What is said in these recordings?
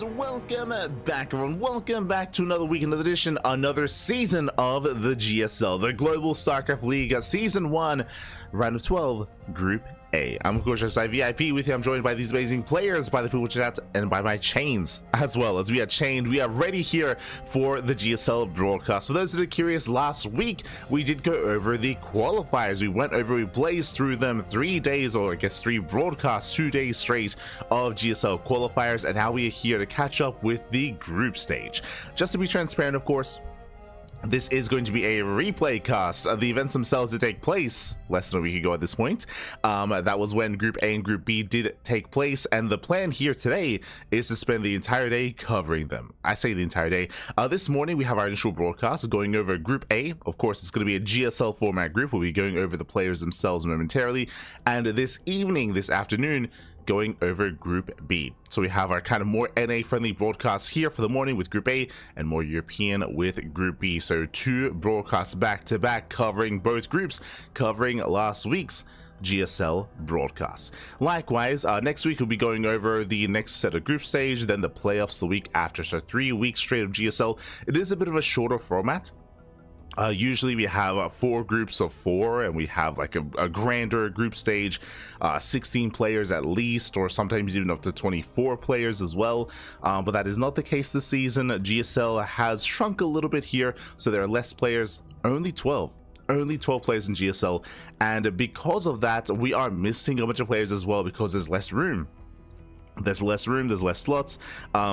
And welcome back, everyone. Welcome back to another week, another edition, another season of the GSL, the Global StarCraft League, Season 1, Round of 12, Group A. I'm, of course, your side VIP. With you, I'm joined by these amazing players, by the people chat, and by my chains as well. As we are chained, we are ready here for the GSL broadcast. For those that are curious, last week we did go over the qualifiers. We blazed through them 3 days, or I guess 3 broadcasts, 2 days straight of GSL qualifiers, and now we are here to catch up with the group stage. Just to be transparent, of course, this is going to be a replay cast. The events themselves did take place less than a week ago at this point. That was when Group A and Group B did take place, and the plan here today is to spend the entire day covering them. I say the entire day. This morning we have our initial broadcast going over Group A. Of course, it's going to be a GSL format group. We'll be going over the players themselves momentarily, and this evening, this afternoon, going over Group B. So we have our kind of more NA friendly broadcasts here for the morning with Group A, and more European with Group B. So 2 broadcasts back to back covering both groups, covering last week's GSL broadcasts. Likewise, next week we'll be going over the next set of group stage, then the playoffs the week after. So 3 weeks straight of GSL. It is a bit of a shorter format. Usually we have 4 groups of 4, and we have like a grander group stage, 16 players at least, or sometimes even up to 24 players as well. But that is not the case this season. GSL has shrunk a little bit here, so there are less players, only 12 players in GSL, and because of that we are missing a bunch of players as well, because there's less room. There's less slots,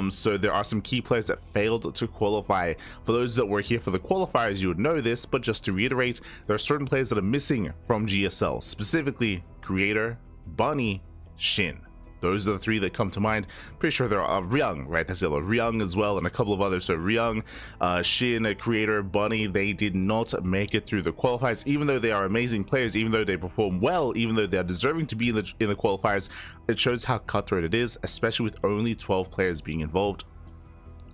so there are some key players that failed to qualify. For those that were here for the qualifiers, you would know this, but just to reiterate, there are certain players that are missing from GSL, specifically Creator, Bunny, Shin. Those are the 3 that come to mind. Pretty sure there are Ryung, right? That's yellow. Ryung as well, and a couple of others. So Ryung, Shin, Creator, Bunny, they did not make it through the qualifiers, even though they are amazing players, even though they perform well, even though they are deserving to be in the qualifiers. It shows how cutthroat it is, especially with only 12 players being involved.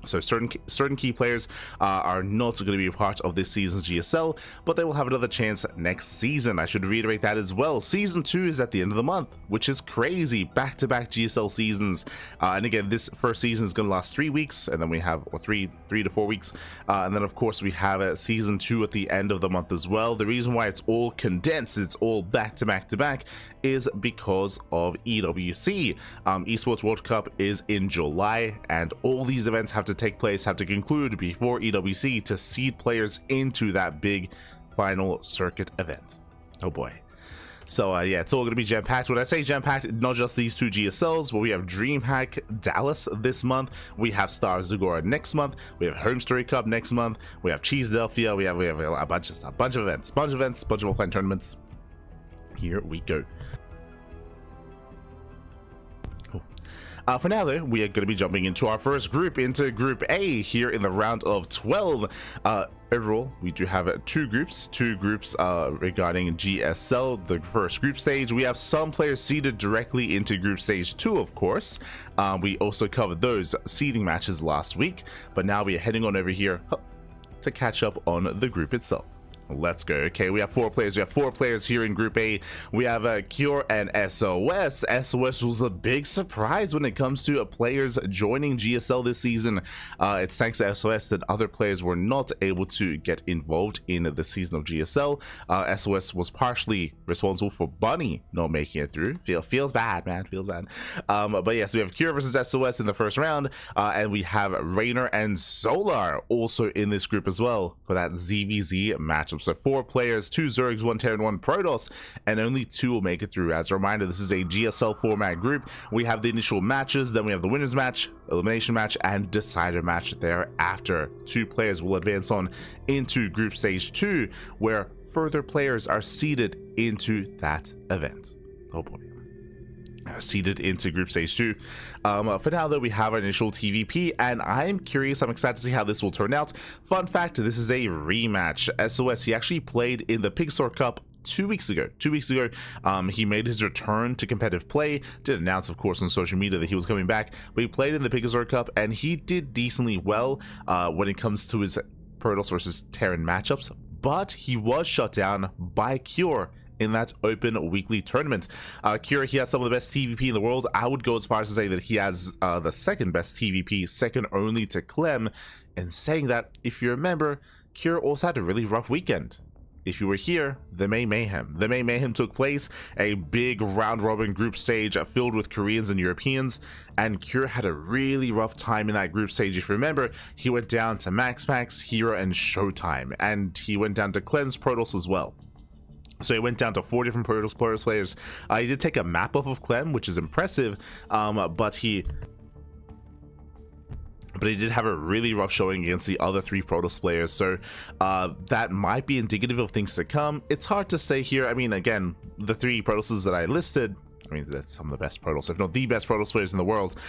So certain key players are not going to be a part of this season's GSL, but they will have another chance next season. I should reiterate that as well. Season 2 is at the end of the month, which is crazy. Back-to-back GSL seasons, and again, this first season is going to last 3 weeks, and then we have 3 to 4 weeks, and then of course we have season 2 at the end of the month as well. The reason why it's all condensed, it's all back-to-back is because of EWC. Esports World Cup is in July, and all these events have to conclude before EWC to seed players into that big final circuit event. Oh boy. So yeah, it's all going to be jam-packed. When I say jam-packed, not just these 2 GSLs, but we have DreamHack Dallas this month, we have Star Zagora next month, we have Home Story Cup next month, we have Cheesedelphia, we have a bunch of stuff, bunch of events, bunch of offline tournaments. Here we go. For now though, we are going to be jumping into our first group, into Group A here in the round of 12. Overall, we do have 2 groups regarding GSL, the first group stage. We have some players seeded directly into Group Stage 2, of course. We also covered those seeding matches last week, but now we are heading on over here to catch up on the group itself. Let's go. Okay, we have 4 players. We have 4 players here in Group A. We have Cure and SOS. SOS was a big surprise when it comes to players joining GSL this season. It's thanks to SOS that other players were not able to get involved in the season of GSL. SOS was partially responsible for Bunny not making it through. Feels bad, man. Feels bad. But yes, we have Cure versus SOS in the first round, and we have Reynor and Solar also in this group as well for that ZVZ matchup. So 4 players, 2 Zergs, 1 Terran, 1 Protoss, and only 2 will make it through. As a reminder, this is a GSL format group. We have the initial matches, then we have the winners match, elimination match, and decider match thereafter. 2 players will advance on into Group Stage 2, where further players are seeded into that event. Oh boy. Seeded into Group Stage 2. For now though, we have our initial TVP, and I'm curious, I'm excited to see how this will turn out. Fun fact, this is a rematch. SOS, he actually played in the Pigstore Cup 2 weeks ago. He made his return to competitive play, did announce of course on social media that he was coming back, but he played in the Pigstore Cup and he did decently well when it comes to his Protoss versus Terran matchups, but he was shut down by Cure in that open weekly tournament. Cure, he has some of the best TVP in the world. I would go as far as to say that he has the second best TVP, second only to Clem. And saying that, if you remember, Cure also had a really rough weekend. If you were here, the May Mayhem. The May Mayhem took place, a big round-robin group stage filled with Koreans and Europeans, and Cure had a really rough time in that group stage. If you remember, he went down to Max, Hero, and Showtime, and he went down to Clem's Protoss as well. So he went down to 4 different Protoss players. He did take a map off of Clem, which is impressive, but he did have a really rough showing against the other 3 Protoss players, so that might be indicative of things to come. It's hard to say here. I mean, again, the 3 Protosses that I listed, I mean, that's some of the best Protoss, if not the best Protoss players in the world,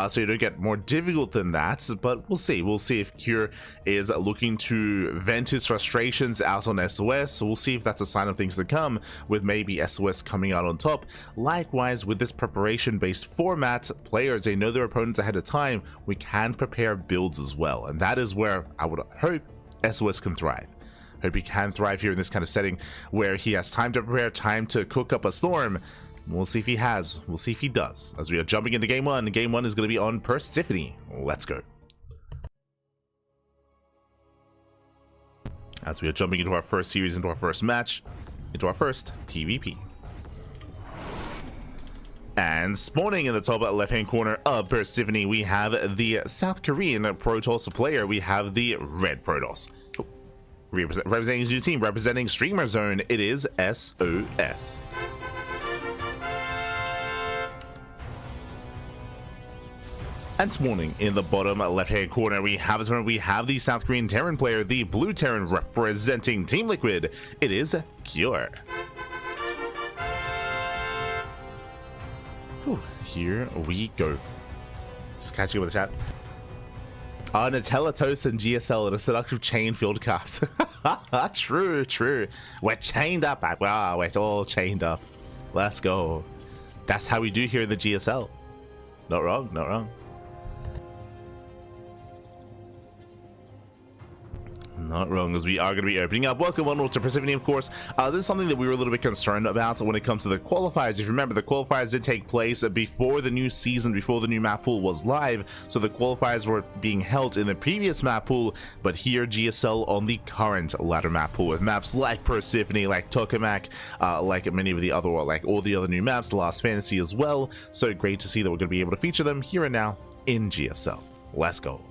so you don't get more difficult than that, but we'll see. We'll see if Cure is looking to vent his frustrations out on SOS. We'll see if that's a sign of things to come, with maybe SOS coming out on top. Likewise, with this preparation-based format, players, they know their opponents ahead of time. We can prepare builds as well, and that is where I would hope SOS can thrive. Hope he can thrive here in this kind of setting, where he has time to prepare, time to cook up a storm. We'll see if he has. We'll see if he does. As we are jumping into game 1. Game 1 is going to be on Persephone. Let's go. As we are jumping into our first series, into our first match, into our first TVP. And spawning in the top left-hand corner of Persephone, we have the South Korean Protoss player. We have the Red Protoss. Representing his new team, representing Streamer Zone, it is sOs. And spawning in the bottom left-hand corner, we have the South Korean Terran player, the Blue Terran representing Team Liquid. It is Cure. Whew, here we go. Just catching up with the chat. Nutella Toast and GSL in a seductive chain field cast. True. We're chained up. Wow, we're all chained up. Let's go. That's how we do here in the GSL. Not wrong, not wrong. Not wrong, as we are going to be opening up. Welcome on to Persephone, of course. This is something that we were a little bit concerned about when it comes to the qualifiers. If you remember, the qualifiers did take place before the new season, before the new map pool was live. So the qualifiers were being held in the previous map pool, but here GSL on the current ladder map pool with maps like Persephone, like Tokamak, like many of the other, like all the other new maps, the Last Fantasy as well. So great to see that we're going to be able to feature them here and now in GSL. Let's go.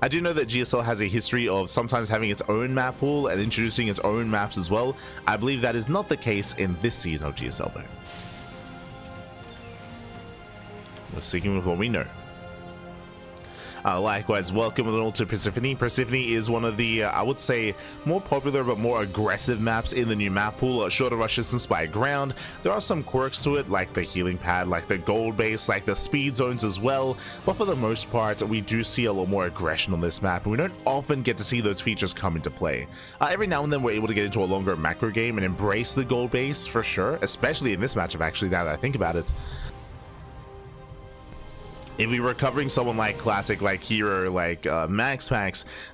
I do know that GSL has a history of sometimes having its own map pool and introducing its own maps as well. I believe that is not the case in this season of GSL though. We're sticking with what we know. Likewise, welcome all to Persephone. Persephone is one of the, I would say, more popular but more aggressive maps in the new map pool. Shorter rush distance by ground. There are some quirks to it, like the healing pad, like the gold base, like the speed zones as well. But for the most part, we do see a lot more aggression on this map, and we don't often get to see those features come into play. Every now and then, we're able to get into a longer macro game and embrace the gold base for sure, especially in this matchup, actually, now that I think about it. If we were covering someone like Classic, like Hero, like Max,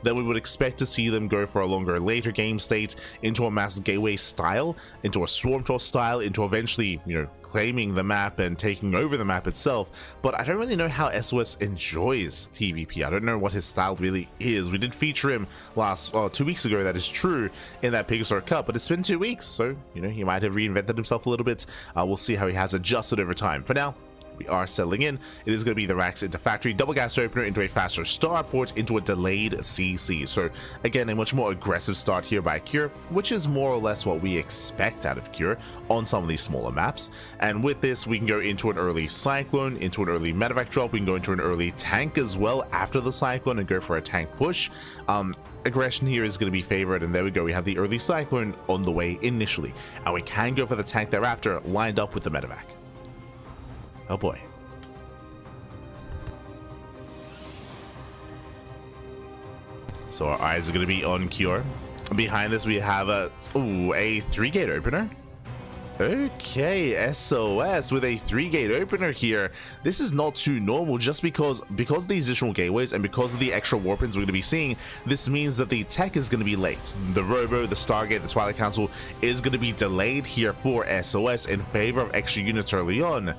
then we would expect to see them go for a longer later game state into a mass gateway style, into a swarm toss style, into eventually, you know, claiming the map and taking over the map itself. But I don't really know how SOS enjoys TVP. I don't know what his style really is. We did feature him 2 weeks ago, that is true, in that Pigastar Cup, but it's been 2 weeks, so, you know, he might have reinvented himself a little bit. We'll see how he has adjusted over time. For now, we are settling in. It is going to be the racks into factory, double gas opener into a faster starport, into a delayed CC. So again, a much more aggressive start here by Cure, which is more or less what we expect out of Cure on some of these smaller maps. And with this, we can go into an early Cyclone, into an early medevac drop. We can go into an early tank as well after the Cyclone and go for a tank push. Aggression here is going to be favored, and there we go. We have the early Cyclone on the way initially, and we can go for the tank thereafter, lined up with the medevac. Oh boy. So our eyes are going to be on Cure. Behind this, we have a 3-gate opener. Okay, SOS with a 3-gate opener here. This is not too normal just because of the additional gateways and because of the extra warpins we're going to be seeing. This means that the tech is going to be late. The Robo, the Stargate, the Twilight Council is going to be delayed here for SOS in favor of extra units early on.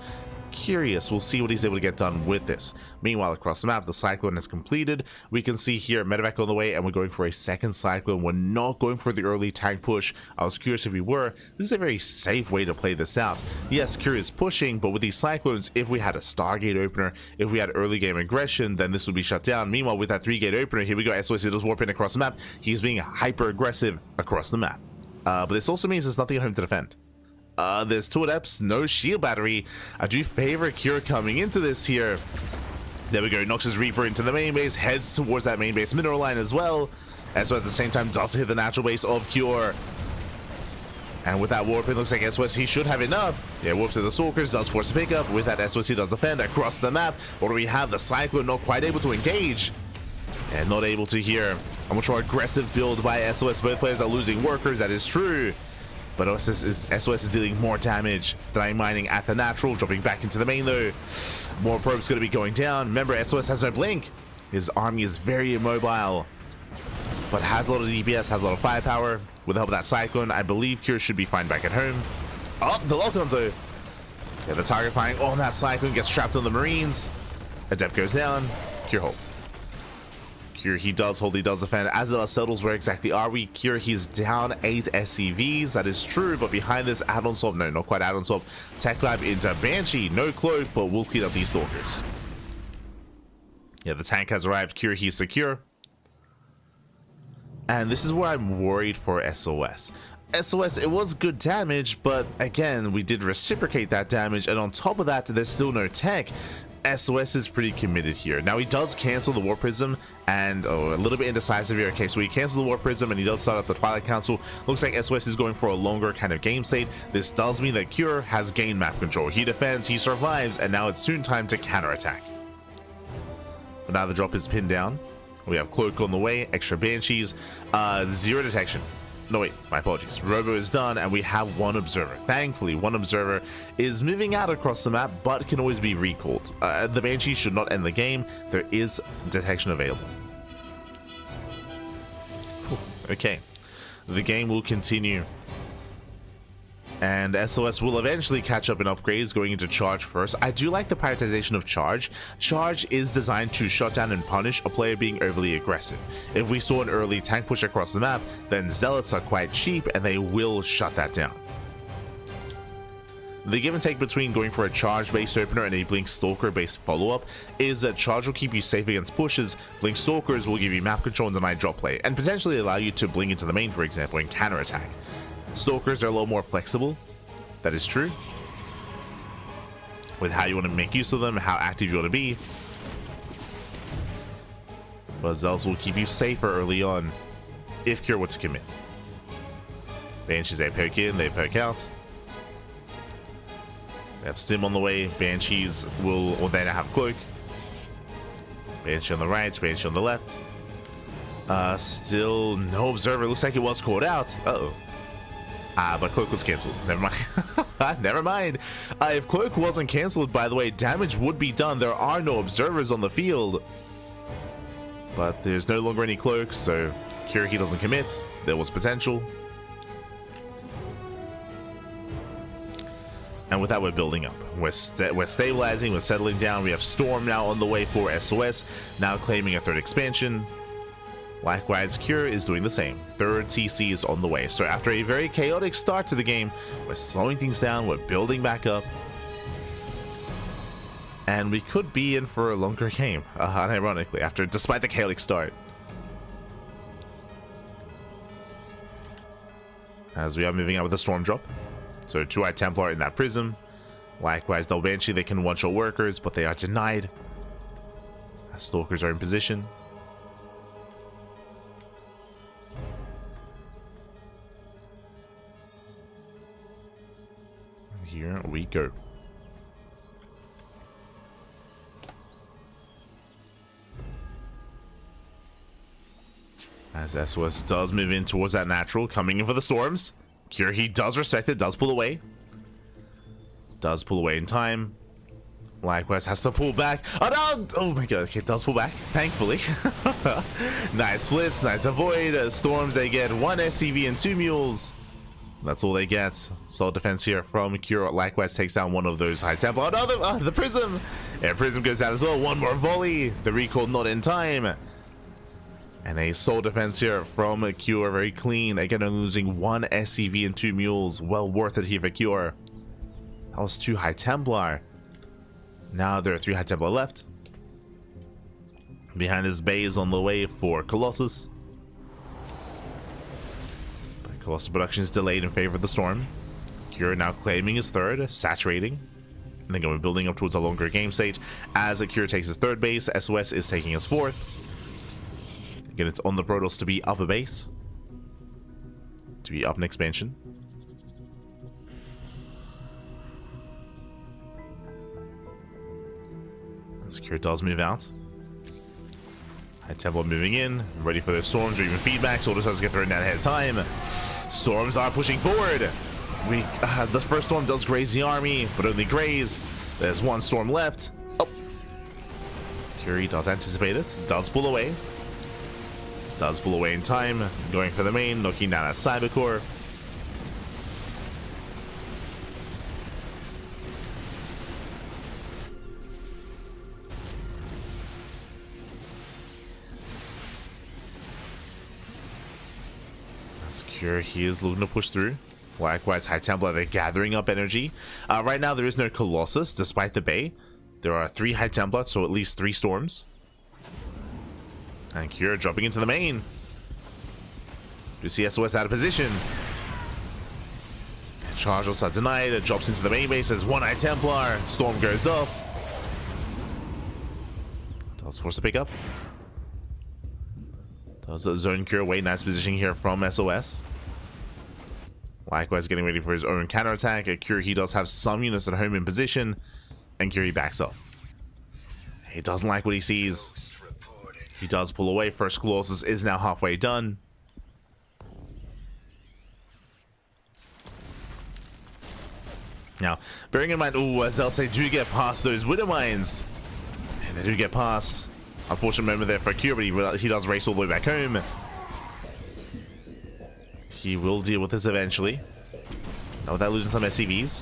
Curious, we'll see what he's able to get done with this. Meanwhile, across the map, the Cyclone is completed. We can see here medevac on the way, and we're going for a second Cyclone. We're not going for the early tank push. I was curious if we were. This is a very safe way to play this out. Yes, Curious pushing, but with these Cyclones, if we had a Stargate opener, if we had early game aggression, then this would be shut down. Meanwhile, with that 3-gate opener, here we go. SOS does warp in across the map. He's being hyper aggressive across the map. But this also means there's nothing at home to defend. There's 2 adepts, no shield battery. I do favor Cure coming into this here. There we go, knocks his Reaper into the main base, heads towards that main base mineral line as well. SOS at the same time does hit the natural base of Cure. And with that warp, it looks like SOS, he should have enough. Yeah, warps to the Stalkers, does force a pickup. With that SOS, he does defend across the map. What do we have? The Cyclone not quite able to engage. And not able to here. A much more aggressive build by SOS. Both players are losing workers, that is true. But SOS is dealing more damage. Dying mining at the natural, dropping back into the main though. More probes going to be going down. Remember, SOS has no blink. His army is very immobile, but has a lot of DPS, has a lot of firepower. With the help of that Cyclone, I believe Cure should be fine back at home. Oh, the lock-ons though. Yeah, the target firing on that Cyclone gets trapped on the Marines. Adept goes down. Cure holds. Cure, he does hold, he does defend. As it settles, where exactly are we? Cure, he's down 8 SCVs. That is true, but behind this add-on swap, no, not quite add-on swap. Tech Lab into Banshee, no cloak, but we'll clean up these Stalkers. Yeah, the tank has arrived. Cure, he's secure. And this is where I'm worried for SOS. SOS, it was good damage, but again, we did reciprocate that damage, and on top of that, there's still no tech. SOS is pretty committed here. Now he does cancel the War Prism and a little bit indecisive here. Okay, so he cancels the War Prism and he does start up the Twilight Council. Looks like SOS is going for a longer kind of game state. This does mean that Cure has gained map control. He defends, he survives, and now it's soon time to counterattack. But now the drop is pinned down. We have Cloak on the way, extra Banshees, 0 detection. No, wait, my apologies. Robo is done, and we have 1 observer. Thankfully, 1 observer is moving out across the map, but can always be recalled. The Banshee should not end the game. There is detection available. Whew. Okay, the game will continue. And SOS will eventually catch up in upgrades, going into Charge first. I do like the prioritization of Charge. Charge is designed to shut down and punish a player being overly aggressive. If we saw an early tank push across the map, then Zealots are quite cheap and they will shut that down. The give and take between going for a Charge-based opener and a Blink Stalker-based follow-up is that Charge will keep you safe against pushes, Blink Stalkers will give you map control and deny drop play, and potentially allow you to blink into the main, for example, and counterattack. Stalkers are a little more flexible, that is true, with how you want to make use of them, how active you want to be. But Zealots will keep you safer early on if Cure were to commit. Banshees, they poke in, they poke out. They have Stim on the way. Banshees will then have Cloak. Banshee on the right, Banshee on the left. Still no observer. Looks like it was called out. Uh-oh. But Cloak was cancelled. Never mind. Never mind. If Cloak wasn't cancelled, by the way, damage would be done. There are no observers on the field. But there's no longer any Cloak, so Cure, he doesn't commit. There was potential. And with that, we're building up. We're stabilizing, we're settling down. We have Storm now on the way for SOS, now claiming a 3rd expansion. Likewise, Cure is doing the same. 3rd TC is on the way. So after a very chaotic start to the game, we're slowing things down, we're building back up. And we could be in for a longer game, unironically, despite the chaotic start. As we are moving out with the Storm drop. So 2-Eye Templar in that Prism. Likewise, Double Banshee, they can one-shot workers, but they are denied. As Stalkers are in position. Here we go. As SOS does move in towards that natural, coming in for the storms. Cure, he does respect it, does pull away. Does pull away in time. Likewise has to pull back. Oh no! Oh my god, okay, does pull back, thankfully. Nice splits, nice avoid. Storms, they get 1 SCV and 2 mules. That's all they get. Solid defense here from Cure. Likewise takes down one of those high tempo. Oh no, the prism! And prism goes down as well. One more volley. The recall not in time. And a soul defense here from Cure, very clean. Again, only losing 1 SCV and 2 mules. Well worth it here for Cure. That was 2 High Templar. Now there are 3 High Templar left. Behind this bay is on the way for Colossus. But Colossus production is delayed in favor of the Storm. Cure now claiming his 3rd, saturating. And then going building up towards a longer game stage. As Cure takes his 3rd base, SOS is taking his 4th. Again, it's on the Protoss to be up a base. To be up an expansion. Cure does move out. High Templar moving in, ready for their storms or even feedbacks. Soldiers has to get thrown down ahead of time. Storms are pushing forward. The first storm does graze the army, but only graze. There's 1 storm left. Oh, Curie does anticipate it. Does pull away. Does pull away in time. Going for the main, knocking down a Cybercore. He is looking to push through. Likewise, High Templar, they're gathering up energy. Right now, there is no Colossus, despite the bay. There are 3 High Templar, so at least 3 storms. And Cure dropping into the main. You see SOS out of position. Charge also denied. It drops into the main base. There's 1 High Templar. Storm goes up. Does force to pick up. Does the zone Cure away. Nice positioning here from SOS. Likewise, getting ready for his own counterattack. At Cure, he does have some units at home in position, and Cure backs off. He doesn't like what he sees. He does pull away. First Colossus is now halfway done. Now, bearing in mind, as Elsay do get past those Widow Mines, and they do get past. Unfortunate moment there for Cure, but he does race all the way back home. He will deal with this eventually. Now, without losing some SCVs.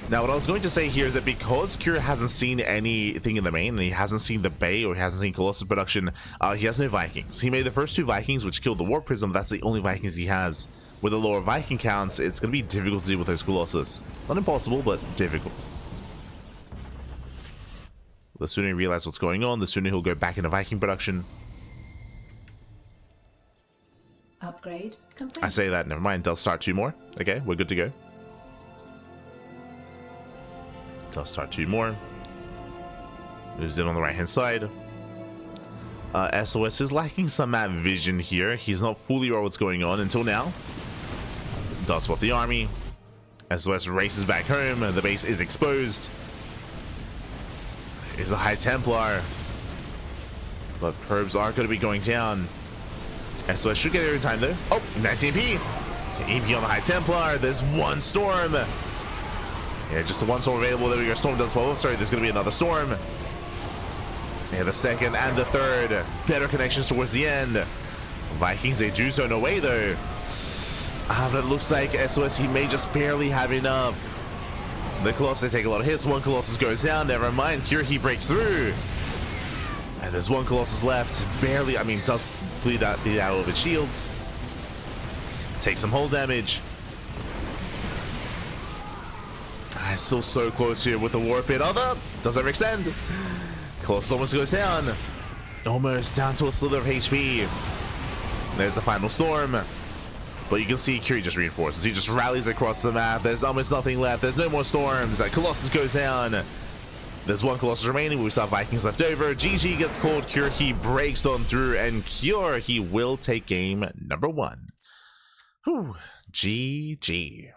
Now, what I was going to say here is that because Cure hasn't seen anything in the main, and he hasn't seen the Bay, or he hasn't seen Colossus production, he has no Vikings. He made the first 2 Vikings, which killed the Warp Prism. That's the only Vikings he has. With the lower Viking counts, it's going to be difficult to deal with those Colossus. Not impossible, but difficult. The sooner he realizes what's going on, the sooner he'll go back into Viking production. Upgrade complete. I say that, never mind. Does start 2 more. Okay, we're good to go. Does start 2 more. Moves in on the right hand side. SOS is lacking some map vision here. He's not fully aware what's going on until now. Does spot the army. SOS races back home. The base is exposed. Is a High Templar. But probes are going to be going down. SOS should get it every time though. Oh, nice EMP. EMP on the High Templar. There's 1 storm. Yeah, just the 1 storm available. There we go. Storm does well. Sorry, there's going to be another storm. Yeah, the 2nd and the 3rd. Better connections towards the end. Vikings, they do so no way though. But it looks like SOS, he may just barely have enough. The Colossus, they take a lot of hits. 1 Colossus goes down. Never mind. Cure, he breaks through. And there's 1 Colossus left. Barely, I mean, does bleed out of its shields. Take some hull damage. Still so close here with the warp hit. Other does overextend. Colossus almost goes down. Almost down to a slither of HP. There's the final storm. But you can see Curie just reinforces. He just rallies across the map. There's almost nothing left. There's no more storms. Colossus goes down. There's 1 Colossus remaining. We saw Vikings left over. GG gets called. Cure, he breaks on through. And Cure, he will take game number 1. Whew. GG.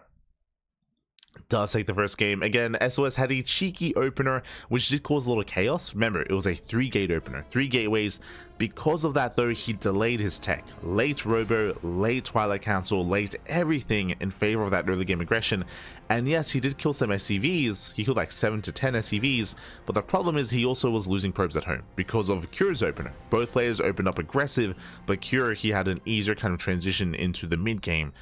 does take the first game. Again, SOS had a cheeky opener, which did cause a little chaos. Remember, it was a 3-gate opener, 3 gateways. Because of that, though, he delayed his tech. Late Robo, late Twilight Council, late everything in favor of that early game aggression. And yes, he did kill some SCVs. He killed like 7 to 10 SCVs. But the problem is he also was losing probes at home because of Cure's opener. Both players opened up aggressive, but Cure, he had an easier kind of transition into the mid game.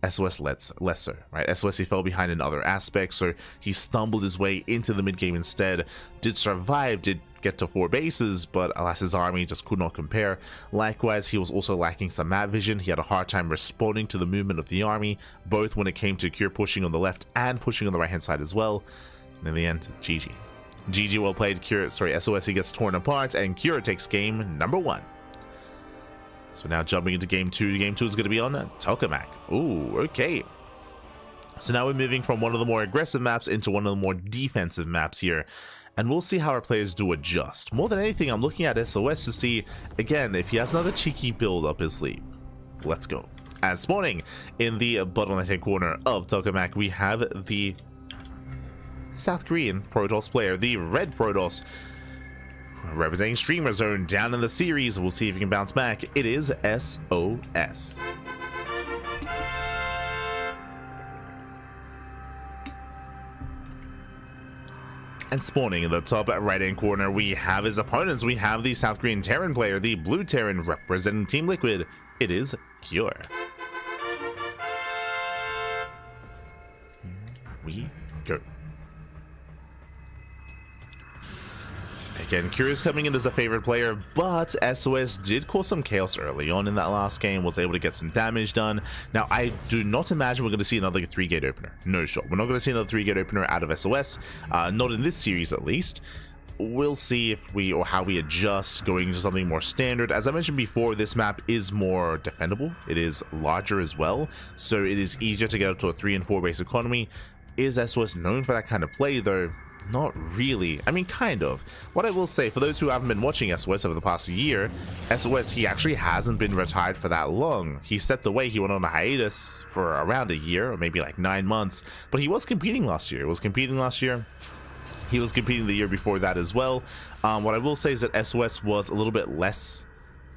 SOS less so, right? SOS, he fell behind in other aspects, so he stumbled his way into the mid game instead. Did survive, did get to 4 bases, but alas, his army just could not compare. Likewise, he was also lacking some map vision. He had a hard time responding to the movement of the army, both when it came to Cure pushing on the left and pushing on the right hand side as well. And in the end, GG. GG, well played. Cure, sorry, SOS, he gets torn apart, and Cure takes game number 1. So now jumping into game 2. Game 2 is going to be on Tokamak. Ooh, okay. So now we're moving from one of the more aggressive maps into one of the more defensive maps here. And we'll see how our players do adjust. More than anything, I'm looking at SOS to see, again, if he has another cheeky build up his sleeve. Let's go. As spawning in the bottom left-hand corner of Tokamak, we have the South Korean Protoss player, the Red Protoss, representing Streamer Zone down in the series. We'll see if he can bounce back. It is SOS. And spawning in the top right hand corner, we have his opponents. We have the South Korean Terran player, the Blue Terran representing Team Liquid. It is Cure. Here we go. Again, Cure is coming in as a favorite player, but SOS did cause some chaos early on in that last game, was able to get some damage done. Now, I do not imagine we're going to see another 3-gate opener. No shot. We're not going to see another 3-gate opener out of SOS, not in this series at least. We'll see if we, or how we adjust going to something more standard. As I mentioned before, this map is more defendable. It is larger as well, so it is easier to get up to a 3 and 4 base economy. Is SOS known for that kind of play, though? Not really. I mean, kind of. What I will say, for those who haven't been watching SOS over the past year, SOS, he actually hasn't been retired for that long. He stepped away, he went on a hiatus for around a year, or maybe like 9 months, but he was competing last year. He was competing the year before that as well. What I will say is that SOS was a little bit less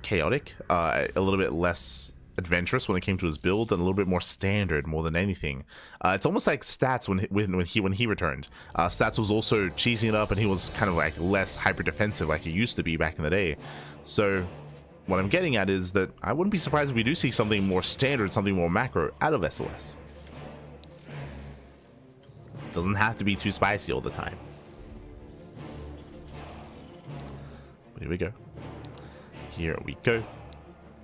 chaotic, a little bit less adventurous when it came to his build, and a little bit more standard more than anything. It's almost like Stats when he returned. Stats was also cheesing it up, and he was kind of like less hyper defensive like he used to be back in the day. So what I'm getting at is that I wouldn't be surprised if we do see something more standard, something more macro out of SOS. Doesn't have to be too spicy all the time. Here we go. Here we go.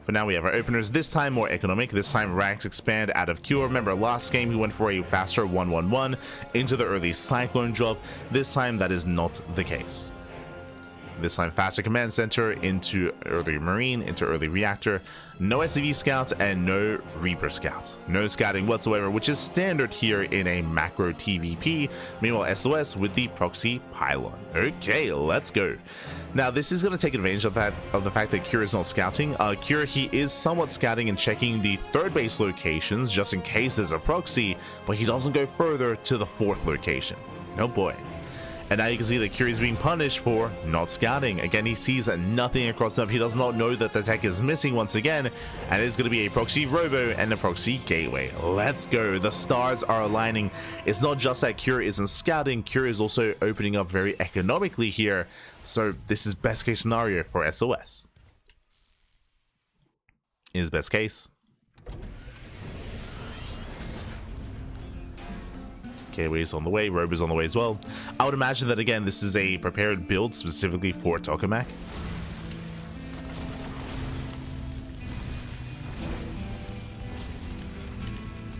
For now, we have our openers, this time more economic. This time, ranks expand out of Cure. Remember, last game, he went for a faster 1-1-1 into the early Cyclone drop. This time, that is not the case. This time, faster command center into early Marine, into early Reactor. No SCV Scout and no Reaper Scout. No scouting whatsoever, which is standard here in a macro TVP. Meanwhile, SOS with the proxy pylon. Okay, let's go. Now, this is going to take advantage of the fact that Cure is not scouting. Cure, he is somewhat scouting and checking the 3rd base locations just in case there's a proxy, but he doesn't go further to the 4th location. No boy. And now you can see that Cure is being punished for not scouting. Again, he sees nothing across the map. He does not know that the tech is missing once again, and it is going to be a proxy robo and a proxy gateway. Let's go. The stars are aligning. It's not just that Cure isn't scouting. Cure is also opening up very economically here. So this is best case scenario for SOS. Is best case. Gateway's on the way, Robo's on the way as well. I would imagine that, again, this is a prepared build specifically for Tokamak.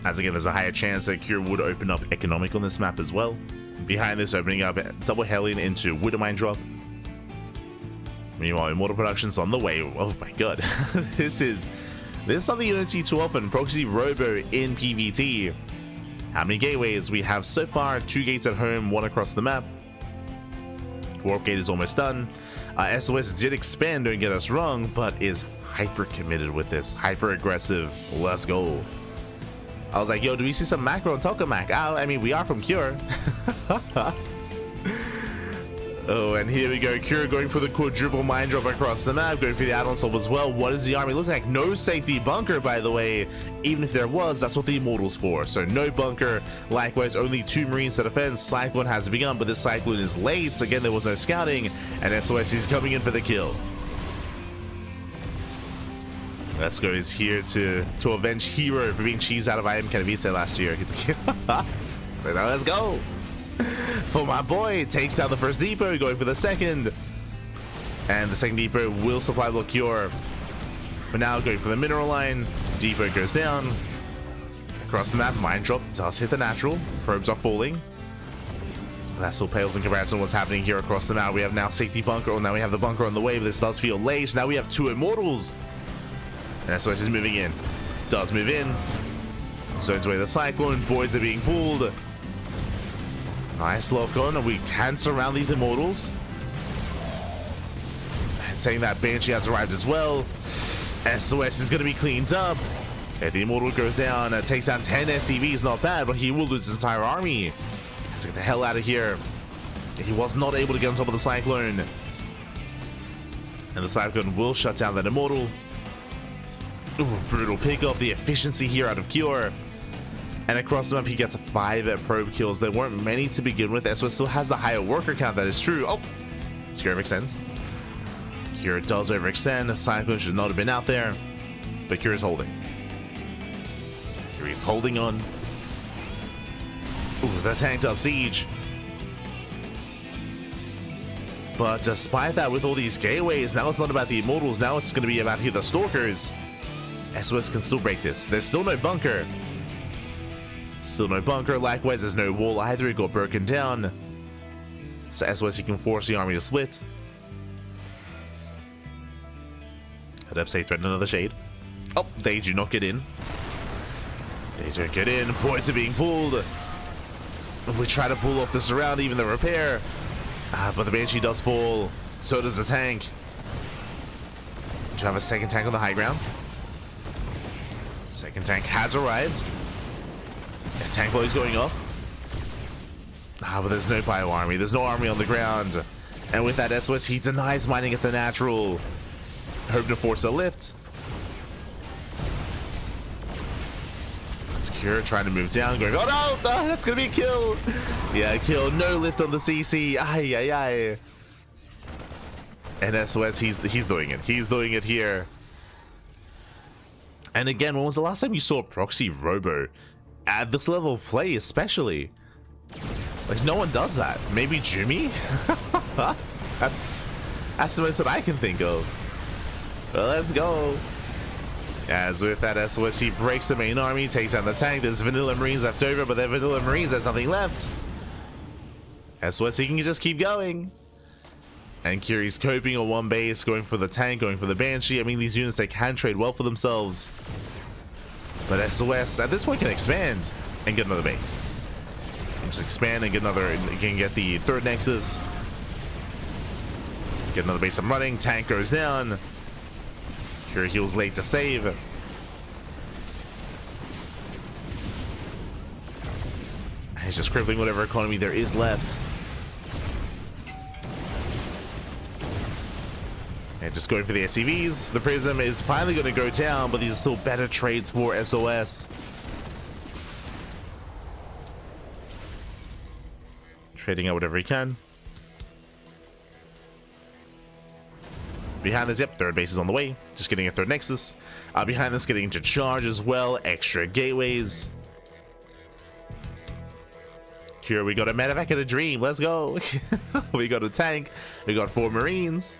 As again, there's a higher chance that Cure would open up economic on this map as well. Behind this, opening up double Hellion into Widowmine drop. Meanwhile, Immortal Production's on the way. Oh my god. This is something you don't see too often. Proxy Robo in PvT. How many gateways? We have so far 2 gates at home, 1 across the map. Warp gate is almost done. SOS did expand, don't get us wrong, but is hyper committed with this. Hyper aggressive. Let's go. I was like, yo, do we see some macro on Tokamak? Oh, I mean, we are from Cure. Oh, and here we go. Cure going for the quadruple mind drop across the map, going for the add-on solve as well. What is the army looking like? No safety bunker, by the way. Even if there was, that's what the Immortal's for. So no bunker. Likewise, only 2 Marines to defend. Cyclone has begun, but this Cyclone is late. Again, there was no scouting, and SOS is coming in for the kill. Let's go is here to avenge Hero for being cheesed out of IM Katowice last year. He's like, so now let's go. For my boy, takes out the first depot, going for the second. And the second depot will supply block Cure. But now going for the mineral line. Depot goes down. Across the map, mine drop does hit the natural. Probes are falling. That still pales in comparison to what's happening here across the map. We have now safety bunker. Oh, now we have the bunker on the way, but this does feel late. Now we have 2 Immortals. And SOS is moving in. Does move in. Zones away the Cyclone. Boys are being pulled. Nice lock on, and we can surround these Immortals. And saying that Banshee has arrived as well. SOS is going to be cleaned up. And the Immortal goes down, takes down 10 SCVs, not bad, but he will lose his entire army. Let's get the hell out of here. He was not able to get on top of the Cyclone. And the Cyclone will shut down that Immortal. Ooh, brutal pick off the efficiency here out of Cure. And across the map, he gets 5 probe kills. There weren't many to begin with. SOS still has the higher worker count, that is true. Oh, Cure overextends. Cure does overextend. Cyclone should not have been out there. But Cure is holding. Cure is holding on. Ooh, the tank does siege. But despite that, with all these gateways, now it's not about the Immortals. Now it's going to be about here the Stalkers. SOS can still break this. There's still no bunker. Still no bunker. Likewise, there's no wall either. It got broken down. So SOS, you can force the army to split. Adepts, they threaten another shade. Oh, they do not get in. They don't get in. Boys are being pulled. We try to pull off the surround, even the repair. But the Banshee does fall. So does the tank. Do you have a second tank on the high ground? Second tank has arrived. Yeah, tank blow is going off. But there's no bio army. There's no army on the ground. And with that SOS, he denies mining at the natural. Hope to force a lift. Secure trying to move down, going, oh no, that's gonna be a kill. Yeah, kill, no lift on the CC. Ay, ay, ay. And SOS, he's doing it. He's doing it here. And again, when was the last time you saw proxy robo at this level of play, especially? Like, no one does that. Maybe Jimmy? That's the most that I can think of. Well, let's go. As with that SOS, he breaks the main army, takes down the tank. There's vanilla Marines left over, but they're vanilla Marines, there's nothing left. SOS, he can just keep going. And Curie's coping on one base, going for the tank, going for the Banshee. I mean, these units, they can trade well for themselves. But SOS, at this point, can expand and get another base. Can just expand and get another, can get the third Nexus. Get another base up running, tank goes down. Curie heals late to save. He's just crippling whatever economy there is left. And just going for the SCVs. The Prism is finally going to go down, but these are still better trades for SOS. Trading out whatever he can. Behind this, yep, third base is on the way. Just getting a third Nexus. Behind this, getting to charge as well. Extra gateways. Here we got a medevac and a dream. Let's go. We got a tank. We got 4 Marines.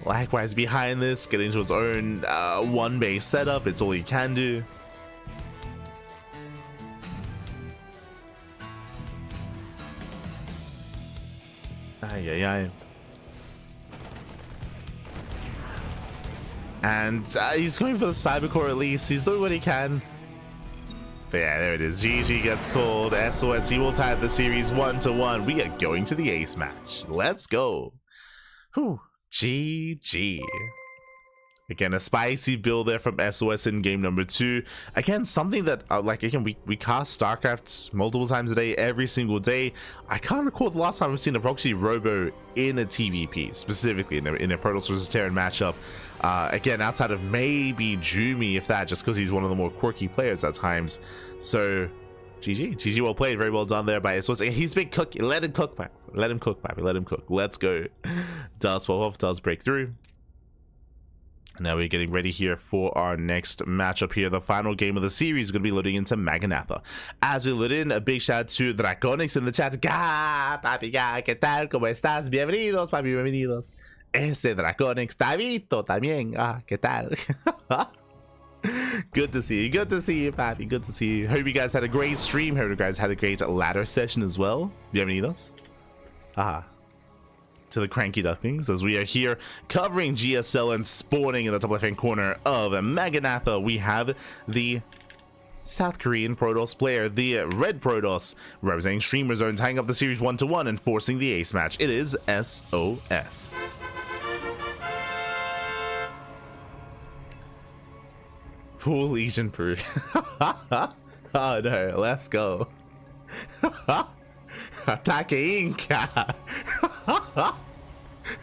Likewise, behind this, getting to his own one base setup. It's all he can do. Ay, ay, ay. And he's going for the Cybercore at least. He's doing what he can. But yeah, there it is. GG gets called. SOS, he will tie the series 1-1. We are going to the ace match. Let's go. Whew. GG. Again, a spicy build there from SOS in game number 2. Again, something that, like, again, we cast StarCraft multiple times a day, every single day. I can't recall the last time we've seen a proxy Robo in a TVP, specifically in a Protoss versus Terran matchup. Again, outside of maybe Jumi, if that, just because he's one of the more quirky players at times. So, GG well played, very well done there by SOS. He's been cooking, let him cook, man. Let him cook, baby, let him cook. Let's go. Does fall off, does break through. Now we're getting ready here for our next matchup here. The final game of the series is going to be loading into Maganatha. As we load in, a big shout out to Draconics in the chat. Ga, papi, ga, ¿qué tal? ¿Cómo estás? Bienvenidos, papi, bienvenidos. Ese Draconics, Davito también. Ah, ¿qué tal? Good to see you. Good to see you, papi. Good to see you. Hope you guys had a great stream. Hope you guys had a great ladder session as well. Bienvenidos. To the CranKy Ducklings, as we are here covering GSL and spawning in the top left-hand corner of Maganatha. We have the South Korean Protoss player, the Red Protoss, representing Streamer Zone, tying up the series 1-1 and forcing the ace match. It is SOS. Full Legion Peru. Oh no, let's go. Ataque Inca.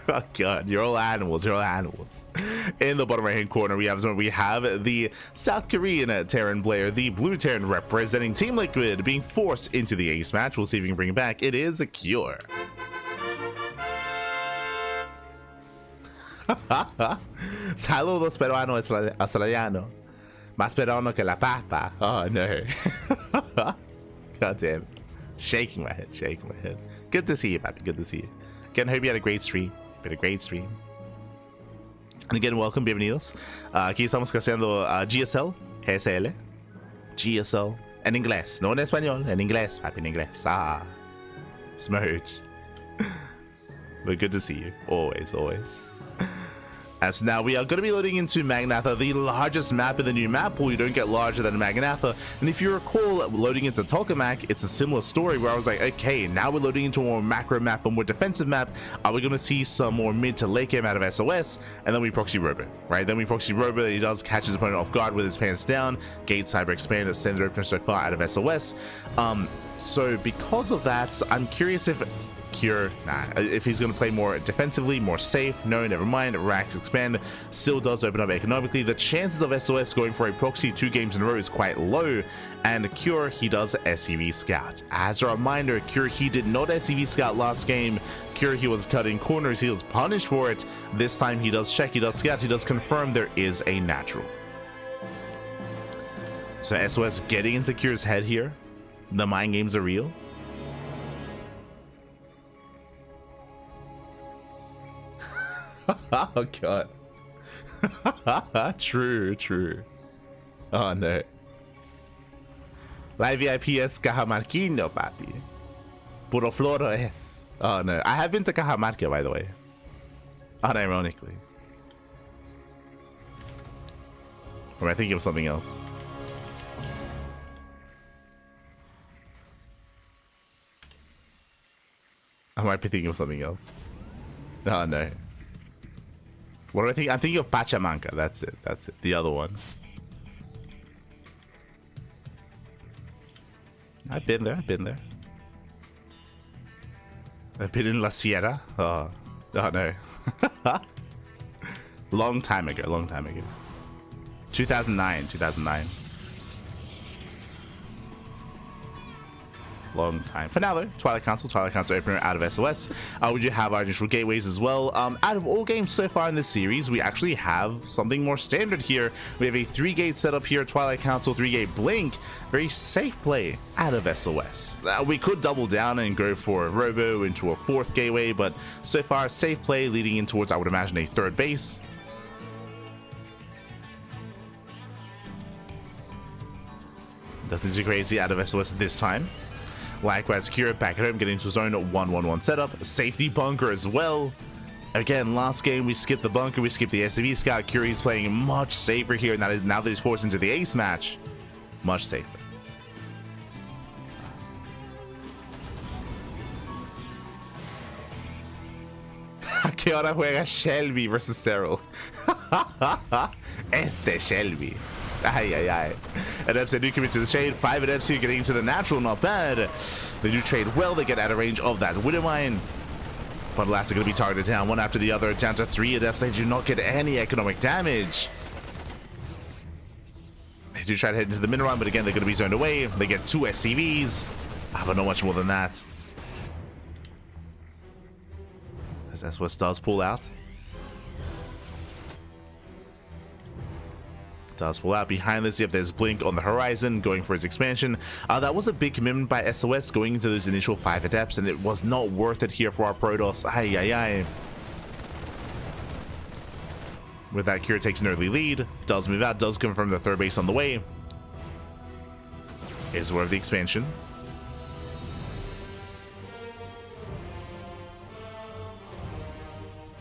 Oh god, you're all animals, you're all animals. In the bottom right hand corner we have the South Korean Terran player, the blue Terran representing Team Liquid, being forced into the ace match. We'll see if we can bring it back. It is a Cure. Saludos peruano australiano. Más peruano que la papa. Oh no. God damn it. Shaking my head, shaking my head. Good to see you, papi. Good to see you. Again, hope you had a great stream. And again, welcome, bienvenidos. Aquí estamos haciendo GSL, GSL, GSL en inglés, no en español, en inglés, papi, en inglés. Smurge. But good to see you, always. As now we are going to be loading into Maganatha, the largest map in the new map pool. You don't get larger than Maganatha. And if you recall, loading into Tokamak, it's a similar story where I was like, okay, now we're loading into a more macro map, a more defensive map. Are we going to see some more mid to late game out of SOS? And then we proxy Robo, right? Then we proxy Robo. He does catch his opponent off guard with his pants down. Gate cyber expand, extended opener so far out of SOS. So because of that, I'm curious if Cure, if he's going to play more defensively, more safe. No, never mind. Rax expand still does open up economically. The chances of SOS going for a proxy 2 games in a row is quite low, and Cure, he does SCV scout. As a reminder, Cure, he did not SCV scout last game. Cure, he was cutting corners, he was punished for it. This time he does check, he does scout, he does confirm there is a natural. So SOS getting into Cure's head here. The mind games are real. Oh god. True. Oh no. La VIP es Cajamarquino, papi. Puro floro es. Oh no. I have been to Cajamarca, by the way. Unironically. Or am I thinking of something else? I might be thinking of something else. Oh no. What do I think? I'm thinking of Pachamanca. That's it. The other one. I've been there. I've been in La Sierra. Oh no. Long time ago. 2009. Long time. For now though, Twilight Council opener out of SOS. We do have our initial gateways as well. Out of all games so far in this series, we actually have something more standard here. We have a 3-gate setup here, Twilight Council, 3-gate blink. Very safe play out of SOS. We could double down and go for a Robo into a 4th gateway, but so far safe play leading in towards, I would imagine, a 3rd base. Nothing too crazy out of SOS this time. Likewise, Cure back at home, getting into his own 1-1-1 setup. Safety bunker as well. Again, last game we skipped the bunker, we skipped the SCV scout. Cure is playing much safer here now that he's forced into the ace match. Much safer. ¿A qué hora juega Shelby versus Cyril? Este Shelby. Ay, ay, ay. Adepts, they do commit to the shade. 5 adepts here getting into the natural, not bad. They do trade well. They get out of range of that Widowmine. But last are going to be targeted down one after the other. Down to 3 adepts. They do not get any economic damage. They do try to head into the mid-run, but again, they're going to be zoned away. They get 2 SCVs. But not much more than that. As that's what does pull out. Does pull out. Behind this, yep, there's Blink on the horizon going for his expansion. That was a big commitment by SOS going into those initial 5 adepts, and it was not worth it here for our Protoss. Ay, ay, ay. With that, Kira takes an early lead. Does move out, does confirm the 3rd base on the way. Is aware of the expansion.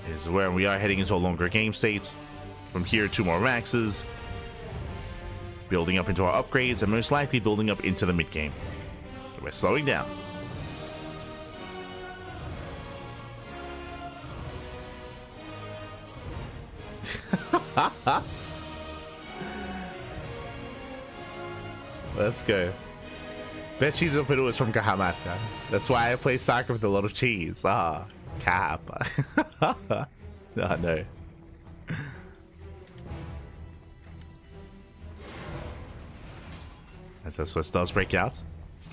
Is where we are heading into a longer game state. From here, 2 more maxes. Building up into our upgrades and most likely building up into the mid game. We're slowing down. Let's go. Best cheese open was from Cajamarca. That's why I play soccer with a lot of cheese. Ah, cap. Oh, no. As SOS does break out.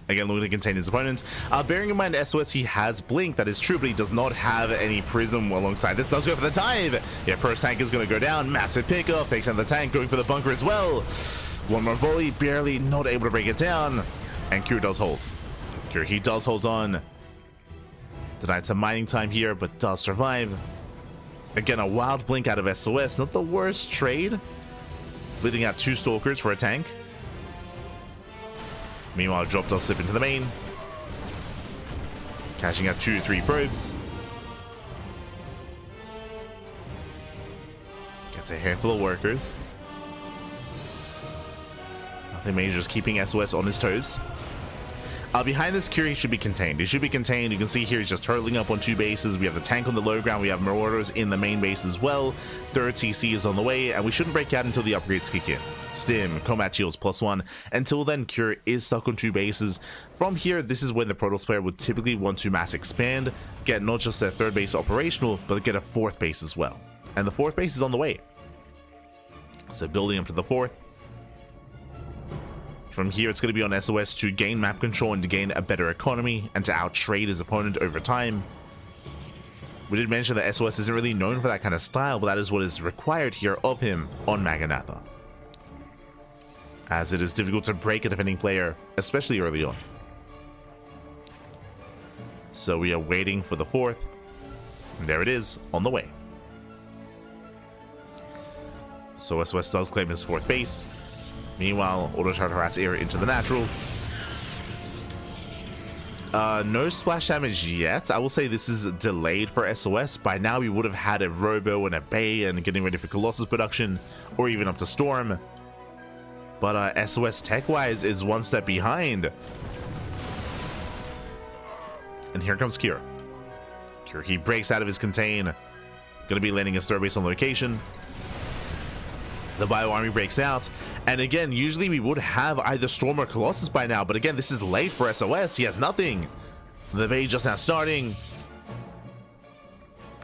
Again, looking to contain his opponent. Bearing in mind SOS, he has Blink, that is true, but he does not have any Prism alongside. This does go for the dive. Yeah, first tank is going to go down. Massive pickoff. Takes down the tank, going for the bunker as well. 1 more volley, barely not able to break it down. And Kira does hold. Kira, he does hold on. Denied some mining time here, but does survive. Again, a wild Blink out of SOS. Not the worst trade. Bleeding out 2 Stalkers for a tank. Meanwhile, drop does slip into the main. Cashing out 2 to 3 probes. Gets a handful of workers. Nothing major, just keeping SOS on his toes. Behind this, Curie should be contained. He should be contained. You can see here he's just hurtling up on 2 bases. We have the tank on the low ground. We have Marauders in the main base as well. 3rd TC is on the way, and we shouldn't break out until the upgrades kick in. Stim, combat shields +1. Until then, Cure is stuck on 2 bases. From here, this is when the Protoss player would typically want to mass expand, get not just their 3rd base operational, but get a 4th base as well. And the 4th base is on the way. So building up to the 4th. From here, it's going to be on SOS to gain map control and to gain a better economy and to outtrade his opponent over time. We did mention that SOS isn't really known for that kind of style, but that is what is required here of him on Maganatha, as it is difficult to break a defending player, especially early on. So we are waiting for the 4th. And there it is, on the way. So SOS does claim his 4th base. Meanwhile, auto try to harass Era into the natural. No splash damage yet. I will say this is delayed for SOS. By now we would have had a Robo and a Bay and getting ready for Colossus production, or even up to Storm. But SOS tech-wise is 1 step behind. And here comes Kira. Kira, he breaks out of his contain. Gonna be landing his 3rd base on location. The Bio Army breaks out, and again, usually we would have either Storm or Colossus by now, but again, this is late for SOS. He has nothing. The Bay just now starting.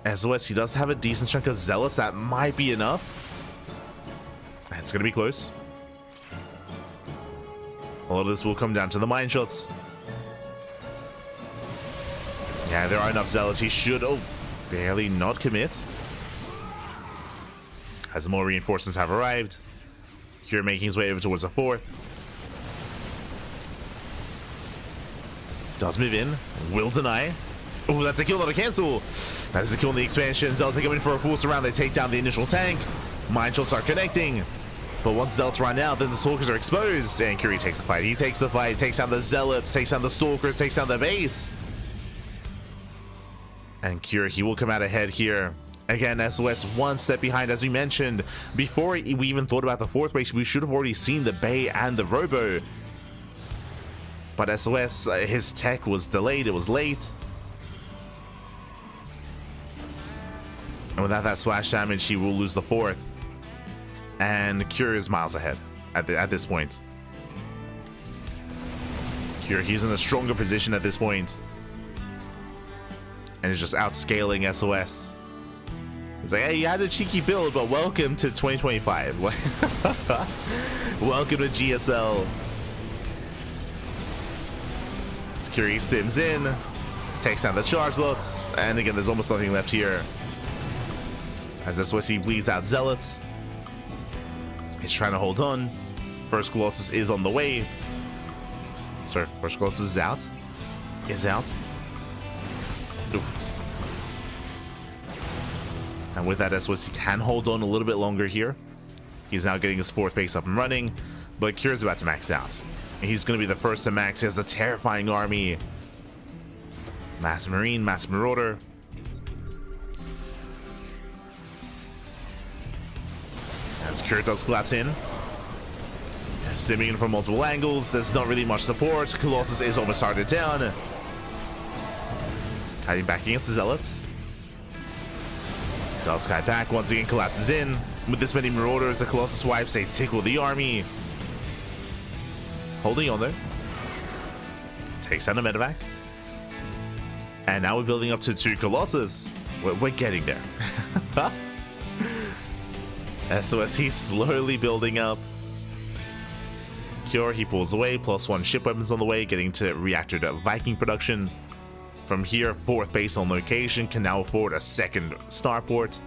SOS, he does have a decent chunk of Zealots. That might be enough. It's going to be close. A lot of this will come down to the mine shots. Yeah, there are enough Zealots. He should, barely not commit. As more reinforcements have arrived. Here making his way over towards the 4th. Does move in. Will deny. Oh, that's a kill, not a cancel. That is a kill in the expansion. Zealots are coming for a full surround. They take down the initial tank. Mine shots are connecting. But once Zealots run out, then the Stalkers are exposed. And Curie takes the fight. He takes the fight. Takes down the Zealots. Takes down the Stalkers. Takes down the base. And Curie, he will come out ahead here. Again, SOS 1 step behind, as we mentioned. Before we even thought about the 4th base, we should have already seen the Bay and the Robo. But SOS, his tech was delayed. It was late. And without that splash damage, he will lose the 4th. And Cure is miles ahead at this point. Cure, he's in a stronger position at this point. And is just outscaling SOS. He's like, hey, you had a cheeky build, but welcome to 2025. Welcome to GSL. Security stims in, takes down the charge lots, and again, there's almost nothing left here. As SOS bleeds out Zealots. He's trying to hold on. First Colossus is on the way. Sorry, first Colossus is out. Is out. Ooh. And with that, SOS can hold on a little bit longer here. He's now getting his fourth base up and running, but Cure's about to max out. And he's going to be the first to max. He has a terrifying army. Mass Marine, Mass Marauder. As Cure does collapse in. Stimming in from multiple angles. There's not really much support. Colossus is almost started down. Kiting back against the Zealots. Does kite back. Once again collapses in. With this many Marauders, the Colossus wipes. They tickle the army. Holding on there. Takes down a medevac. And now we're building up to 2 Colossus. We're getting there. SOS, he's slowly building up. Cure, he pulls away. +1 ship weapons on the way. Getting to reactor to Viking production. From here, 4th base on location. Can now afford a 2nd starport.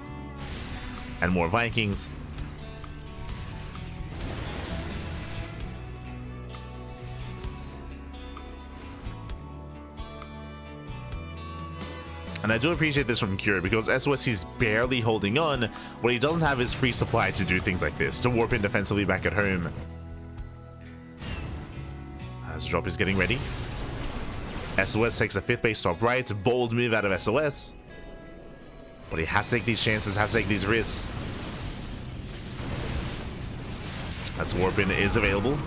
And more Vikings. And I do appreciate this from Cure, because SOS is barely holding on. What he doesn't have is free supply to do things like this, to warp in defensively back at home. As drop is getting ready. SOS takes a 5th base top right. Bold move out of SOS. But he has to take these chances, has to take these risks. As warp in is available.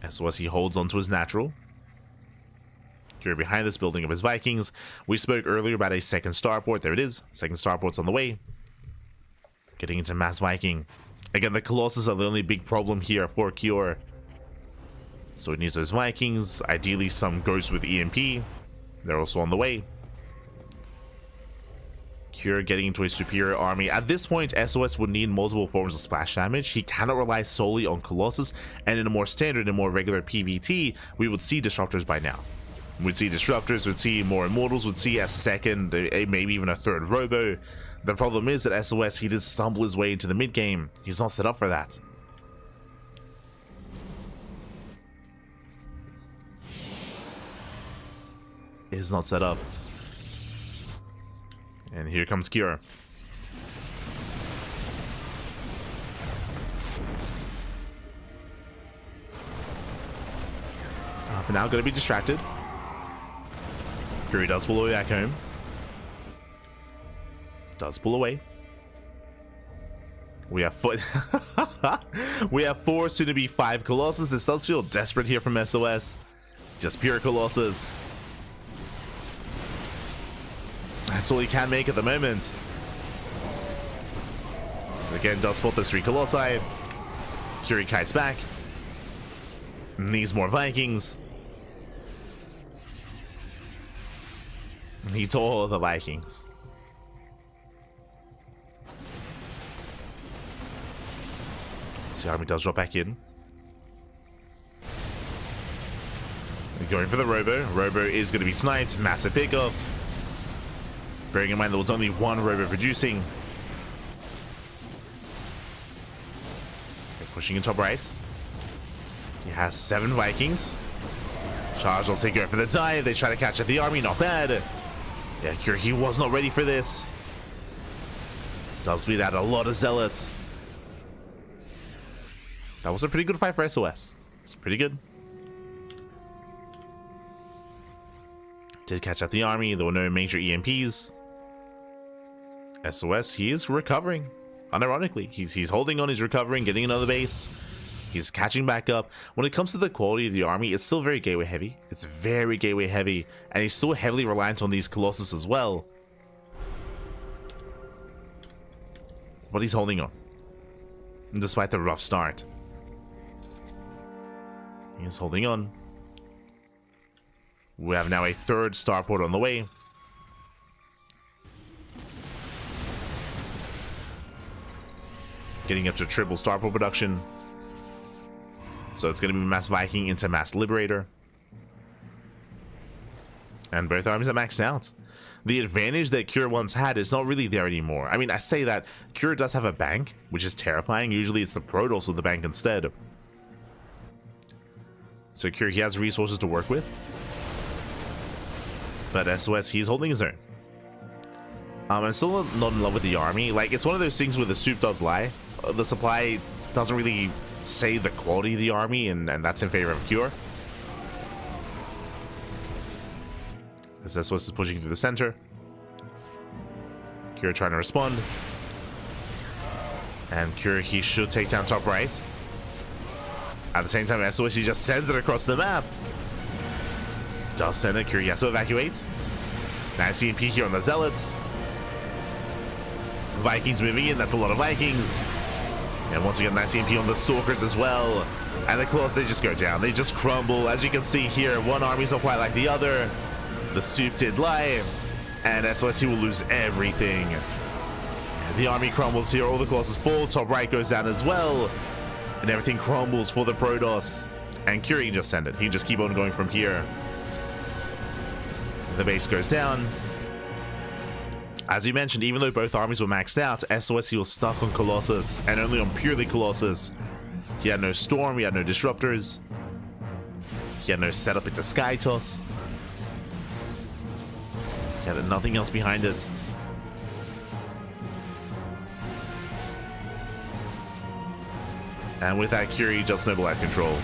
SOS, he holds onto his natural. Cure behind this, building up his Vikings. We spoke earlier about a 2nd starport. There it is. 2nd starport's on the way. Getting into mass Viking. Again, the Colossus are the only big problem here for Cure. So he needs those Vikings. Ideally, some Ghosts with EMP. They're also on the way. Cure getting into a superior army. At this point, SOS would need multiple forms of splash damage. He cannot rely solely on Colossus. And in a more standard and more regular PvT, we would see Disruptors by now. We'd see Disruptors, we'd see more Immortals, we'd see a 2nd, maybe even a 3rd Robo. The problem is that SOS, he did stumble his way into the mid game. He's not set up for that. Is not set up. And here comes Cure. But now going to be distracted. Fury does pull away back home. Does pull away. We have we have 4, soon to be 5 Colossus. This does feel desperate here from SOS. Just pure Colossus. That's all he can make at the moment. Again, does spot those 3 Colossi. Fury kites back. Needs more Vikings. Needs all the Vikings. So the army does drop back in. They're going for the Robo. Robo is going to be sniped. Massive pickup. Bearing in mind there was only 1 Robo producing. They're pushing in top right. He has 7 Vikings. Charge will say go for the dive. They try to catch at the army. Not bad. Yeah, Cure, he was not ready for this. Does bleed out a lot of Zealots. That was a pretty good fight for SOS. It's pretty good. Did catch out the army. There were no major EMPs. SOS, he is recovering. Unironically, he's holding on. He's recovering, getting another base. He's catching back up. When it comes to the quality of the army, it's still very gateway heavy. It's very gateway heavy, and he's still heavily reliant on these Colossus as well. But he's holding on. despite the rough start. He's holding on. We have now a third starport on the way. Getting up to triple starport production. So it's going to be Mass Viking into Mass Liberator. And both armies are maxed out. The advantage that Cure once had is not really there anymore. I mean, I say that Cure does have a bank, which is terrifying. Usually it's the Protoss with the bank instead. So Cure, he has resources to work with. But SOS, he's holding his own. I'm still not in love with the army. Like, it's one of those things where the soup does lie. The supply doesn't really say the quality of the army, and that's in favor of Cure. As SOS is pushing through the center. Cure trying to respond. And Cure, he should take down top right. At the same time, SOS, he just sends it across the map. Does send it. Cure, he has to evacuate. Nice EMP here on the Zealots. Vikings moving in. That's a lot of Vikings. And once again, nice EMP on the Stalkers as well. And the Claws, they just go down. They just crumble. As you can see here, one army's not quite like the other. The soup did lie. And SOS, he will lose everything. The army crumbles here. All the Colossus fall. Top right goes down as well. And everything crumbles for the Protoss. And Cure, he can just send it. He can just keep on going from here. The base goes down. As you mentioned, even though both armies were maxed out, SOS, he was stuck on Colossus, and only on purely Colossus. He had no Storm, he had no Disruptors. He had no setup into Sky Toss. He had nothing else behind it. And with that, Curie just snowball out of control.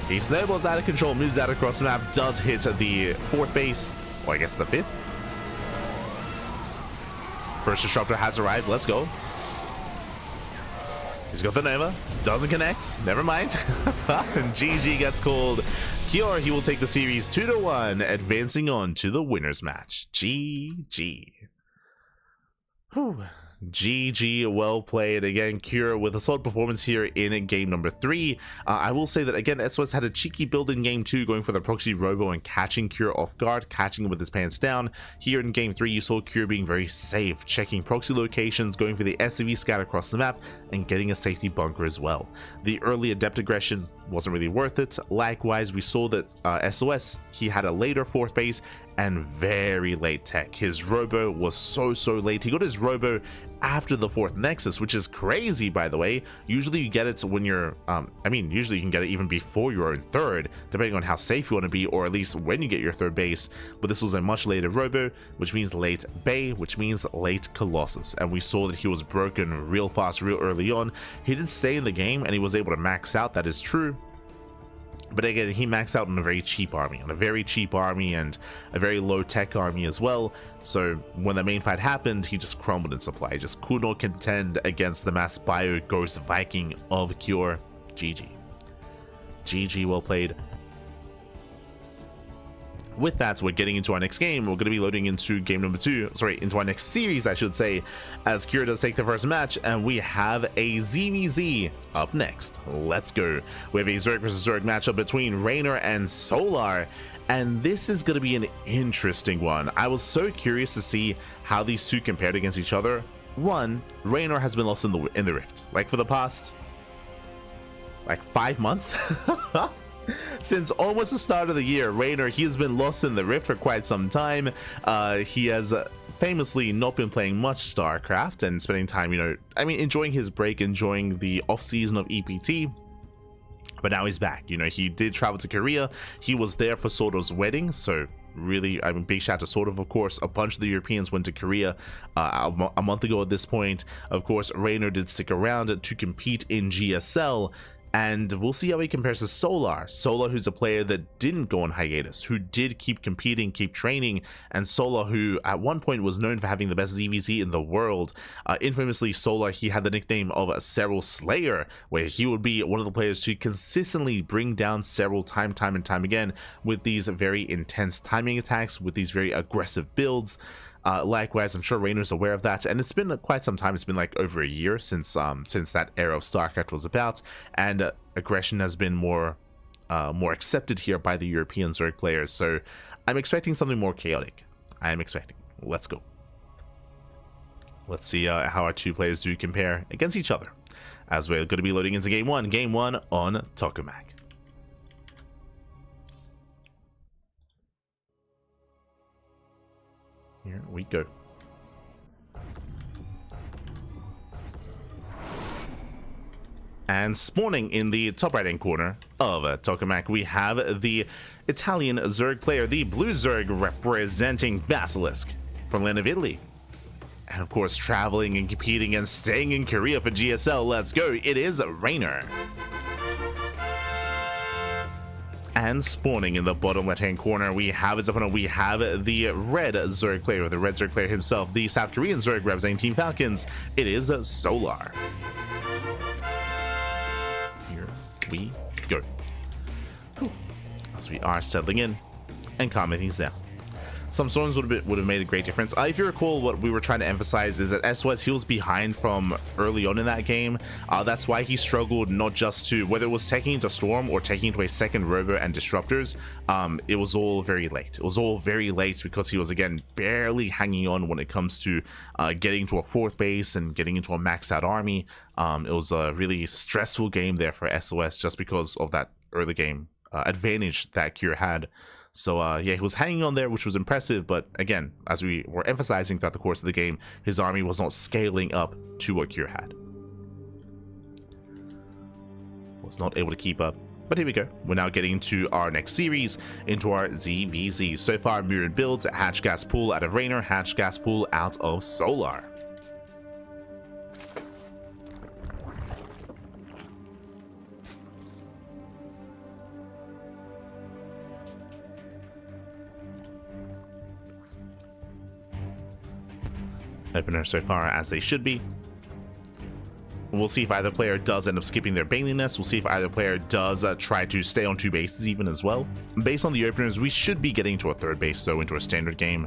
He snowballs out of control, moves out across the map, does hit the 4th base, or I guess the 5th. First Disruptor has arrived, let's go. He's got the Nova, doesn't connect, never mind. And GG gets called. Cure, he will take the series 2-1, advancing on to the winners match. GG. Whew. GG, well played. Again, Cure with a solid performance here in game number 3. I will say that again, SOS had a cheeky build in game 2, going for the proxy robo and catching Cure off guard, catching him with his pants down. Here in game 3, you saw Cure being very safe, checking proxy locations, going for the SCV scout across the map, and getting a safety bunker as well. The early adept aggression wasn't really worth it. Likewise, we saw that SOS, he had a later 4th base and very late tech. His robo was so late. He got his robo after the 4th Nexus, which is crazy, by the way. Usually you get it when you're usually you can get it even before your own 3rd, depending on how safe you want to be, or at least when you get your 3rd base. But this was a much later robo, which means late bay, which means late Colossus. And we saw that he was broken real fast, real early on. He did stay in the game and he was able to max out, that is true. But again, he maxed out on a very cheap army, and a very low tech army as well. So when the main fight happened, he just crumbled in supply. He just could not contend against the mass bio Ghost Viking of Cure. GG. GG, well played. With that, we're getting into our next game. We're going to be loading into game number 2, into our next series, I should say, as Cure does take the first match, and we have a ZVZ up next. Let's go. We have a Zerg versus Zerg matchup between Reynor and Solar, and this is going to be an interesting one. I was so curious to see how these two compared against each other. One, Reynor has been lost in the Rift, like for the past, 5 months. Since almost the start of the year, Reynor, he has been lost in the Rift for quite some time. He has famously not been playing much StarCraft and spending time, enjoying his break, enjoying the off-season of EPT. But now he's back. He did travel to Korea. He was there for Sordo's wedding, so really, big shout out to Sort of course. A bunch of the Europeans went to Korea a month ago at this point. Of course, Reynor did stick around to compete in GSL. And we'll see how he compares to Solar. Solar, who's a player that didn't go on hiatus, who did keep competing, keep training, and Solar, who at one point was known for having the best ZVZ in the world. Infamously, Solar, he had the nickname of Serral Slayer, where he would be one of the players to consistently bring down Serral time and time again with these very intense timing attacks, with these very aggressive builds. Likewise, I'm sure Reynor's aware of that, and it's been quite some time. It's been like over a year since that era of StarCraft was about, and aggression has been more accepted here by the European Zerg players. So I'm expecting something more chaotic. I am expecting. Let's go. Let's see how our two players do compare against each other, as we're going to be loading into game one. Game one on Tokamak. Here we go. And spawning in the top right hand corner of Tokamak, we have the Italian Zerg player, the Blue Zerg, representing Basilisk from land of Italy. And of course, traveling and competing and staying in Korea for GSL. Let's go. It is Reynor. And spawning in the bottom left-hand corner, we have his opponent. We have the red Zerg player, or the red Zerg player himself, the South Korean Zerg representing Team Falcons. It is Solar. Here we go. Whew. As we are settling in and calming things down. Some storms would have made a great difference. If you recall, what we were trying to emphasize is that sOs, he was behind from early on in that game. That's why he struggled, not just to, whether it was taking into Storm or taking into a second Robo and Disruptors, it was all very late. It was all very late because he was, again, barely hanging on when it comes to getting to a fourth base and getting into a maxed out army. It was a really stressful game there for sOs just because of that early game advantage that Cure had. So yeah, he was hanging on there, which was impressive, but again, as we were emphasizing throughout the course of the game, his army was not scaling up to what Cure had. Was not able to keep up. But here we go. We're now getting into our next series, into our ZVZ. So far, mirrored builds, Hatch Gas Pool out of Reynor, Hatch Gas Pool out of Solar. Opener so far as they should be. We'll see if either player does end up skipping their Baneliness. We'll see if either player does try to stay on two bases even as well. Based on the openers, we should be getting to a third base though, into a standard game.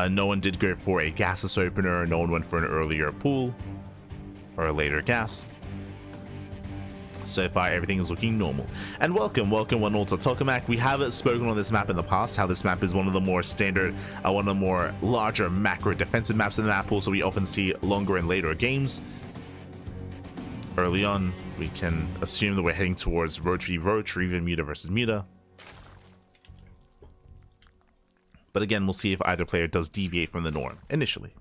No one did go for a gasless opener. No one went for an earlier pool or a later gas. So far, everything is looking normal. And welcome one all to Tokamak. We have spoken on this map in the past, how this map is one of the more standard, one of the more larger macro defensive maps in the map pool, so we often see longer and later games. Early on, we can assume that we're heading towards Roach v Roach, or even Muta versus Muta. But again, we'll see if either player does deviate from the norm, initially.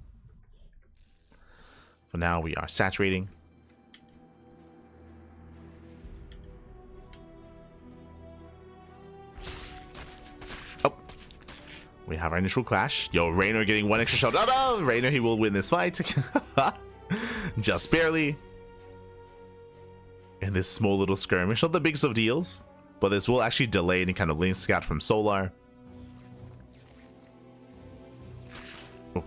For now, we are saturating. We have our initial clash. Yo, Reynor getting one extra shot. Oh no! Reynor, he will win this fight. Just barely. In this small little skirmish. Not the biggest of deals, but this will actually delay any kind of link scout from Solar. Oh.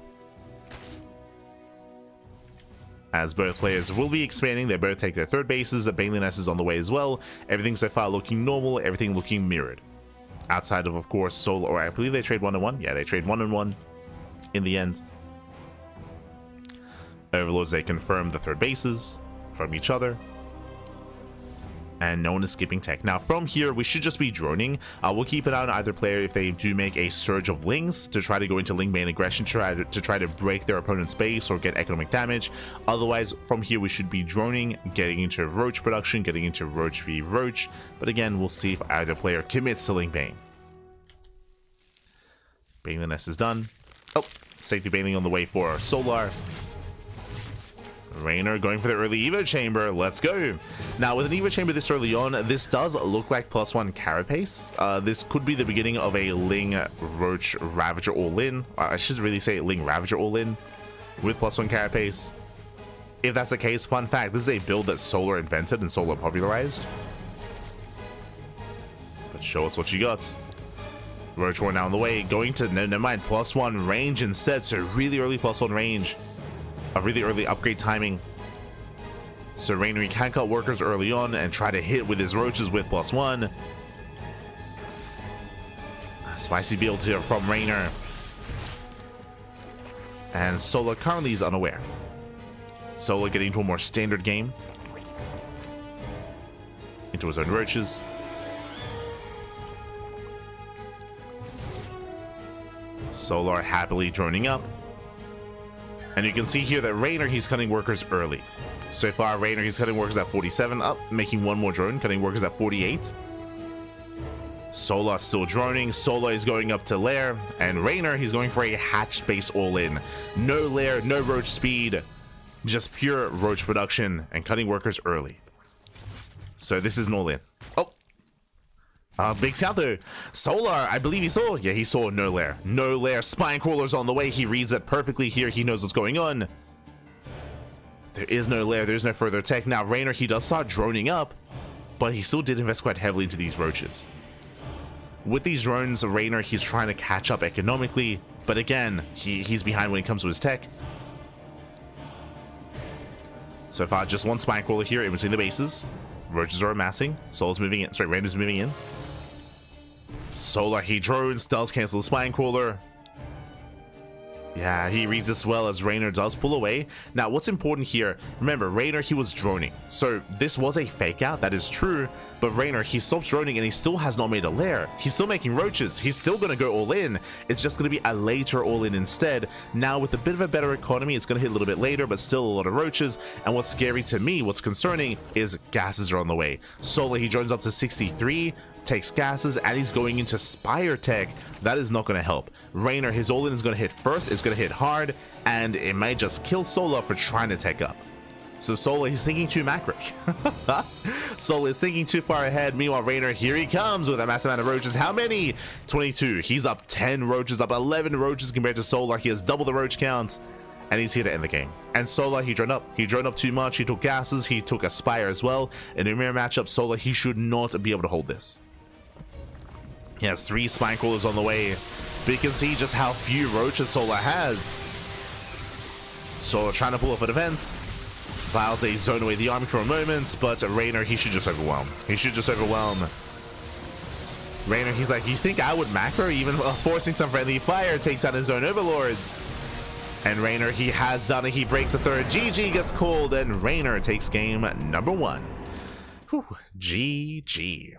As both players will be expanding, they both take their third bases. The Baneliness is on the way as well. Everything so far looking normal, everything looking mirrored. Outside of course, Solar, or I believe they trade 1-1. Yeah, they trade 1-1 in the end. Overlords, they confirm the third bases from each other. And no one is skipping tech. Now, from here, we should just be droning. We'll keep an eye on either player if they do make a surge of Lings to try to go into Ling main aggression, to try to break their opponent's base or get economic damage. Otherwise, from here, we should be droning, getting into Roach production, getting into Roach v Roach. But again, we'll see if either player commits to Ling Bane. Baneliness is done. Oh, safety Baneling on the way for Solar. Reynor going for the early Evo Chamber. Let's go. Now, with an Evo Chamber this early on, this does look like +1 Carapace. This could be the beginning of a Ling Roach Ravager all-in. I should really say Ling Ravager all-in with +1 Carapace. If that's the case, fun fact, this is a build that Solar invented and Solar popularized. But show us what you got. Roach War now on the way, going to, never mind, +1 range instead, so really early +1 range. A really early upgrade timing. So Reynor can cut workers early on and try to hit with his roaches with +1. A spicy build here from Reynor. And Solar currently is unaware. Solar getting into a more standard game. Into his own roaches. Solar happily droning up. And you can see here that Reynor, he's cutting workers early. So far, Reynor, he's cutting workers at 47 up, making one more drone, cutting workers at 48. Solar still droning. Solar is going up to lair. And Reynor, he's going for a hatch base all-in. No lair, no roach speed. Just pure roach production and cutting workers early. So this is an all-in. Oh! Big scout though. Solar, I believe he saw. Yeah, he saw no lair. No lair. Spine crawler's on the way. He reads it perfectly here. He knows what's going on. There is no lair. There's no further tech. Now, Reynor, he does start droning up, but he still did invest quite heavily into these roaches. With these drones, Reynor, he's trying to catch up economically, but again, he's behind when it comes to his tech. So far, just one spine crawler here in between the bases. Roaches are amassing. Solar's moving in. Sorry, Reynor's moving in. Solar, he drones, does cancel the spine crawler. Yeah, he reads this well as Reynor does pull away. Now, what's important here, remember, Reynor, he was droning. So this was a fake out, that is true. But Reynor, he stops droning and he still has not made a lair. He's still making roaches. He's still going to go all in. It's just going to be a later all in instead. Now, with a bit of a better economy, it's going to hit a little bit later, but still a lot of roaches. And what's scary to me, what's concerning, is gases are on the way. Solar, he drones up to 63. Takes gases, and he's going into Spire Tech. That is not going to help. Reynor, his all-in is going to hit first, it's going to hit hard, and it might just kill Solar for trying to tech up. So Solar, he's thinking too macro. Solar is thinking too far ahead. Meanwhile, Reynor, here he comes with a massive amount of roaches. How many? 22. He's up 10 roaches, up 11 roaches compared to Solar. He has double the roach counts, and he's here to end the game. And Solar, he droned up. He droned up too much. He took gases. He took a Spire as well. In a mirror matchup, Solar, he should not be able to hold this. He has 3 spine crawlers on the way, but you can see just how few roaches Solar has. Solar trying to pull off a defense. Vials a zone away the army for a moment, but Reynor, he should just overwhelm. He should just overwhelm. Reynor, he's like, you think I would macro? Even forcing some friendly fire takes out his zone overlords. And Reynor, he has done it. He breaks the third. GG gets called, and Reynor takes game number 1. Whew, GG.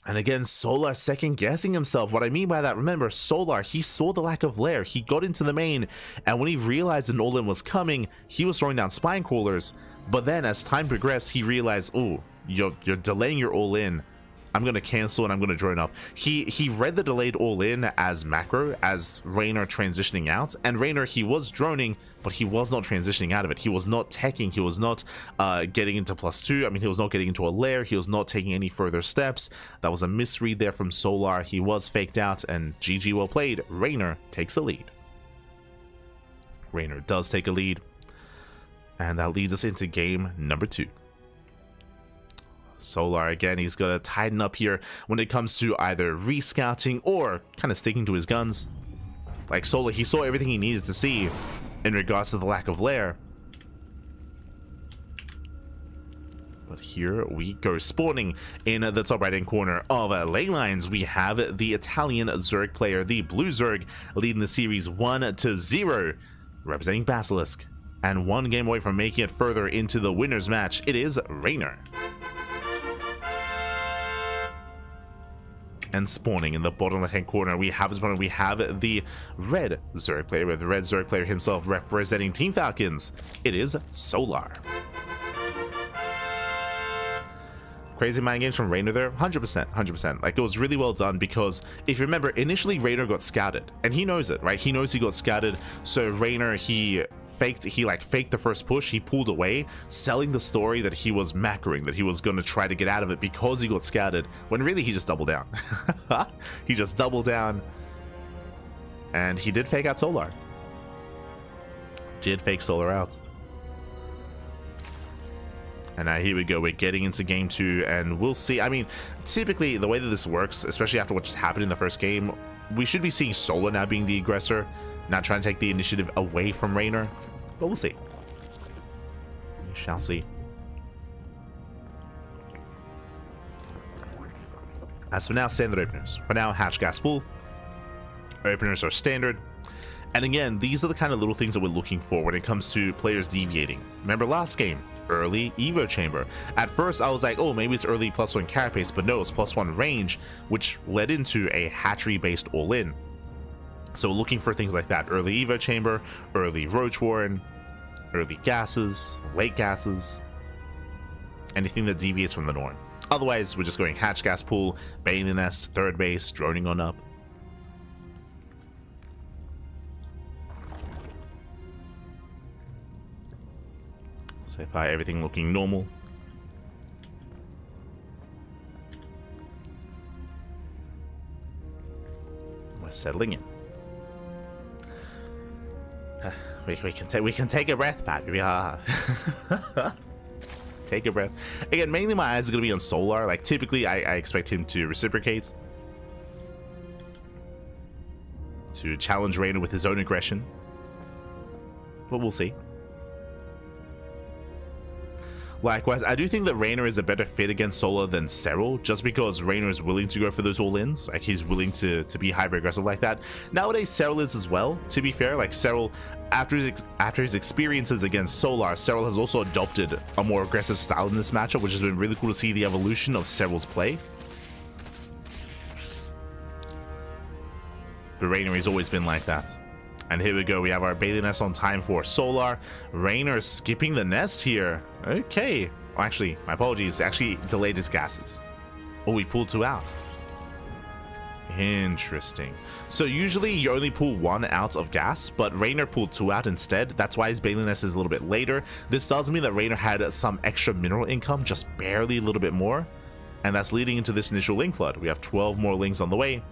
And again, Solar second guessing himself. What I mean by that, remember, Solar, he saw the lack of lair. He got into the main, and when he realized an all-in was coming, he was throwing down spine crawlers. But then as time progressed, he realized, oh, you're delaying your all-in. I'm going to cancel and I'm going to drone up. He read the delayed all-in as macro, as Reynor transitioning out. And Reynor, he was droning, but he was not transitioning out of it. He was not teching. He was not getting into +2. I mean, he was not getting into a lair. He was not taking any further steps. That was a misread there from Solar. He was faked out, and GG well played. Reynor takes a lead. Reynor does take a lead. And that leads us into game number 2. Solar, again, he's got to tighten up here when it comes to either rescouting or kind of sticking to his guns. Like Solar, he saw everything he needed to see in regards to the lack of lair. But here we go. Spawning in the top right-hand corner of ley lines, we have the Italian Zerg player, the Blue Zerg, leading the series 1-0, representing Basilisk. And 1 game away from making it further into the winner's match, it is Reynor. And spawning in the bottom left-hand corner, we have the red Zerg player, with the red Zerg player himself representing Team Falcons. It is Solar. Crazy mind games from Reynor there, 100%, 100%. Like, it was really well done, because if you remember, initially Reynor got scouted, and he knows it, right? He knows he got scouted, so Reynor, he faked the first push. He pulled away, selling the story that he was macroing, that he was going to try to get out of it because he got scouted, when really he just doubled down. He just doubled down, and he did fake out Solar. Did fake Solar out. And now here we go, we're getting into game 2, and we'll see. I mean, typically the way that this works, especially after what just happened in the first game, we should be seeing Solar now being the aggressor, not trying to take the initiative away from Reynor, but we'll see. We shall see. As for now, standard openers. For now, hatch gas pool. Openers are standard. And again, these are the kind of little things that we're looking for when it comes to players deviating. Remember last game, early Evo Chamber. At first I was like, oh, maybe it's early +1 carapace, but no, it's +1 range, which led into a hatchery based all-in. So we're looking for things like that: early Evo Chamber, early Ro12, early gases, late gases, anything that deviates from the norm. Otherwise, we're just going hatch gas pool, bathing nest, third base, droning on up. So far, everything looking normal. We're settling in. We can take a breath, baby. Take a breath. Again, mainly my eyes are gonna be on Solar. Like typically, I expect him to reciprocate, to challenge Reynor with his own aggression, but we'll see. Likewise, I do think that Reynor is a better fit against Solar than Serral, just because Reynor is willing to go for those all-ins. Like, he's willing to be hyper-aggressive like that. Nowadays, Serral is as well, to be fair. Like, Serral, after his experiences against Solar, Serral has also adopted a more aggressive style in this matchup, which has been really cool to see the evolution of Serral's play. But Reynor has always been like that. And here we go, we have our Bailey Nest on time for Solar. Reynor skipping the nest here. Okay. Well, actually, my apologies. Actually delayed his gases. Oh, he pulled 2 out. Interesting. So usually you only pull 1 out of gas, but Reynor pulled 2 out instead. That's why his Bailey Nest is a little bit later. This does mean that Reynor had some extra mineral income, just barely a little bit more. And that's leading into this initial Link Flood. We have 12 more Lings on the way.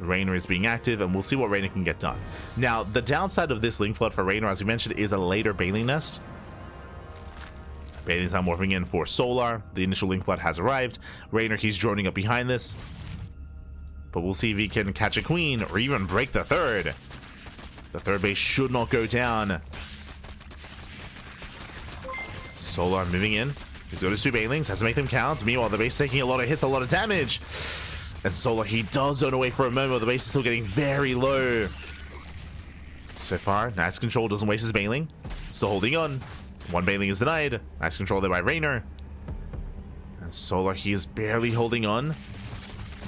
Reynor is being active, and we'll see what Reynor can get done. Now, the downside of this Link Flood for Reynor, as we mentioned, is a later Bailey Nest. Bailey's now morphing in for Solar. The initial Link Flood has arrived. Reynor, he's droning up behind this. But we'll see if he can catch a queen, or even break the third. The third base should not go down. Solar moving in. He's got his 2 Bailings, has to make them count. Meanwhile, the base taking a lot of hits, a lot of damage. And Solar, he does zone away for a moment, but the base is still getting very low. So far, nice control, doesn't waste his Bailing. Still holding on. 1 Bailing is denied. Nice control there by Reynor. And Solar, he is barely holding on.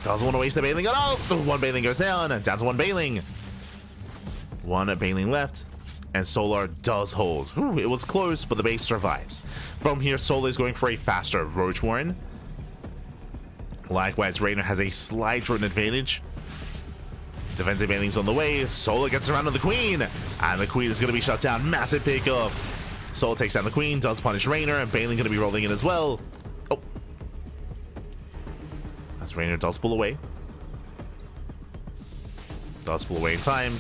Doesn't want to waste the Bailing. Oh, 1 Bailing goes down. Down to 1 Bailing. 1 Bailing left. And Solar does hold. Ooh, it was close, but the base survives. From here, Solar is going for a faster Ro12. Likewise, Reynor has a slight drone advantage. Defensive Bailing's on the way. Solar gets around on the Queen. And the Queen is going to be shut down. Massive pickup. Solar takes down the Queen, does punish Reynor, and Bailing going to be rolling in as well. Oh. As Reynor does pull away. Does pull away in time.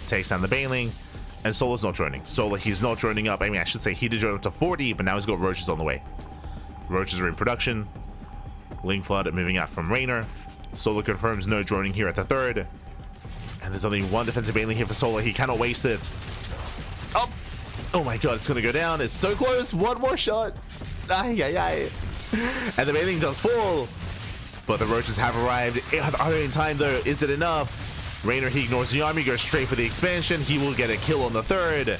Takes down the Bailing. And Solar's not droning. Solar, he's not droning up. I mean, I should say he did drone up to 40, but now he's got Roaches on the way. Roaches are in production. Link Flood moving out from Reynor. Solar confirms no droning here at the third. And there's only 1 defensive Bailing here for Solar. He cannot waste it. Oh! Oh my god, it's gonna go down. It's so close. 1 more shot. Ay, ay, ay. And the Bailing does fall. But the Roaches have arrived. Are they in time though? Is it enough? Reynor, he ignores the army, goes straight for the expansion. He will get a kill on the third.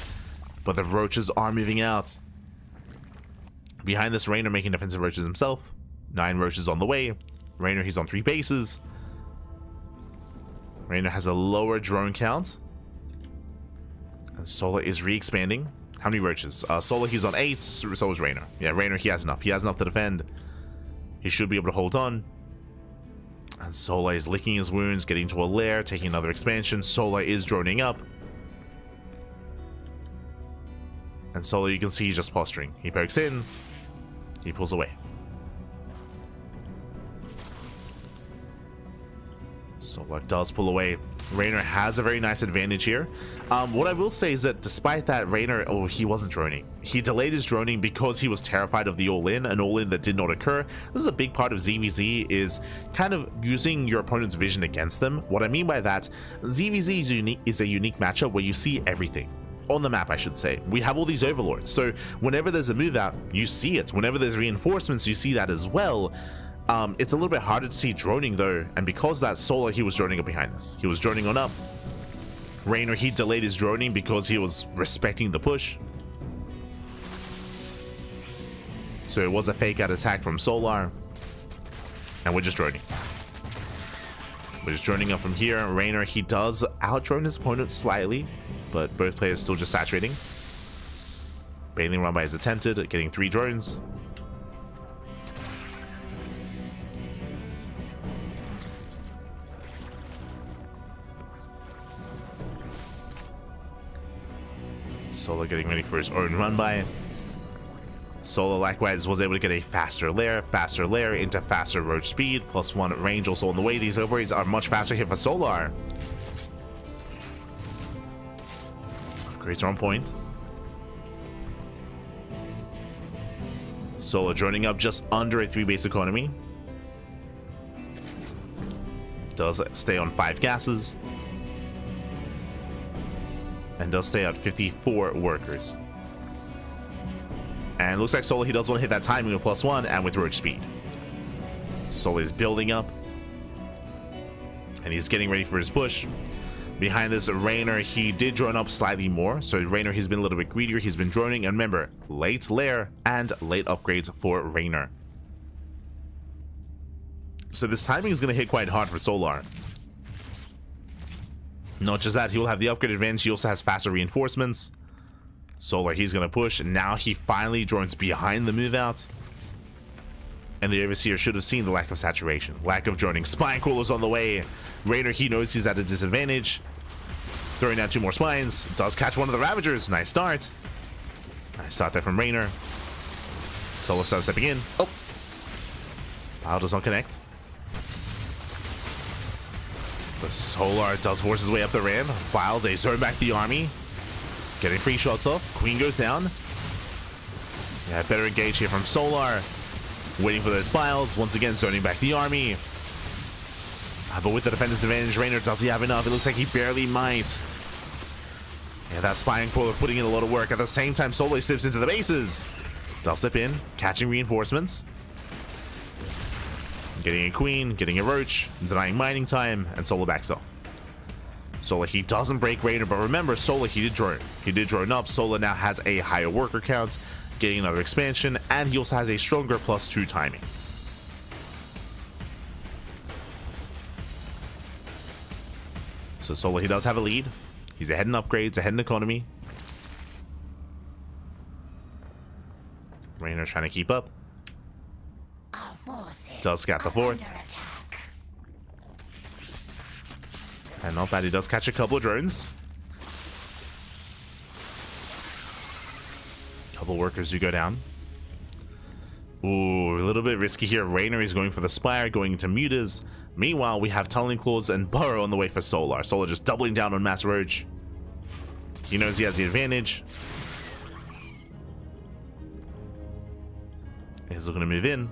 But the Roaches are moving out. Behind this, Reynor making defensive Roaches himself. 9 Roaches on the way. Reynor, he's on 3 bases. Reynor has a lower drone count. And Solar is re-expanding. How many Roaches? Solar, he's on 8. So is Reynor. Yeah, Reynor, he has enough. He has enough to defend. He should be able to hold on. And Solar is licking his wounds, getting to a lair, taking another expansion. Solar is droning up. And Solar, you can see he's just posturing. He pokes in. He pulls away. Solar does pull away. Reynor has a very nice advantage here. What I will say is that despite that, Reynor, oh, he wasn't droning. He delayed his droning because he was terrified of the all-in, an all-in that did not occur. This is a big part of ZVZ, is kind of using your opponent's vision against them. What I mean by that, ZVZ is a unique matchup where you see everything. On the map, I should say. We have all these overlords, so whenever there's a move out, you see it. Whenever there's reinforcements, you see that as well. It's a little bit harder to see droning though, and because that Solar, he was droning up behind this. He was droning on up. Reynor, he delayed his droning because he was respecting the push. So it was a fake out attack from Solar. And we're just droning. We're just droning up from here. Reynor, he does out-drone his opponent slightly, but both players still just saturating. Bathing run by is attempted, getting 3 drones. Solo getting ready for his own run by. Solo likewise was able to get a faster lair into faster roach speed, +1 range also on the way. These upgrades are much faster here for Solar. Upgrades are on point. Solo joining up just under a 3 base economy. Does stay on 5 gases. And does stay at 54 workers. And it looks like Solo, he does want to hit that timing with +1 and with roach speed. Solo is building up. And he's getting ready for his push. Behind this, Reynor, he did drone up slightly more. So Reynor, he's been a little bit greedier. He's been droning. And remember, late lair and late upgrades for Reynor. So this timing is going to hit quite hard for Solar. Not just that, he will have the upgrade advantage. He also has faster reinforcements. Solar, he's going to push. And now he finally drones behind the move out. And the Overseer should have seen the lack of saturation. Lack of droning. Spine Crawler's on the way. Reynor, he knows he's at a disadvantage. Throwing down 2 more spines. Does catch one of the Ravagers. Nice start. Nice start there from Reynor. Solo starts stepping in. Oh. Pile does not connect. But Solar does force his way up the ramp. Files a zone back the army. Getting 3 shots off. Queen goes down. Yeah, better engage here from Solar. Waiting for those files. Once again, zoning back the army. But with the defender's advantage, Reynor, does he have enough? It looks like he barely might. Yeah, that Spine Crawler putting in a lot of work. At the same time, Solar slips into the bases. Does slip in. Catching reinforcements. Getting a Queen. Getting a Roach. Denying mining time. And Solar backs off. Solar, he doesn't break Reynor, but remember, Solar, he did drone. He did drone up. Solar now has a higher worker count, getting another expansion, and he also has a stronger +2 timing. So Solar, he does have a lead. He's ahead in upgrades, ahead in economy. Reynor trying to keep up. Does scout the 4th. And not bad, he does catch a couple of drones. Couple workers do go down. Ooh, a little bit risky here. Reynor is going for the Spire, going into Mutas. Meanwhile, we have Tunneling Claws and Burrow on the way for Solar. Solar just doubling down on Mass Roach. He knows he has the advantage. He's looking to move in.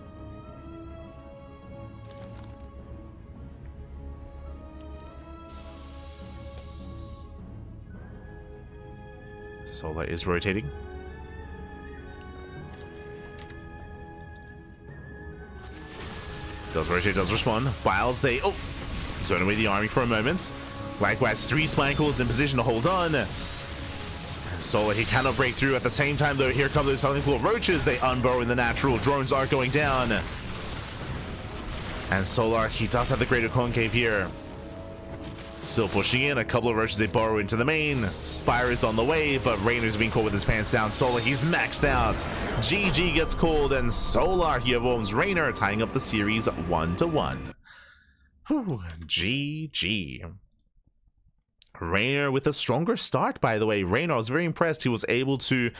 Solar is rotating. Does rotate, does respond. Biles, they zone away the army for a moment. Likewise, 3 Spine Crawlers in position to hold on. And Solar, he cannot break through. At the same time, though, here come those Tunneling Claw Roaches. They unburrow in the natural. Drones are going down. And Solar, he does have the greater concave here. Still pushing in. A couple of Roaches, they burrow into the main. Spire is on the way, but Reynor's being caught with his pants down. Solar, he's maxed out. GG gets called, and Solar, he avoids Reynor, tying up the series 1-1. Whew, GG. Reynor with a stronger start, by the way. Reynor, I was very impressed. He was able to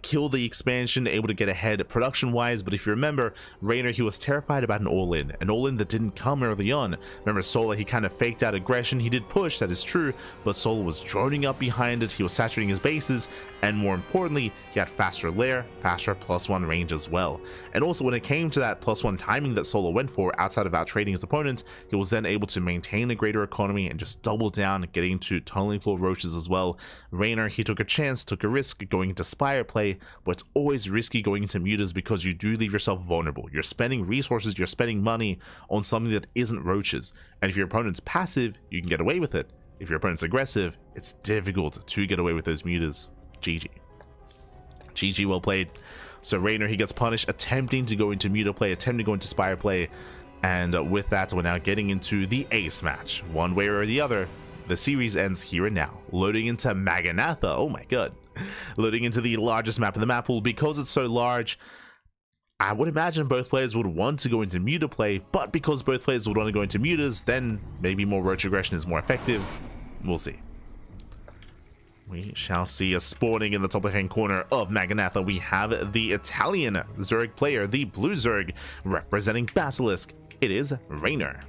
kill the expansion, able to get ahead production-wise. But if you remember, Reynor, he was terrified about an all-in that didn't come early on. Remember, Solar, he kind of faked out aggression. He did push, that is true, but Solar was droning up behind it. He was saturating his bases, and more importantly, he had faster lair, faster +1 range as well. And also, when it came to that +1 timing that Solar went for, outside of out-trading his opponent, he was then able to maintain a greater economy and just double down, getting to Tunneling Claw Roaches as well. Reynor, he took a chance, took a risk going into Spire play, but it's always risky going into Mutas because you do leave yourself vulnerable. You're spending resources, you're spending money on something that isn't Roaches, and if your opponent's passive, you can get away with it. if your opponent's aggressive, it's difficult to get away with those mutas. GG. GG, well played. So Reynor, he gets punished, attempting to go into muta play, attempting to go into spire play. And with that, we're now getting into the ace match. One way or the other, the series ends here and now. Loading into Maganatha, oh my god. Loading into the largest map in the map pool. Because it's so large, I would imagine both players would want to go into muta play, but because both players would want to go into mutas, then maybe more roach aggression is more effective. We'll see. We shall see. A spawning in the top left-hand corner of Maganatha. We have the Italian Zerg player, the blue Zerg, representing Basilisk. It is Reynor.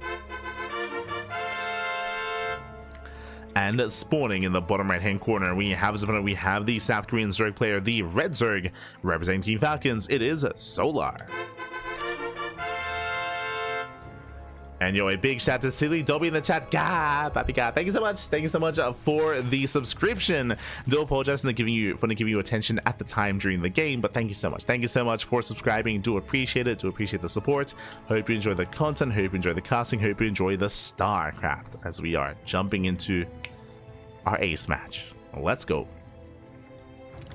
And spawning in the bottom right-hand corner, we have the South Korean Zerg player, the red Zerg, representing Team Falcons. It is Solar. And yo, a big shout to Silly Dobby in the chat. Papi God, thank you so much. Thank you so much for the subscription. Do apologize for not giving you attention at the time during the game, but thank you so much. Thank you so much for subscribing. Do appreciate it. Do appreciate the support. Hope you enjoy the content. Hope you enjoy the casting. Hope you enjoy the StarCraft as we are jumping into our ace match. Let's go.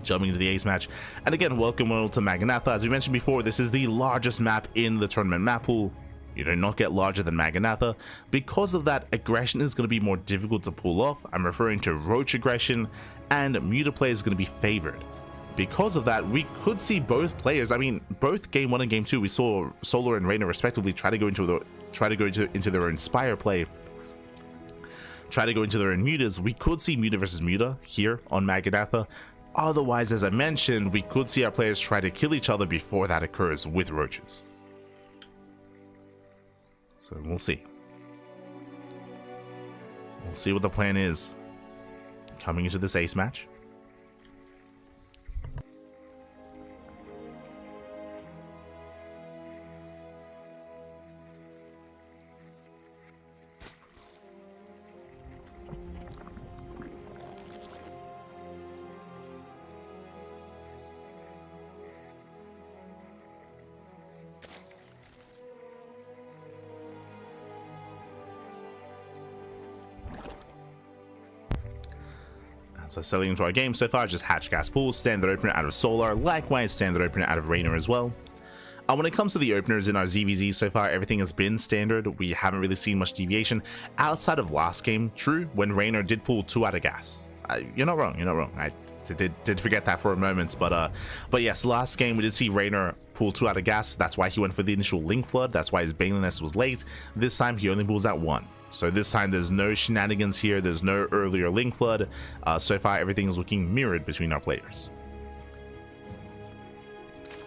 Jumping into the ace match, and again, welcome to Maganatha. As we mentioned before, this is the largest map in the tournament map pool. You do not get larger than Maganatha. Because of that, aggression is going to be more difficult to pull off. I'm referring to roach aggression, and muta play is going to be favored. Because of that, we could see both players. I mean, both game 1 and game 2, we saw Solar and Reynor respectively try to go into their inspire play, try to go into their own mutas. We could see muta versus muta here on Maganatha. Otherwise, as I mentioned, we could see our players try to kill each other before that occurs with roaches. So we'll see. We'll see what the plan is coming into this ace match. So selling into our game so far, just hatch gas pools, standard opener out of Solar, likewise standard opener out of Reynor as well. When it comes to the openers in our ZVZ so far, everything has been standard. We haven't really seen much deviation outside of last game. True, when Reynor did pull 2 out of gas. You're not wrong. You're not wrong. I did forget that for a moment, but yes, last game we did see Reynor pull 2 out of gas. That's why he went for the initial Link Flood. That's why his Baneliness was late. This time he only pulls out 1. So this time there's no shenanigans here, there's no earlier Link Flood. So far everything is looking mirrored between our players.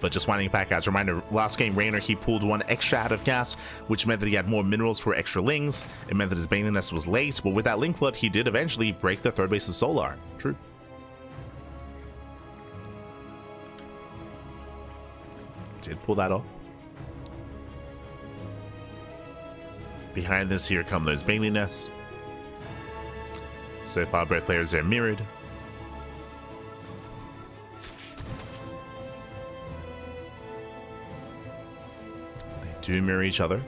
But just winding back, as a reminder, last game Reynor, he pulled 1 extra out of gas, which meant that he had more minerals for extra lings. It meant that his Baneliness was late, but with that Link Flood he did eventually break the third base of Solar. True. Did pull that off. Behind this, here come those Baneliness. So far, both players are mirrored. They do mirror each other.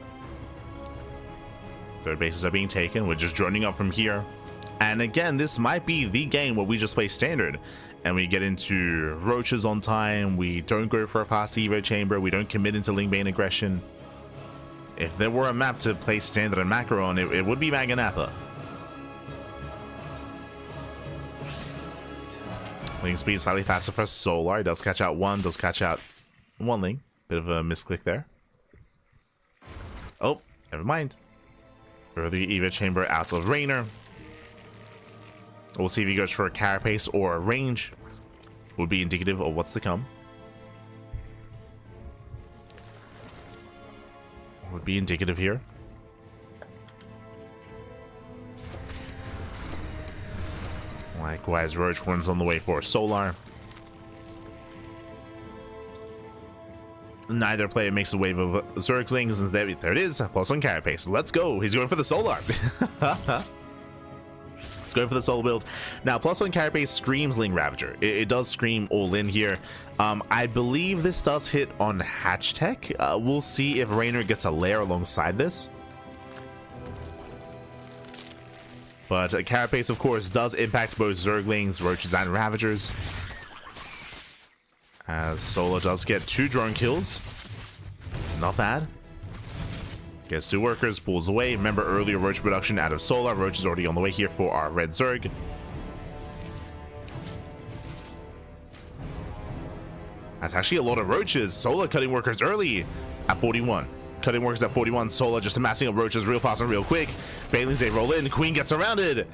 Third bases are being taken. We're just joining up from here. And again, this might be the game where we just play standard. And we get into roaches on time. We don't go for a past Evo chamber. We don't commit into Lingbane aggression. If there were a map to play standard and macro on, it would be Maganatha. Link speed slightly faster for Solar. He does catch out 1, does catch out 1 link. Bit of a misclick there. Oh, never mind. Early Evo chamber out of Reynor. We'll see if he goes for a carapace or a range. Would be indicative of what's to come. Would be indicative here. Likewise, Roach runs on the way for Solar. Neither player makes a wave of Zerglings, and there it is. Plus 1 carapace. Let's go. He's going for the Solar. Let's go for the solo build. Now, plus 1 carapace screams Ling Ravager. It does scream all in here. I believe this does hit on Hatch Tech. We'll see if Reynor gets a lair alongside this. But Carapace, of course, does impact both Zerglings, Roaches, and Ravagers. As Solar does get 2 drone kills. Not bad. Gets 2 workers, pulls away. Remember earlier Roach production out of Solar. Roach is already on the way here for our red Zerg. That's actually a lot of Roaches. Solar cutting workers early at 41. Cutting workers at 41. Solar just amassing up Roaches real fast and real quick. Banelings, they roll in. Queen gets surrounded.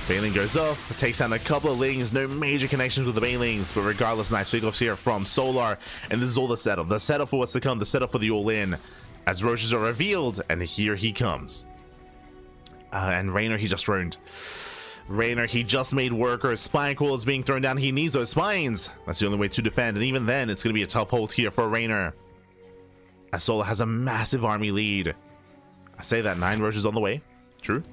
Baneling goes off, takes down a couple of Lings, no major connections with the Banelings, but regardless, nice pickoffs here from Solar, and this is all the setup for what's to come, the setup for the all-in, as Roaches are revealed, and here he comes. And Reynor, he just droned. Reynor, he just made workers, Spine Coil is being thrown down, he needs those spines, that's the only way to defend, and even then, it's going to be a tough hold here for Reynor, as Solar has a massive army lead. I say that, 9 Roaches on the way, true.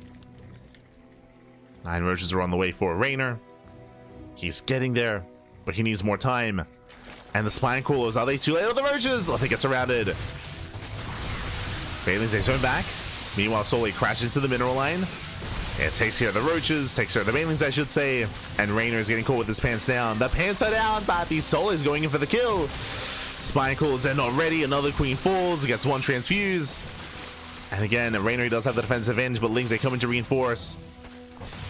9 Roaches are on the way for Reynor. He's getting there, but he needs more time. And the Spine Coolers, are they too late on the Roaches? Oh, they get surrounded. Banelings, they zone back. Meanwhile, Solar crashes into the mineral line. It takes care of the Roaches, takes care of the Banelings, I should say. And Reynor is getting caught with his pants down. The pants are down, Bappy. Solar is going in for the kill. Spine Coolers, they're not ready. Another Queen falls, gets 1 transfuse. And again, Reynor does have the defensive edge, but Lings, they come in to reinforce.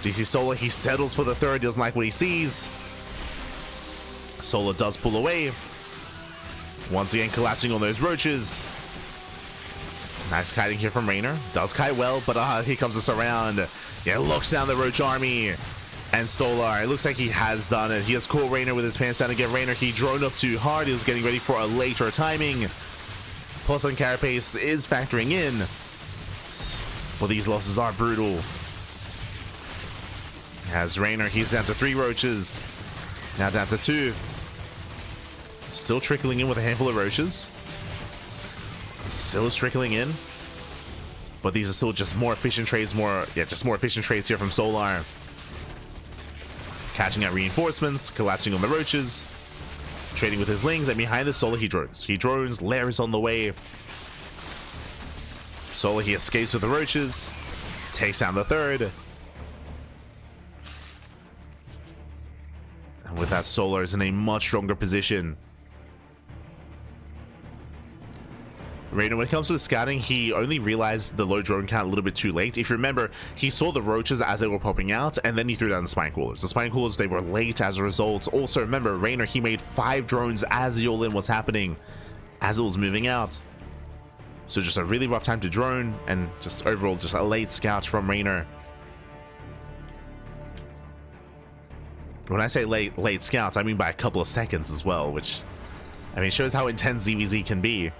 GC Solar, he settles for the 3rd, doesn't like what he sees. Solar does pull away. Once again, collapsing on those Roaches. Nice kiting here from Reynor. Does kite well, but here comes the surround. Yeah, locks down the Roach army. And Solar, it looks like he has done it. He has caught Reynor with his pants down again. Reynor, he droned up too hard. He was getting ready for a later timing. Plus on Carapace is factoring in. Well, these losses are brutal. As Reynor, he's down to 3 Roaches. Now down to 2. Still trickling in with a handful of Roaches. Still is trickling in. But these are still just more efficient trades, just more efficient trades here from Solar. Catching out reinforcements, collapsing on the Roaches. Trading with his Lings, and behind the Solar, he drones. He drones, Lair is on the way. Solar, he escapes with the Roaches. Takes down the 3rd. With that, Solar is in a much stronger position. Reynor, when it comes to his scouting, he only realized the low drone count a little bit too late. If you remember, he saw the Roaches as they were popping out, and then he threw down the Spine Coolers. The Spine Coolers, they were late as a result. Also, remember, Reynor, he made 5 drones as the all-in was happening, as it was moving out. So just a really rough time to drone, and just overall, just a late scout from Reynor. When I say late scouts, I mean by a couple of seconds as well, which, I mean, shows how intense ZVZ can be.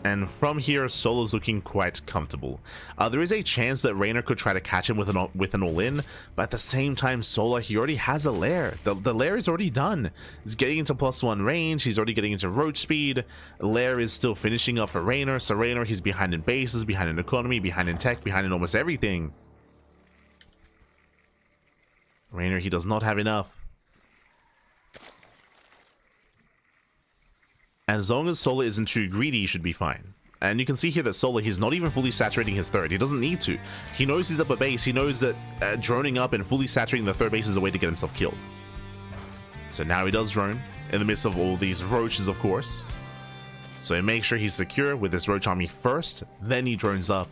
And from here, Solar's looking quite comfortable. There is a chance that Reynor could try to catch him with an all-in, but at the same time, Solar, he already has a Lair. The Lair is already done. He's getting into +1 range. He's already getting into Roach speed. Lair is still finishing up for Reynor. So Reynor, he's behind in bases, behind in economy, behind in tech, behind in almost everything. Reynor, he does not have enough. And as long as Solar isn't too greedy, he should be fine. And you can see here that Solar, he's not even fully saturating his 3rd. He doesn't need to. He knows he's up a base. He knows that droning up and fully saturating the 3rd base is a way to get himself killed. So now he does drone in the midst of all these Roaches, of course. So he makes sure he's secure with his Roach army first, then he drones up.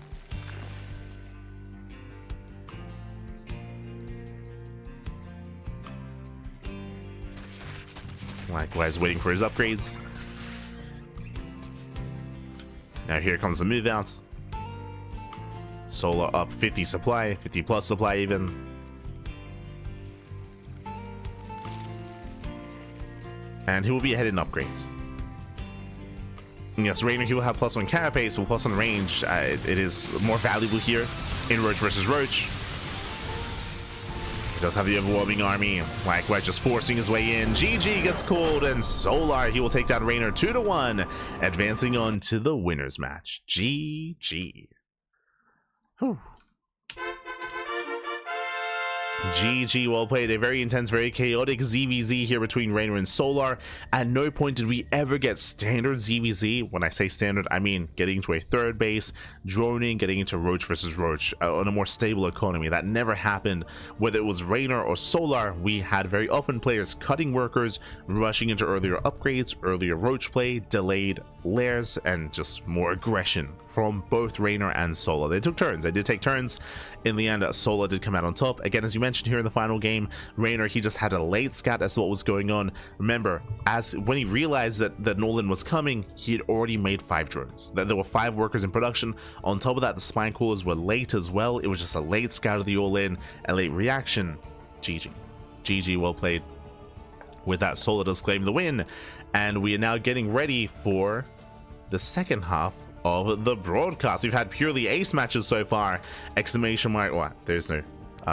Likewise, waiting for his upgrades. Now here comes the move out. Solar up 50 supply, 50 plus supply even. And he will be ahead in upgrades. And yes, Reynor, he will have +1 Carapace, but +1 range. It is more valuable here in Roach versus Roach. He does have the overwhelming army. Likewise, just forcing his way in. GG gets called, and Solar, he will take down Reynor 2-1, advancing on to the winners match. GG. Whew. GG, well played. A very intense, very chaotic ZVZ here between Reynor and Solar. At no point did we ever get standard ZVZ. When I say standard, I mean getting into a third base, droning, getting into Roach versus Roach on a more stable economy. That never happened. Whether it was Reynor or Solar, we had very often players cutting workers, rushing into earlier upgrades, earlier Roach play, delayed lairs, and just more aggression from both Reynor and Solar. They took turns. They did take turns. In the end, Solar did come out on top. Again, as you mentioned here in the final game, Reynor, he just had a late scout as to what was going on. Remember, when he realized that Nolan was coming, he had already made 5 drones. There were 5 workers in production. On top of that, the spine coolers were late as well. It was just a late scout of the all-in, a late reaction. GG. GG, well played. With that, Solar does claim the win, and we are now getting ready for the second half of the broadcast. We've had purely ace matches so far. Exclamation mark. What? There's no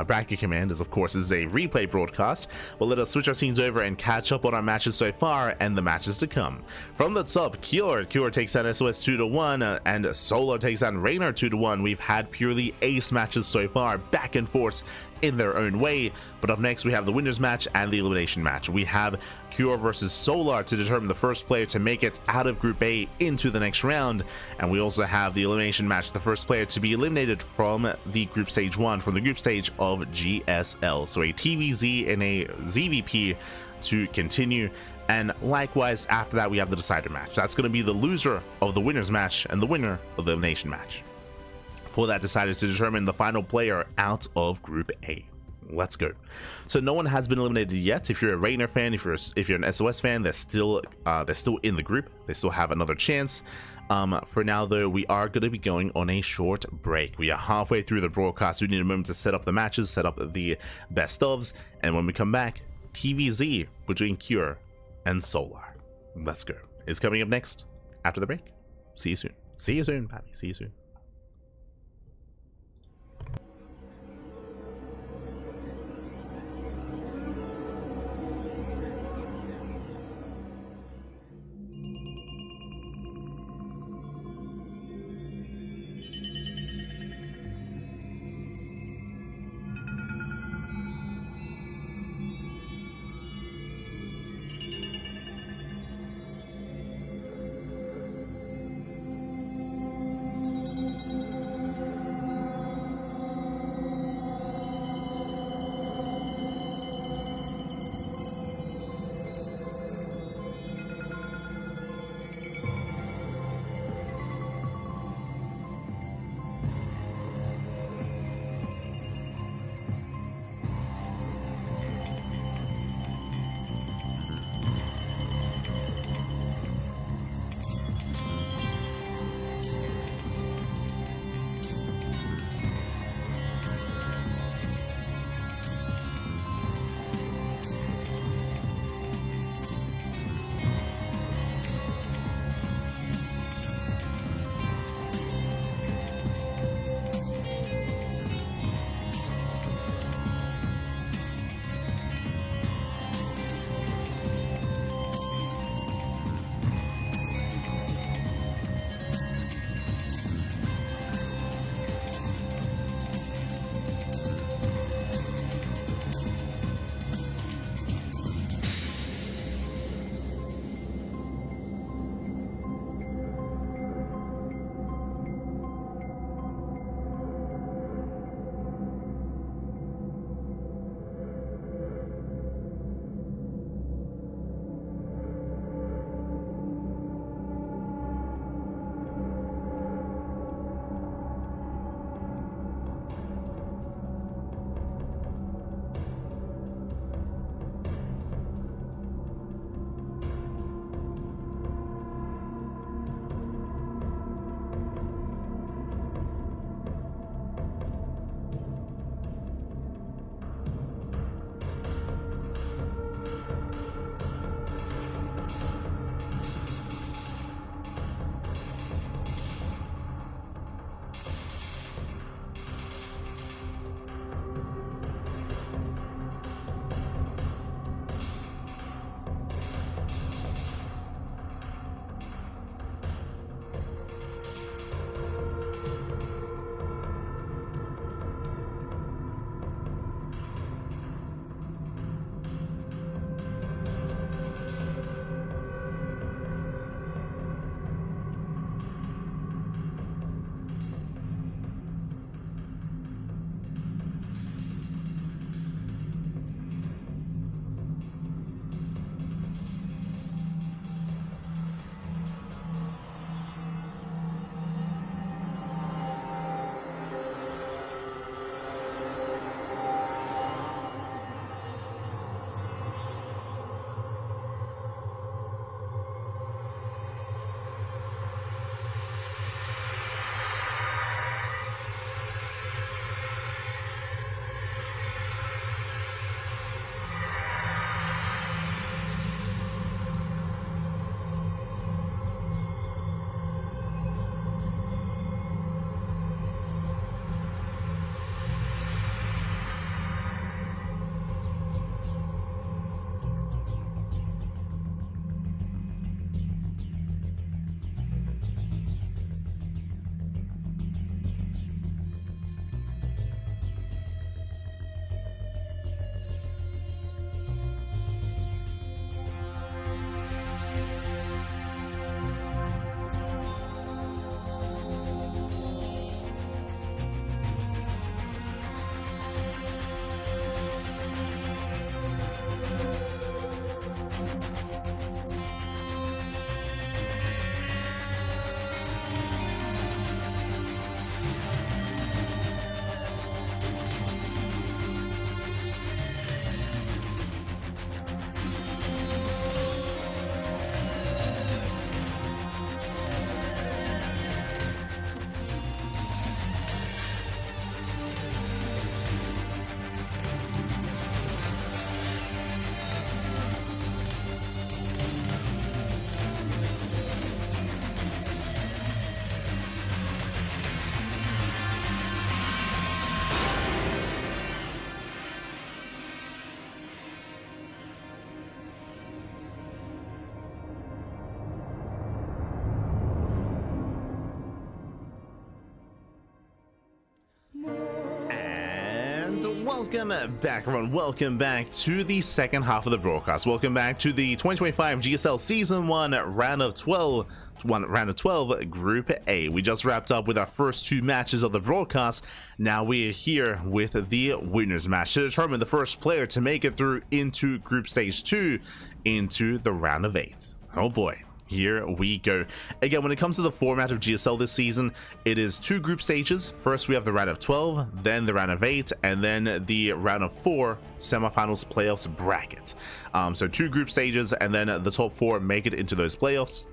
bracket command, as of course is a replay broadcast. But let us switch our scenes over and catch up on our matches so far and the matches to come. From the top, Cure takes down SOS 2-1, and Solar takes down Reynor 2-1. We've had purely ace matches so far, back and forth in their own way. But up next, we have the winners match and the elimination match. We have Cure versus Solar to determine the first player to make it out of Group A into the next round, and we also have the elimination match, the first player to be eliminated from the group stage 1, from the group stage of GSL. So a TVZ and a ZVP to continue, and likewise after that we have the decider match. That's going to be the loser of the winners match and the winner of the elimination match. For that, decided to determine the final player out of Group A. Let's go. So no one has been eliminated yet. If you're a Reynor fan, if you're an SOS fan, they're still in the group. They still have another chance. For now, though, we are going to be going on a short break. We are halfway through the broadcast. We need a moment to set up the matches, set up the best ofs, and when we come back, TVZ between Cure and Solar. Let's go. Is coming up next after the break. See you soon. See you soon, Pappy. See you soon. Welcome back, everyone. Welcome back to the second half of the broadcast. Welcome back to the 2025 GSL Season 1 Round of 12 Group A. We just wrapped up with our first two matches of the broadcast. Now we are here with the winners match to determine the first player to make it through into Group Stage 2 into the Round of 8. Oh boy. Here we go. Again, when it comes to the format of GSL this season, it is two group stages. First, we have the round of 12, then the round of 8, and then the round of 4 semifinals playoffs bracket. So two group stages, and then the top 4 make it into those playoffs.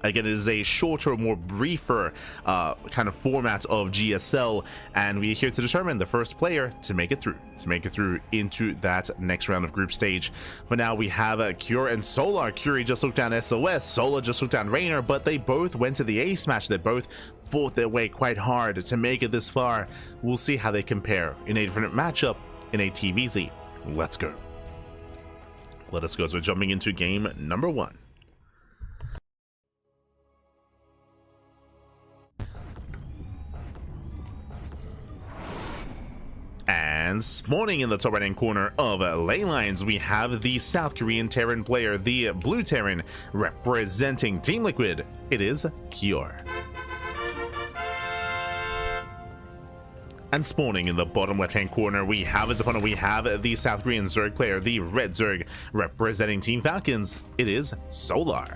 Again, it is a shorter, more briefer kind of format of GSL, and we're here to determine the first player to make it through into that next round of group stage. For now, we have Cure and Solar. Cure just took down SOS, Solar just took down Reynor, but they both went to the ace match. They both fought their way quite hard to make it this far. We'll see how they compare in a different matchup in a TVZ. Let's go. Let us go. So we're jumping into game number 1. And spawning in the top right hand corner of lane lines, we have the South Korean Terran player, the Blue Terran, representing Team Liquid. It is Cure. And spawning in the bottom left hand corner, we have as opponent, we have the South Korean Zerg player, the Red Zerg, representing Team Falcons. It is Solar.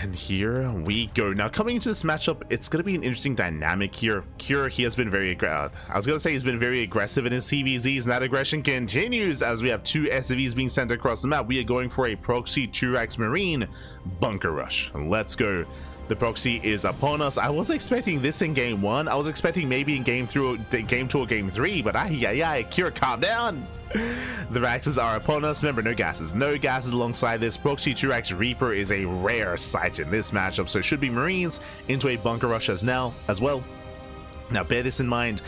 And here we go. Now, coming into this matchup, it's going to be an interesting dynamic here. Cure, he has been very aggressive. I was going to say he's been very aggressive in his TVZs, and that aggression continues as we have two SCVs being sent across the map. We are going for a proxy 2x Marine bunker rush. Let's go. The proxy is upon us. I was expecting this in game 1. I was expecting maybe in game 2 or game 3, but Cure, calm down. The Raxes are upon us. Remember, no gases alongside this. Proxy 2x Reaper is a rare sight in this matchup, so it should be Marines into a bunker rush as well. Now, bear this in mind.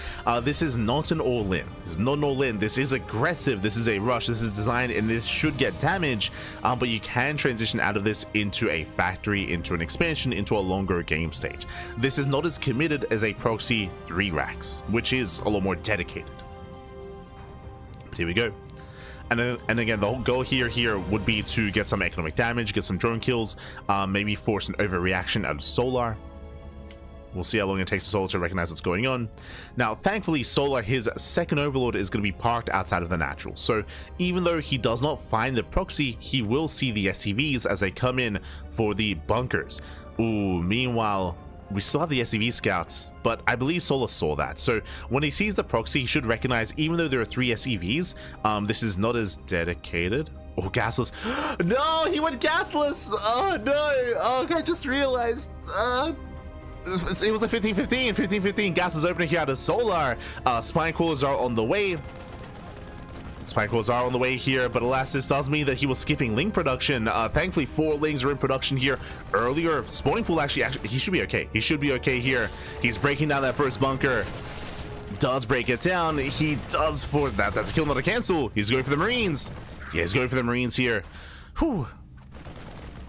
This is not an all-in. This is not an all-in. This is aggressive. This is a rush. This is designed, and this should get damage. But you can transition out of this into a factory, into an expansion, into a longer game stage. This is not as committed as a proxy 3 Rax, which is a lot more dedicated. But here we go. And again, the whole goal here would be to get some economic damage, get some drone kills, maybe force an overreaction out of Solar. We'll see how long it takes for Solar to recognize what's going on. Now, thankfully, Solar, his second Overlord, is going to be parked outside of the natural. So even though he does not find the proxy, he will see the SCVs as they come in for the bunkers. Ooh, meanwhile, we still have the SCV scouts, but I believe Solar saw that. So when he sees the proxy, he should recognize, even though there are 3 SCVs, this is not as dedicated. Oh, gasless. No, he went gasless. Oh, no. Oh, I just realized. It was a 15-15 gases opener here out of Solar. Spine coolers are on the way. Here, but alas, this does mean that he was skipping link production. Thankfully, 4 links are in production here earlier. Spawning pool actually, he should be okay. He should be okay here. He's breaking down that first bunker. Does break it down. He does for that. That's a kill, not a cancel. He's going for the Marines. Yeah, he's going for the Marines here. Whew.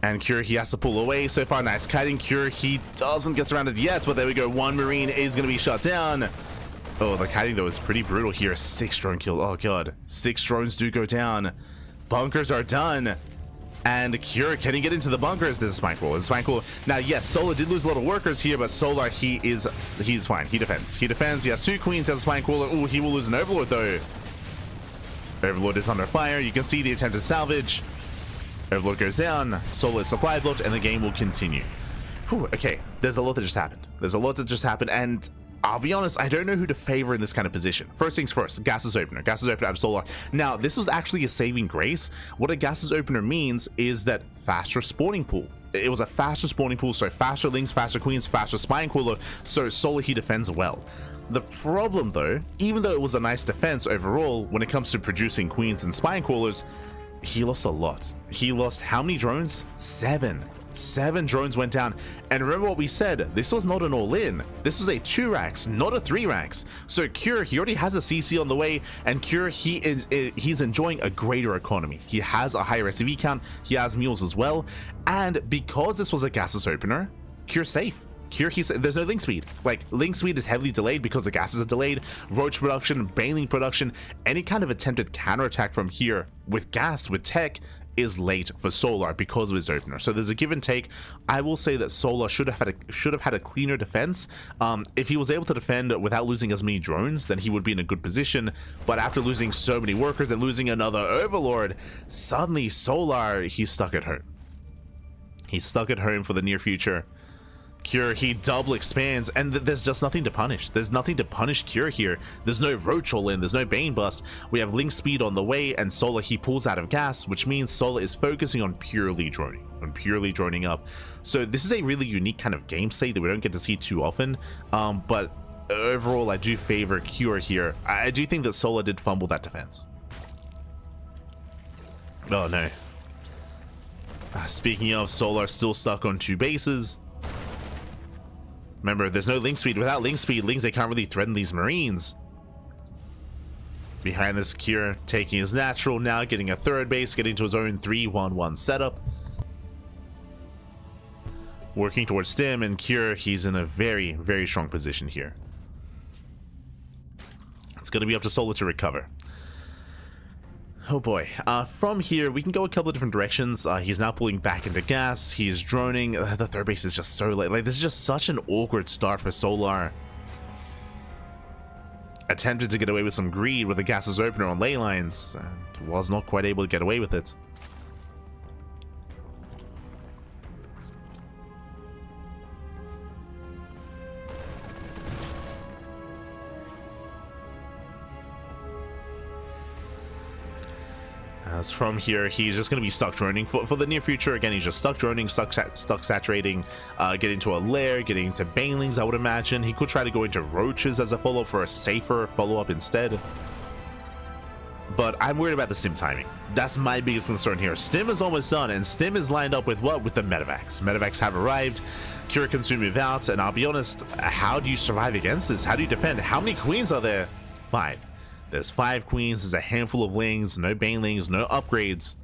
And Cure, he has to pull away. So far, nice kiting. Cure, he doesn't get surrounded yet, but there we go. 1 Marine is going to be shot down. Oh, the kiting, though, is pretty brutal here. 6 drone kill. Oh, God. 6 drones do go down. Bunkers are done. And Cure, can he get into the bunkers? This is Spine Cool. This is Spine Cool. Now, yes, Solar did lose a lot of workers here, but Solar, he's fine. He defends. He defends. He has 2 Queens, has a Spine Cooler. Ooh, he will lose an Overlord, though. Overlord is under fire. You can see the attempted salvage. Overlord goes down, Solar is supply blocked, and the game will continue. Whew, okay, there's a lot that just happened. And I'll be honest, I don't know who to favor in this kind of position. First things first, gases opener out of Solar. Now, this was actually a saving grace. What a gases opener means is that faster spawning pool. It was a faster spawning pool, so faster links, faster queens, faster spine cooler, so Solar, he defends well. The problem, though, even though it was a nice defense overall, when it comes to producing queens and spine coolers, he lost a lot. He lost how many drones? 7. 7 drones went down. And remember what we said, this was not an all-in. This was a 2 Rax, not a 3 Rax. So Cure, he already has a CC on the way, and Cure, he's enjoying a greater economy. He has a higher SCV count, he has mules as well, and because this was a gases opener, Cure's safe. Here he said there's no link speed. Like, link speed is heavily delayed because the gases are delayed. Roach production, baneling production, any kind of attempted counterattack from here with gas, with tech, is late for Solar because of his opener. So there's a give and take. I will say that Solar should have had a cleaner defense. If he was able to defend without losing as many drones, then he would be in a good position. But after losing so many workers and losing another Overlord, suddenly Solar, he's stuck at home. He's stuck at home for the near future. Cure, he double expands, and there's just nothing to punish. There's nothing to punish Cure here. There's no Roach all in, there's no Bane Bust. We have Link Speed on the way, and Solar, he pulls out of gas, which means Solar is focusing on purely droning up. So this is a really unique kind of game state that we don't get to see too often, but overall I do favor Cure here. I do think that Solar did fumble that defense. Oh no. Speaking of, Solar still stuck on 2 bases. Remember, there's no link speed. Without link speed, Lings, they can't really threaten these Marines. Behind this, Cure taking his natural, now getting a 3rd base, getting to his own 3-1-1 setup. Working towards Stim, and Cure, he's in a very, very strong position here. It's going to be up to Solar to recover. Oh boy. From here, we can go a couple of different directions. He's now pulling back into gas. He's droning. The 3rd base is just so late. Like, this is just such an awkward start for Solar. Attempted to get away with some greed with the gases opener on ley lines, and was not quite able to get away with it. As from here, he's just going to be stuck droning for the near future. Again, he's just stuck droning, stuck saturating, getting to a lair, getting into banelings, I would imagine. He could try to go into roaches as a follow-up for a safer follow-up instead. But I'm worried about the Stim timing. That's my biggest concern here. Stim is almost done, and Stim is lined up with what? With the medevacs. Medevacs have arrived. Cure can soon move out, and I'll be honest, how do you survive against this? How do you defend? How many queens are there? 5. There's 5 queens, there's a handful of lings, no banelings, no upgrades.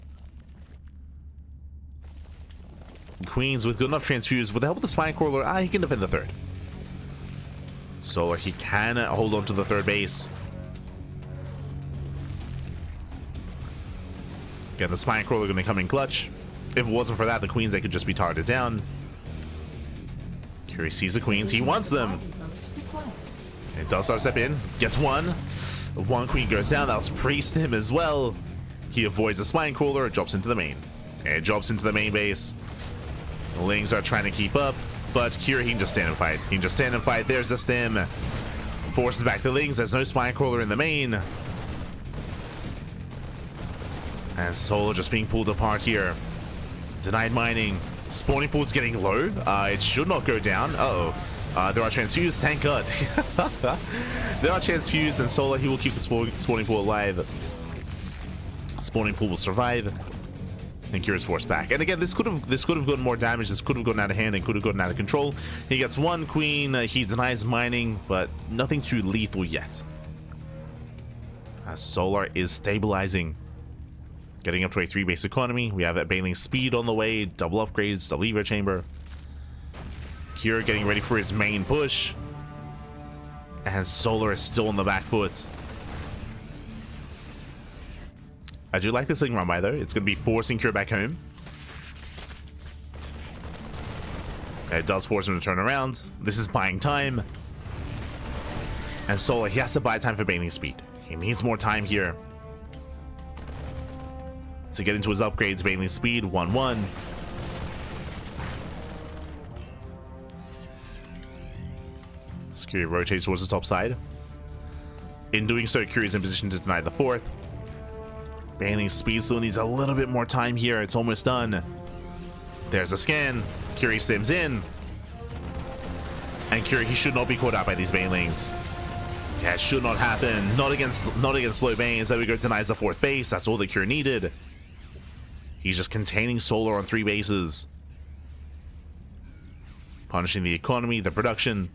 Queens with good enough transfuse, with the help of the spine crawler, he can defend the 3rd. Solar, he can hold on to the 3rd base. Again, the spine crawler going to come in clutch. If it wasn't for that, the queens, they could just be targeted down. Curie sees the queens, he wants them. It does start to step in, gets 1. 1 queen goes down. That was pre-Stim as well. He avoids the spine crawler, drops into the main. It drops into the main base. The Lings are trying to keep up, but Cure, he can just stand and fight. He can just stand and fight. There's the Stim. Forces back the Lings. There's no spine crawler in the main. And Solar just being pulled apart here. Denied mining. Spawning pool's getting low. It should not go down. There are transfused, thank god. There are transfused, and Solar, he will keep the spawning pool alive. Spawning pool will survive. And Cure is forced back. And again, this could have gotten more damage. This could have gotten out of hand and could have gotten out of control. He gets 1 queen. He denies mining, but nothing too lethal yet. Solar is stabilizing. Getting up to a 3 base economy. We have a baneling speed on the way. Double upgrades, the lever chamber. Cure getting ready for his main push. And Solar is still on the back foot. I do like this thing run by though. It's going to be forcing Cure back home. It does force him to turn around. This is buying time. And Solar, he has to buy time for baneling speed. He needs more time here to get into his upgrades. Baneling speed 1-1. Curie rotates towards the top side. In doing so, Curie is in position to deny the 4th. Baneling speed still needs a little bit more time here. It's almost done. There's a scan. Curie stims in. And Curie, he should not be caught out by these banelings. Yeah, it should not happen. Not against low banes. There we go, denies the 4th base. That's all that Curie needed. He's just containing Solar on 3 bases. Punishing the economy, the production.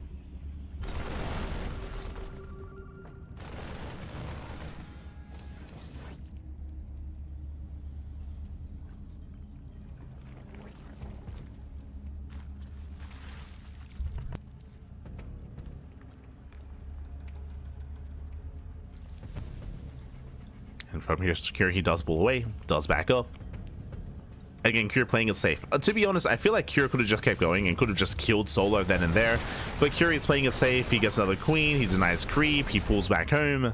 And from here, Secure, he does pull away, does back off. Again, Cure playing it safe. To be honest, I feel like Cure could have just kept going and could have just killed Solar then and there. But Cure is playing it safe. He gets another queen. He denies creep. He pulls back home.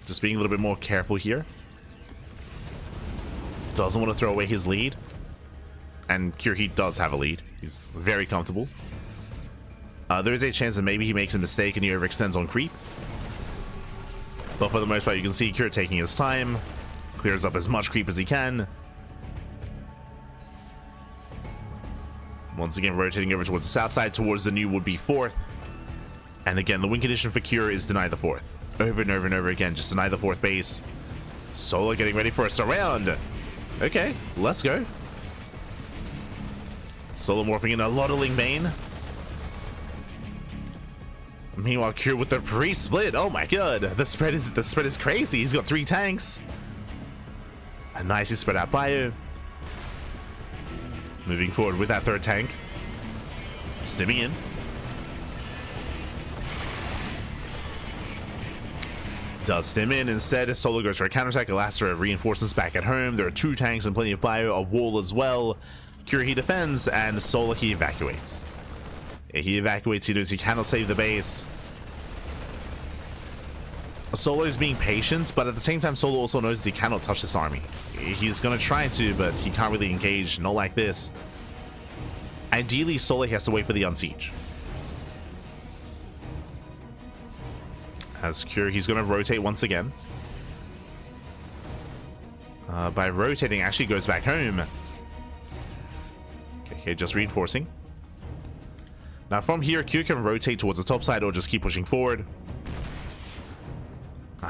Just being a little bit more careful here. Doesn't want to throw away his lead. And Cure, he does have a lead. He's very comfortable. There is a chance that maybe he makes a mistake and he overextends on creep. But for the most part, you can see Cure taking his time. Clears up as much creep as he can. Once again, rotating over towards the south side, towards the new would-be fourth. And again, the win condition for Cure is deny the fourth. Over and over and over again, just deny the fourth base. Solo getting ready for a surround. Okay, let's go. Solo morphing in a Lottling main. Meanwhile, Cure with the pre-split. Oh my god, the spread is crazy. He's got 3 tanks. A nicely spread out bio. Moving forward with that 3rd tank. Stimming in. Does stim in. Instead, Solo goes for a counterattack. Elastra reinforcements back at home. There are 2 tanks and plenty of bio. A wall as well. Cure, he defends. And Solo, he evacuates. He evacuates. He knows he cannot save the base. Solo is being patient, but at the same time, Solo also knows that he cannot touch this army. He's gonna try to, but he can't really engage. Not like this. Ideally, Solo has to wait for the unsiege. As Cure, he's gonna rotate once again. By rotating, actually goes back home. Okay, just reinforcing. Now from here, Cure can rotate towards the top side or just keep pushing forward.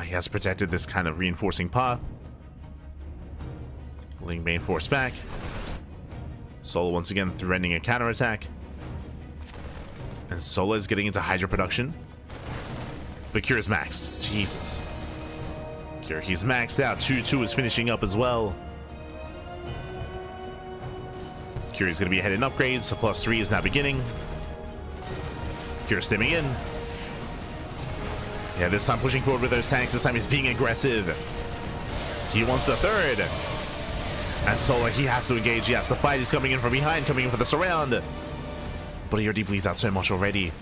He has protected this kind of reinforcing path. Ling main force back. Solo once again threatening a counterattack. And Solo is getting into Hydra production. But Cure is maxed. Jesus. Cure, he's maxed out. 2-2 is finishing up as well. Cure is going to be ahead in upgrades. So +3 is now beginning. Cure stimming in. Yeah, this time pushing forward with those tanks. This time he's being aggressive. He wants the 3rd. And Solo, he has to engage. He has to fight. He's coming in from behind, coming in for the surround. But he already bleeds out so much already.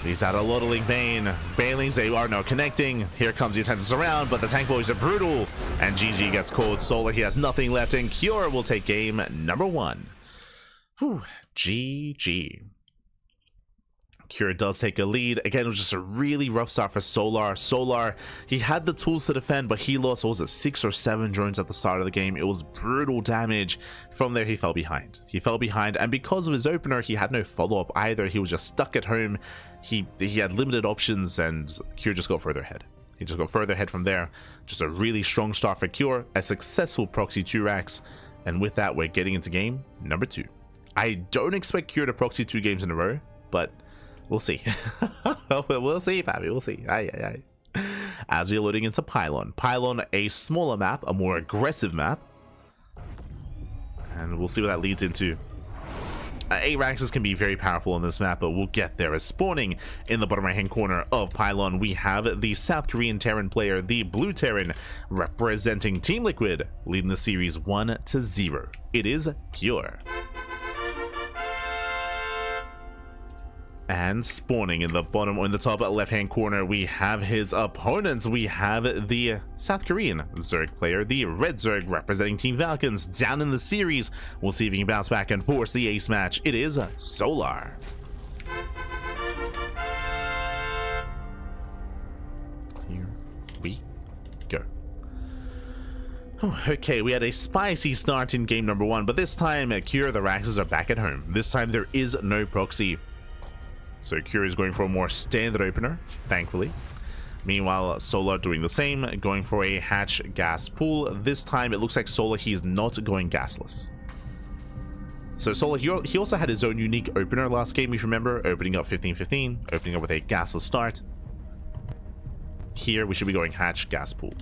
Bleeds out a Lottling Bane. Banelings, they are now connecting. Here comes the attempt to surround, but the tank boys are brutal. And GG gets called. Solo, he has nothing left. And Cure will take game number 1. Whew, GG. Cure does take a lead. Again, it was just a really rough start for Solar. Solar, he had the tools to defend, but he lost, what was it, 6 or 7 drones at the start of the game. It was brutal damage. From there, he fell behind. He fell behind, and because of his opener, he had no follow-up either. He was just stuck at home. He had limited options, and Cure just got further ahead. He just got further ahead from there. Just a really strong start for Cure. A successful proxy 2 racks. And with that, we're getting into game number 2. I don't expect Cure to proxy 2 games in a row, but we'll see. We'll see, Pappy. We'll see. Aye. As we're loading into Pylon. Pylon, a smaller map, a more aggressive map. And we'll see what that leads into. 8 Raxes can be very powerful on this map, but we'll get there. As spawning in the bottom right-hand corner of Pylon, we have the South Korean Terran player, the Blue Terran, representing Team Liquid, leading the series 1-0. It is Cure. And spawning in the bottom or in the top left-hand corner, we have his opponents. We have the South Korean Zerg player, the Red Zerg, representing Team Falcons. Down in the series, we'll see if he can bounce back and force the ace match. It is Solar. Here we go. Okay, we had a spicy start in game number 1, but this time, Cure, the Raxes are back at home. This time, there is no proxy. So Cure is going for a more standard opener, thankfully. Meanwhile, Solar doing the same, going for a hatch gas pool. This time it looks like Solar, he's not going gasless. So Solar, he also had his own unique opener last game, if you remember, opening up 15-15, opening up with a gasless start. Here we should be going hatch gas pool.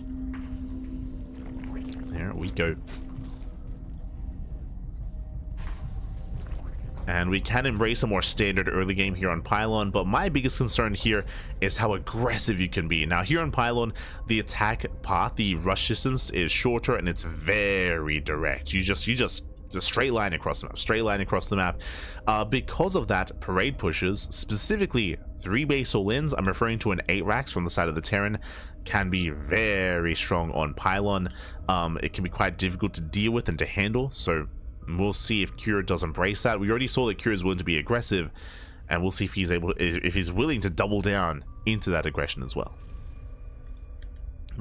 There we go. And we can embrace a more standard early game here on Pylon, but my biggest concern here is how aggressive you can be. Now here on Pylon, the attack path, the rush distance is shorter and it's very direct. You just a straight line across the map, because of that, parade pushes, specifically 3 base all-ins, I'm referring to an 8 racks from the side of the Terran, can be very strong on Pylon. It can be quite difficult to deal with and to handle, so we'll see if Cure does embrace that. We already saw that Cure is willing to be aggressive, and we'll see if he's willing to double down into that aggression as well.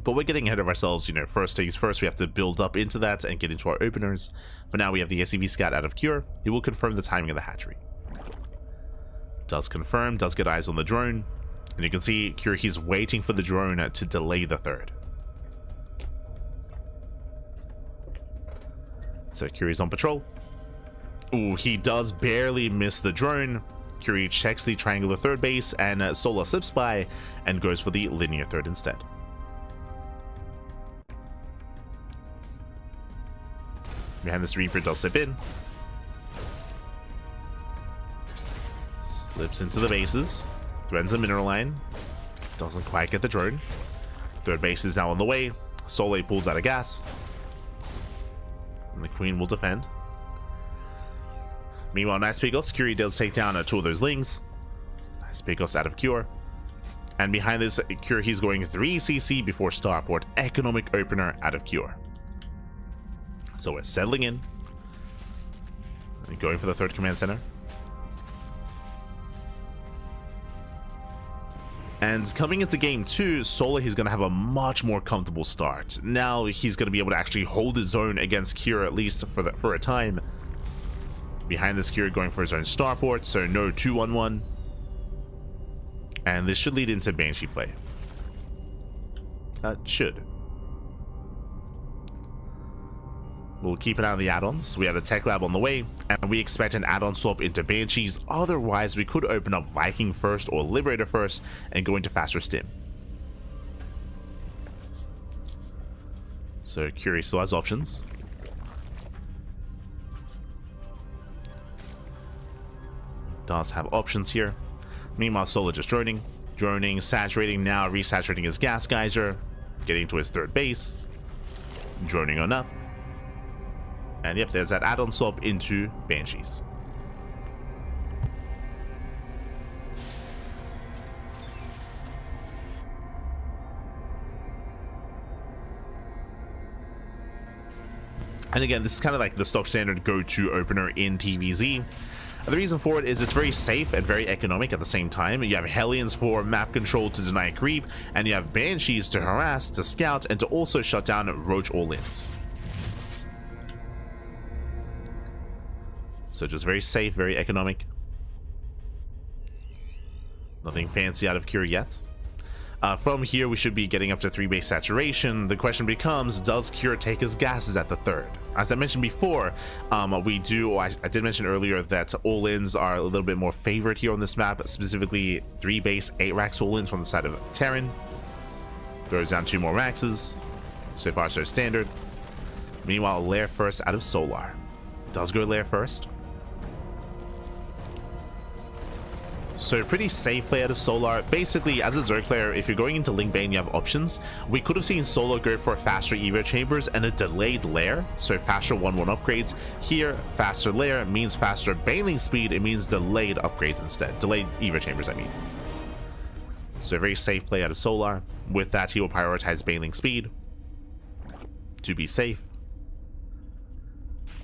But we're getting ahead of ourselves, you know. First things first, we have to build up into that and get into our openers. For now, we have the SCV scout out of Cure. He will confirm the timing of the hatchery. Does confirm, does get eyes on the drone. And you can see Cure, he's waiting for the drone to delay the third. So Curie's on patrol. Ooh, he does barely miss the drone. Curie checks the triangular third base, and Solar slips by and goes for the linear third instead. Behind this, Reaper does slip in. Slips into the bases. Threatens a mineral line. Doesn't quite get the drone. Third base is now on the way. Soleil pulls out of gas. And the Queen will defend. Meanwhile, Nice Picos, Curie does take down 2 of those Lings. Nice Picos out of Cure. And behind this, Cure, he's going 3 CC before Starport. Economic opener out of Cure. So we're settling in. And going for the third command center. And coming into game 2, Solar, he's going to have a much more comfortable start. Now he's going to be able to actually hold his own against Cure, at least for a time. Behind this, Cure going for his own starport, so no 2-1-1. And this should lead into Banshee play. Should. We'll keep an eye on the add-ons. We have the Tech Lab on the way, and we expect an add-on swap into Banshees. Otherwise, we could open up Viking first or Liberator first and go into faster stim. So Curie still has options. Does have options here. Meanwhile, Solar just droning, saturating, now resaturating his gas geyser, getting to his third base, droning on up. And yep, there's that add-on swap into Banshees. And again, this is kind of like the stock standard go-to opener in TVZ. The reason for it is it's very safe and very economic at the same time. You have Hellions for map control to deny creep, and you have Banshees to harass, to scout, and to also shut down Roach all-ins. So just very safe, very economic. Nothing fancy out of Cure yet. From here, we should be getting up to 3 base saturation. The question becomes, does Cure take his gases at the third? As I mentioned before, I did mention earlier that all-ins are a little bit more favored here on this map, specifically 3 base 8 racks all-ins from the side of Terran. Throws down 2 more Raxes. So far, so standard. Meanwhile, Lair first out of Solar. Does go Lair first. So pretty safe play out of Solar. Basically, as a Zerg player, if you're going into Link Bane, you have options. We could have seen Solar go for faster Evo Chambers and a delayed Lair, so faster 1-1 upgrades. Here, faster Lair means faster Baneling speed. It means delayed upgrades instead. Delayed Evo Chambers, I mean. So a very safe play out of Solar. With that, he will prioritize Baneling speed to be safe.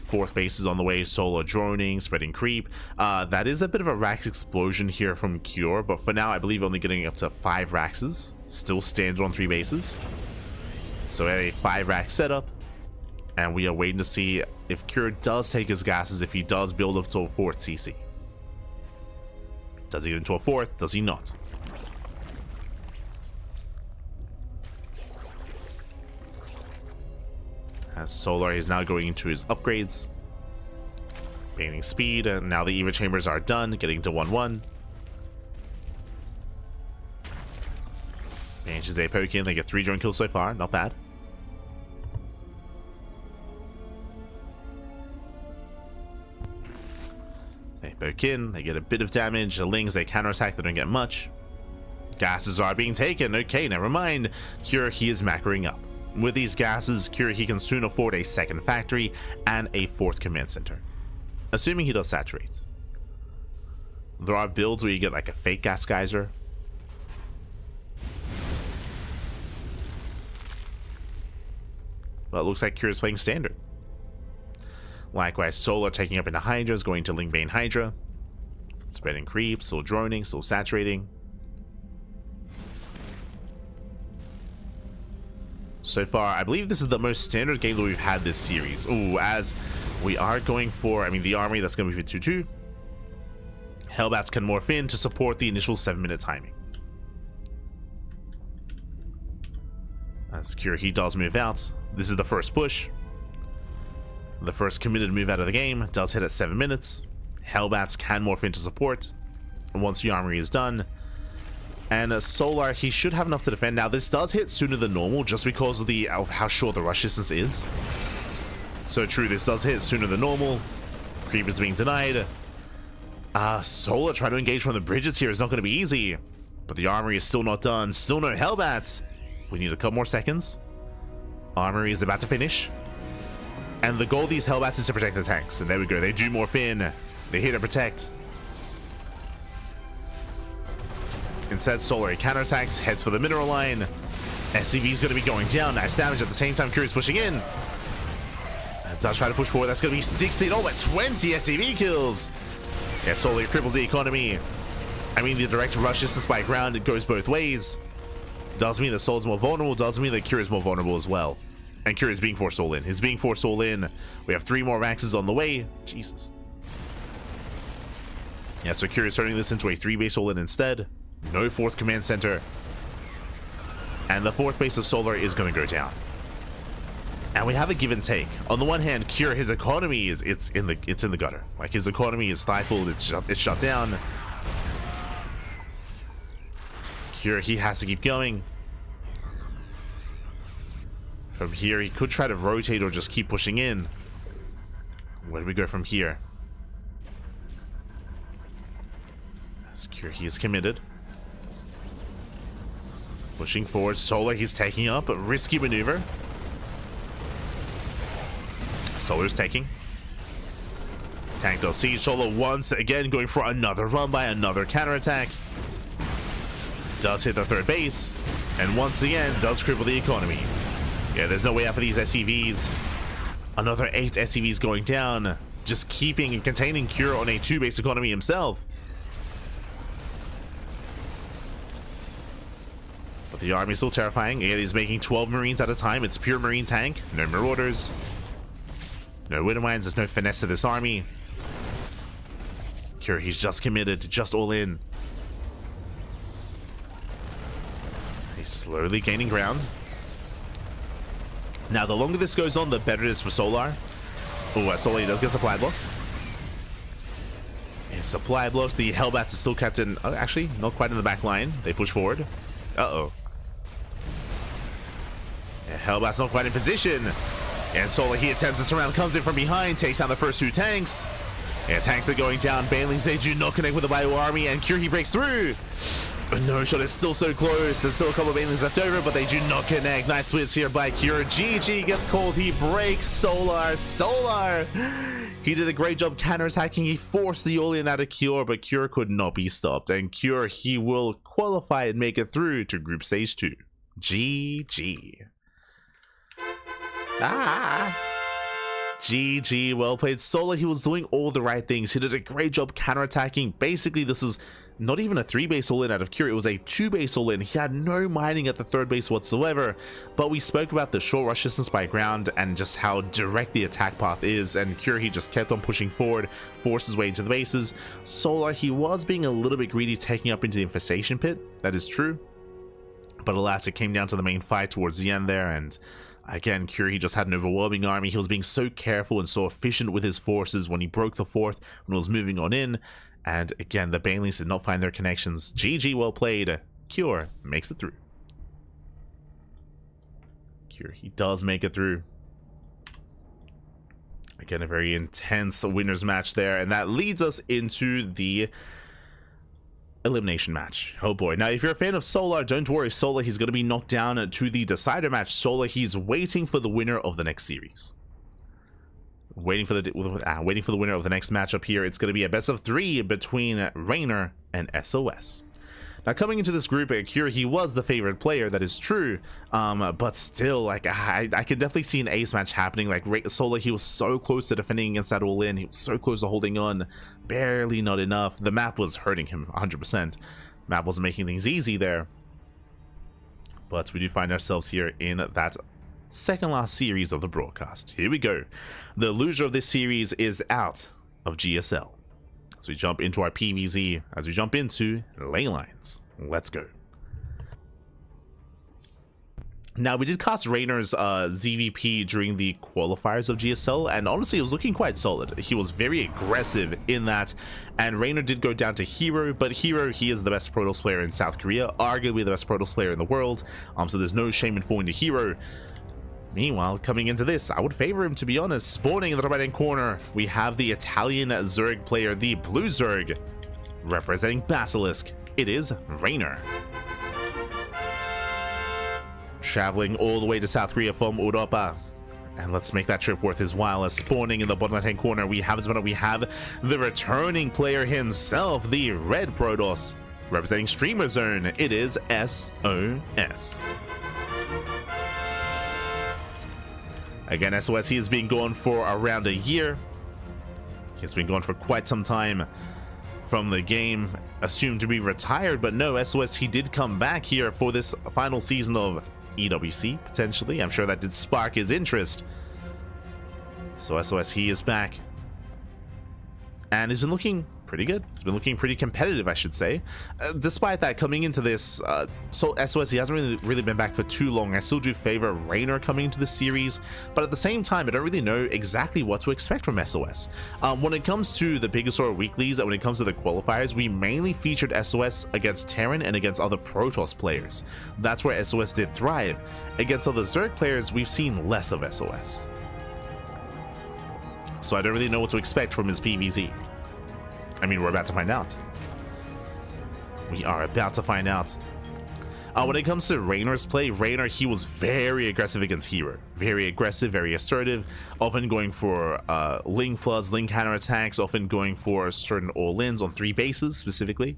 Fourth base is on the way, Solar droning, spreading creep. That is a bit of a Rax explosion here from Cure, but for now I believe only getting up to 5 Raxes. Still stands on 3 bases. So a 5 Rax setup, and we are waiting to see if Cure does take his gases, if he does build up to a 4th CC. Does he get into a 4th? Does he not? As Solar is now going into his upgrades. Baneling speed, and now the Evo Chambers are done, getting to 1-1. Banshees a poke in, they get 3 drone kills so far, not bad. They poke in, they get a bit of damage. The Lings, they counterattack, they don't get much. Gases are being taken. Okay, never mind. CranKy is macroing up. With these gases, CranKy can soon afford a second factory and a fourth command center, assuming he does saturate. There are builds where you get like a fake gas geyser. But it looks like CranKy is playing standard. Likewise, Solar taking up into Hydras, going to Ling Bane Hydra. Spreading creep, still droning, still saturating. So far, I believe this is the most standard game that we've had this series. Ooh, as we are going for, the army that's going to be for 2-2. Hellbats can morph in to support the initial 7-minute timing. As CranKy does move out, this is the first push. The first committed move out of the game does hit at 7 minutes. Hellbats can morph into support once the armory is done. And Solar, he should have enough to defend. Now, this does hit sooner than normal just because of how short the rush distance is. So true, this does hit sooner than normal. Creep is being denied. Solar trying to engage from the bridges here is not going to be easy. But the armory is still not done. Still no Hellbats. We need a couple more seconds. Armory is about to finish. And the goal of these Hellbats is to protect the tanks. And there we go. They do morph in. They hit to protect. Instead, Solar counterattacks, heads for the mineral line. SCV is going to be going down. Nice damage at the same time. CranKy is pushing in. Does try to push forward. That's going to be 16. Oh, but 20 SCV kills. Yeah, Solar cripples the economy. The direct rush distance by ground, it goes both ways. Does mean that Soul's more vulnerable. Does mean that CranKy is more vulnerable as well. And CranKy is being forced all in. He's being forced all in. We have 3 more Maxes on the way. Jesus. Yeah, so CranKy is turning this into a 3-base all in instead. No 4th command center. And the 4th base of Solar is going to go down. And we have a give and take. On the one hand, CranKy, his economy is in the gutter. Like, his economy is stifled, it's shut down. CranKy, he has to keep going. From here, he could try to rotate or just keep pushing in. Where do we go from here? As CranKy is committed. Pushing forward. Solar, he's taking up a risky maneuver. Solar's taking. Tank does siege. Solar once again going for another run by another counterattack. Does hit the 3rd base. And once again, does cripple the economy. Yeah, there's no way out for these SCVs. Another 8 SCVs going down. Just keeping and containing CranKy on a 2-base economy himself. But the army is still terrifying. It is making 12 Marines at a time. It's pure Marine tank. No Marauders. No Widowmines. There's no finesse to this army. CranKy, he's just committed. Just all in. He's slowly gaining ground. Now, the longer this goes on, the better it is for Solar. Oh, Solar, he does get supply blocked. And supply blocked. The Hellbats is still kept in... Oh, actually, not quite in the back line. They push forward. Uh-oh. Yeah, Hellbat's not quite in position. And Solar, he attempts to surround, comes in from behind, takes down the first 2 tanks. And tanks are going down. Banelings, they do not connect with the Bio army, and CranKy breaks through. But no shot is still so close. There's still a couple of Banelings left over, but they do not connect. Nice splits here by CranKy. GG gets called. He breaks Solar. Solar! He did a great job counterattacking. He forced the all-in out of CranKy, but CranKy could not be stopped. And CranKy, he will qualify and make it through to Group Stage 2. GG. GG, well played. Solar, he was doing all the right things. He did a great job counterattacking. Basically, this was not even a 3-base all-in out of CranKy. It was a 2-base all-in. He had no mining at the 3rd base whatsoever. But we spoke about the short rush distance by ground and just how direct the attack path is. And CranKy, he just kept on pushing forward, forced his way into the bases. Solar, he was being a little bit greedy, taking up into the infestation pit. That is true. But alas, it came down to the main fight towards the end there, and again, CranKy, he just had an overwhelming army. He was being so careful and so efficient with his forces when he broke the 4th, when he was moving on in. And again, the Banelings did not find their connections. GG, well played. CranKy makes it through. CranKy, he does make it through. Again, a very intense winners match there, and that leads us into the elimination match. Oh boy. Now, if you're a fan of Solar, don't worry. Solar, he's going to be knocked down to the decider match. Solar, he's waiting for the winner of the next series. Waiting for the winner of the next matchup here. It's going to be a best of 3 between Reynor and sOs. Now, coming into this group, Cure, he was the favorite player, that is true, but still, like, I could definitely see an ace match happening. Like, Solar, he was so close to defending against that all-in, he was so close to holding on, barely not enough. The map was hurting him 100%. Map wasn't making things easy there, but we do find ourselves here in that second last series of the broadcast. Here we go. The loser of this series is out of GSL. So we jump into our PVZ as we jump into ley lines. Let's go. Now, we did cast Reynor's ZVP during the qualifiers of GSL, and honestly, it was looking quite solid. He was very aggressive in that, and Reynor did go down to Hero, but Hero, he is the best Protoss player in South Korea, arguably the best Protoss player in the world, so there's no shame in falling to Hero. Meanwhile, coming into this, I would favor him, to be honest. Spawning in the right-hand corner, we have the Italian Zerg player, the Blue Zerg, representing Basilisk. It is Reynor. Traveling all the way to South Korea from Europa. And let's make that trip worth his while. As spawning in the bottom right-hand corner, we have the returning player himself, the Red Protoss, representing Streamer Zone. It is sOs. Again, sOs, he has been gone for around a year. He's been gone for quite some time from the game, assumed to be retired, but no, sOs, he did come back here for this final season of EWC, potentially. I'm sure that did spark his interest. So sOs, he is back. And he's been looking pretty good. He's been looking pretty competitive, I should say. Despite that, coming into this, so sOs, he hasn't really been back for too long. I still do favor Reynor coming into the series, but at the same time, I don't really know exactly what to expect from sOs. When it comes to the biggest or weeklies, and when it comes to the qualifiers, we mainly featured sOs against Terran and against other Protoss players. That's where sOs did thrive. Against other Zerg players, we've seen less of sOs. So I don't really know what to expect from his PVZ. I mean, we're about to find out. We are about to find out. When it comes to Reynor's play, Reynor, he was very aggressive against Hero. Very aggressive, very assertive, often going for Ling floods, Ling counterattacks, often going for certain all-ins on 3 bases specifically.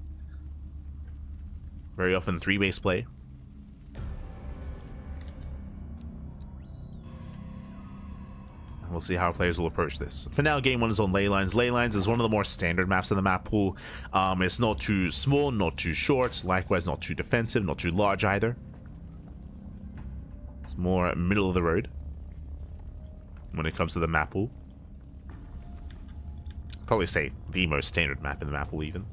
Very often 3-base play. We'll see how players will approach this. For now, game 1 is on ley lines. Ley lines is one of the more standard maps in the map pool. It's not too small, not too short. Likewise, not too defensive, not too large either. It's more middle of the road when it comes to the map pool. Probably say the most standard map in the map pool, even.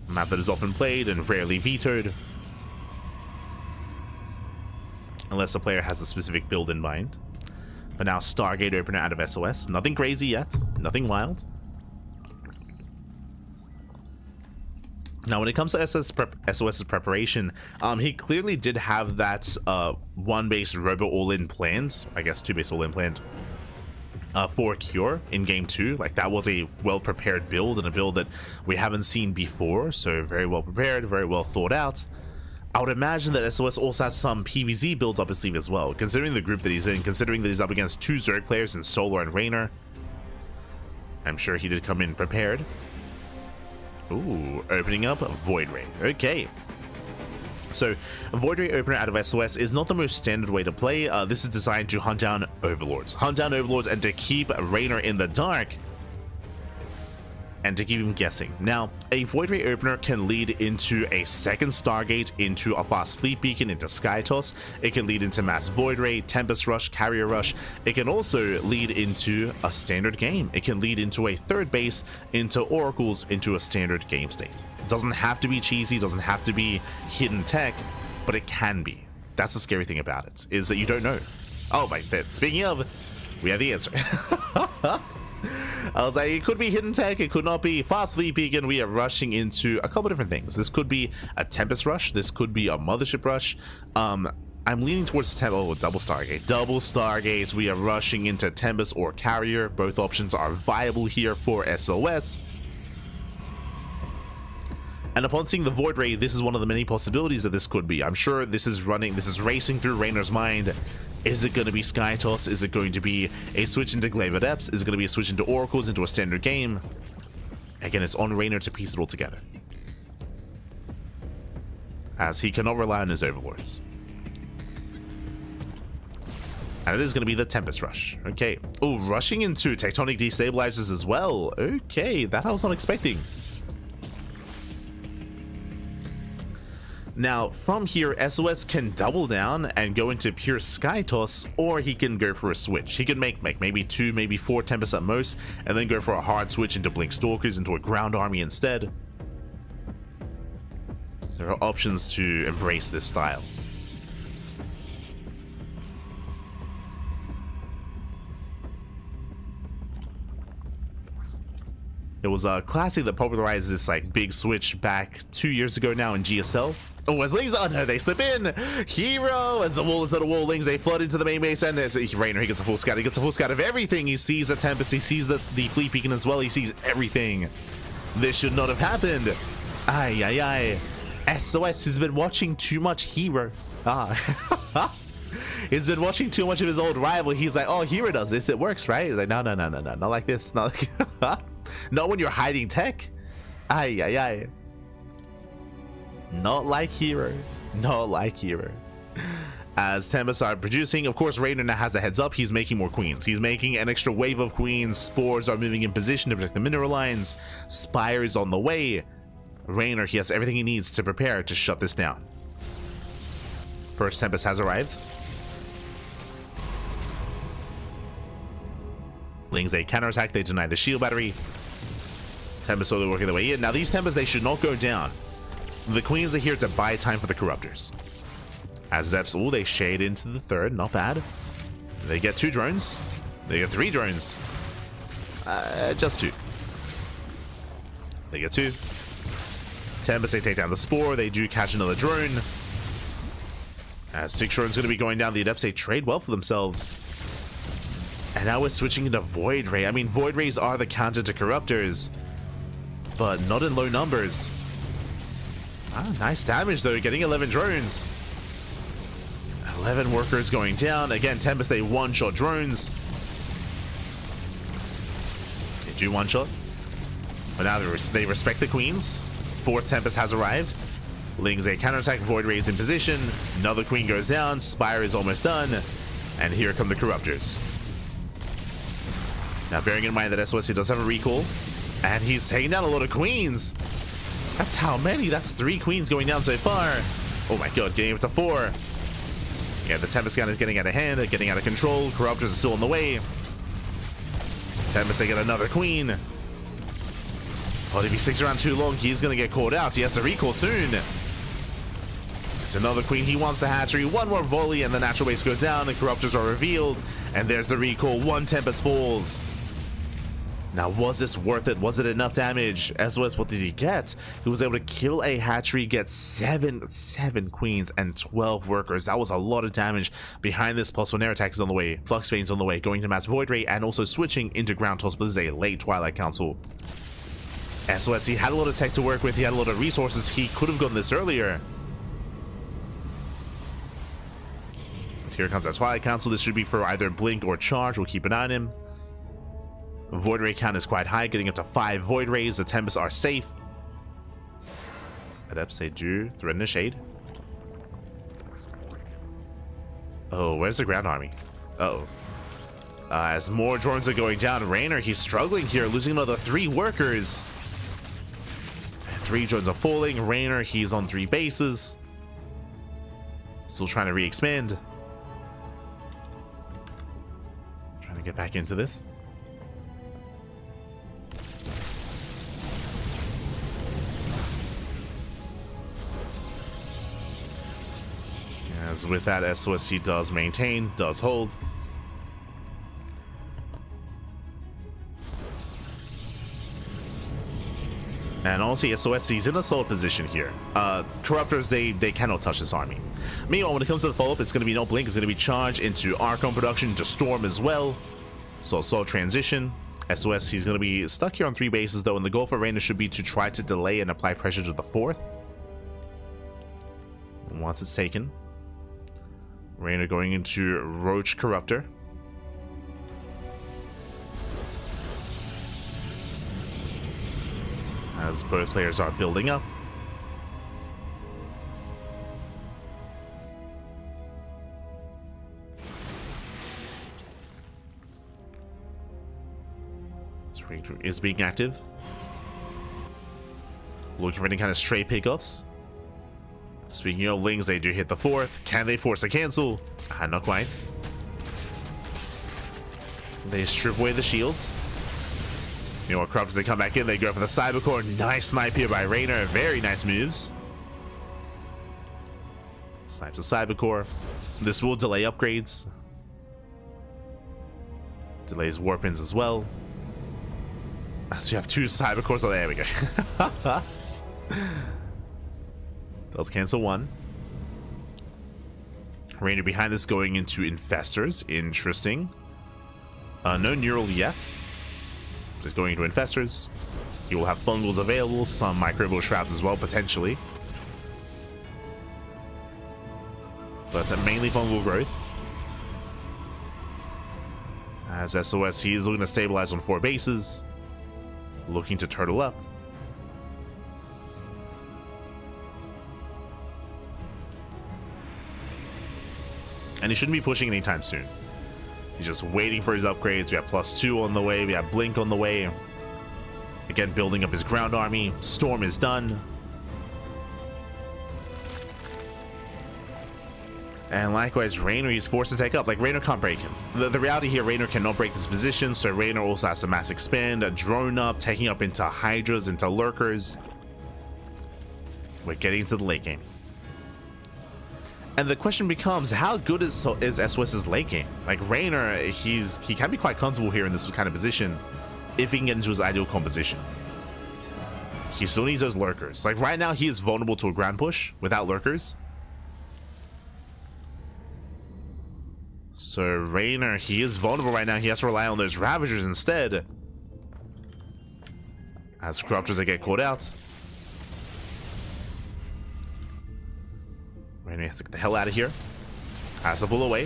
A map that is often played and rarely vetoed, unless the player has a specific build in mind. But now, Stargate opener out of sOs. Nothing crazy yet. Nothing wild. Now, when it comes to sOs's preparation, he clearly did have that 1-base Robo all-in planned. I guess 2-base all-in planned. For Cure in Game 2. Like, that was a well-prepared build, and a build that we haven't seen before. So, very well prepared, very well thought out. I would imagine that sOs also has some PVZ builds up his sleeve as well, considering the group that he's in, considering that he's up against 2 Zerg players in Solar and Reynor. I'm sure he did come in prepared. Ooh, opening up Void Ray. Okay. So, Void Ray opener out of sOs is not the most standard way to play. This is designed to hunt down Overlords. Hunt down Overlords and to keep Reynor in the dark, and to keep him guessing. Now, a Void Ray opener can lead into a second Stargate, into a fast fleet beacon, into Sky Toss. It can lead into mass Void Ray, Tempest Rush, Carrier Rush. It can also lead into a standard game. It can lead into a 3rd base, into Oracles, into a standard game state. It doesn't have to be cheesy, doesn't have to be hidden tech, but it can be. That's the scary thing about it, is that you don't know. Oh my god, speaking of, we have the answer. I was like, it could be hidden tech, it could not be. Fast fleet beacon, we are rushing into a couple different things. This could be a Tempest rush, this could be a Mothership rush. I'm leaning towards double Stargate. Double Stargates, we are rushing into Tempest or Carrier. Both options are viable here for SOS. And upon seeing the Void Ray, this is one of the many possibilities that this could be. I'm sure this is racing through Reynor's mind. Is it going to be Sky Toss? Is it going to be a switch into Glaive Adepts? Is it going to be a switch into Oracles, into a standard game? Again, it's on Reynor to piece it all together, as he cannot rely on his overlords. And it is going to be the Tempest Rush. Okay. Oh, rushing into Tectonic Destabilizers as well. Okay, that I was not expecting. Now, from here, SOS can double down and go into pure Sky Toss, or he can go for a switch. He can make maybe 2, maybe 4 Tempest at most, and then go for a hard switch into Blink Stalkers, into a ground army instead. There are options to embrace this style. It was a classic that popularized this like big switch back 2 years ago now in GSL. Oh, as Lings, oh no, they slip in. Hero, as the wall is not a wall, Lings, they flood into the main base, and there's Reynor, he gets a full scout. He gets a full scout of everything. He sees a Tempest, he sees the Fleet Beacon as well. He sees everything. This should not have happened. Ay, ay, ay. SOS has been watching too much Hero. He's been watching too much of his old rival. He's like, oh, Hero does this, it works, right? He's like, no, not like this. Not like not when you're hiding tech. Ay, ay, ay. Not like Hero. Not like Hero. As Tempest are producing, of course, Reynor now has a heads up. He's making more queens. He's making an extra wave of queens. Spores are moving in position to protect the mineral lines. Spire is on the way. Reynor, he has everything he needs to prepare to shut this down. First Tempest has arrived. Lings, they counterattack. They deny the shield battery. Tempest slowly working their way in. Now these Tempests, they should not go down. The queens are here to buy time for the Corruptors. As Adepts, oh, they shade into the third. Not bad. They get 2 drones. They get 3 drones. Just 2. They get 2. Tempest, they take down the Spore. They do catch another drone. As 6 drones going to be going down. The Adepts, they trade well for themselves. And now we're switching into Void Ray. I mean, Void Rays are the counter to Corruptors, but not in low numbers. Nice damage though, getting 11 drones. 11 workers going down. Again, Tempest, they one-shot drones. They do one-shot. But now they respect the queens. 4th Tempest has arrived. Lings, they counterattack. Void Rays in position. Another queen goes down. Spire is almost done. And here come the Corruptors. Now, bearing in mind that SOS does have a recall, and he's taking down a lot of queens. That's how many? That's 3 queens going down so far. Oh my god, getting up to 4. Yeah, the Tempest gun is getting out of hand, getting out of control. Corruptors are still in the way. Tempest, they get another queen. But if he sticks around too long, he's going to get caught out. He has to recall soon. It's another queen. He wants the hatchery. 1 more volley, and the natural base goes down. The Corruptors are revealed. And there's the recall. 1 Tempest falls. Now, was this worth it? Was it enough damage? SOS, what did he get? He was able to kill a hatchery, get 7 queens, and 12 workers. That was a lot of damage. Behind this, plus 1 air attack is on the way. Flux Veins on the way, going to Mass Void Ray, and also switching into Ground Toss, but this is a late Twilight Council. SOS, he had a lot of tech to work with. He had a lot of resources. He could have gone this earlier. But here comes our Twilight Council. This should be for either Blink or Charge. We'll keep an eye on him. Void Ray count is quite high, getting up to 5 Void Rays. The Tempests are safe. Adepts, they do threaten a shade. Oh, where's the ground army? Uh-oh. As more drones are going down, Reynor, he's struggling here, losing another 3 workers. 3 drones are falling. Reynor, he's on 3 bases. Still trying to re-expand. Trying to get back into this. As with that, SOS, he does maintain, does hold. And honestly, SOS, he's in a solid position here. Corruptors, they cannot touch this army. Meanwhile, when it comes to the follow-up, it's going to be no blink. It's going to be charged into Archon production, into Storm as well. So a solid transition. SOS, he's going to be stuck here on 3 bases, though, and the goal for Reynor should be to try to delay and apply pressure to the 4th. Once it's taken, Reynor going into Roach Corruptor. As both players are building up. Reynor is being active. Looking for any kind of stray pickoffs. Speaking of Lings, they do hit the 4th. Can they force a cancel? Not quite. They strip away the shields. You know what, Corruptors, they come back in, they go for the Cybercore. Nice snipe here by Reynor. Very nice moves. Snipes the Cybercore. This will delay upgrades. Delays Warpins as well. So you have 2 Cybercores. Oh, there we go. Does cancel 1. Reynor behind this going into Infestors. Interesting. No Neural yet. Just going into Infestors. You will have Fungals available, some Microbial Shrouds as well, potentially. But that's mainly Fungal growth. As SOS, he is looking to stabilize on 4 bases. Looking to turtle up. And he shouldn't be pushing anytime soon. He's just waiting for his upgrades. We have +2 on the way. We have Blink on the way. Again, building up his ground army. Storm is done. And likewise, Reynor, he's forced to take up. Like, Reynor can't break him. The reality here, Reynor cannot break this position, so Reynor also has to mass expand, a drone up, taking up into Hydras, into Lurkers. We're getting into the late game. And the question becomes, how good is SOS's late game? Like, Reynor, he can be quite comfortable here in this kind of position if he can get into his ideal composition. He still needs those Lurkers. Like, right now, he is vulnerable to a ground push without Lurkers. So Reynor, he is vulnerable right now. He has to rely on those Ravagers instead. As Corruptors, they get caught out. Reynor has to get the hell out of here. Has to pull away.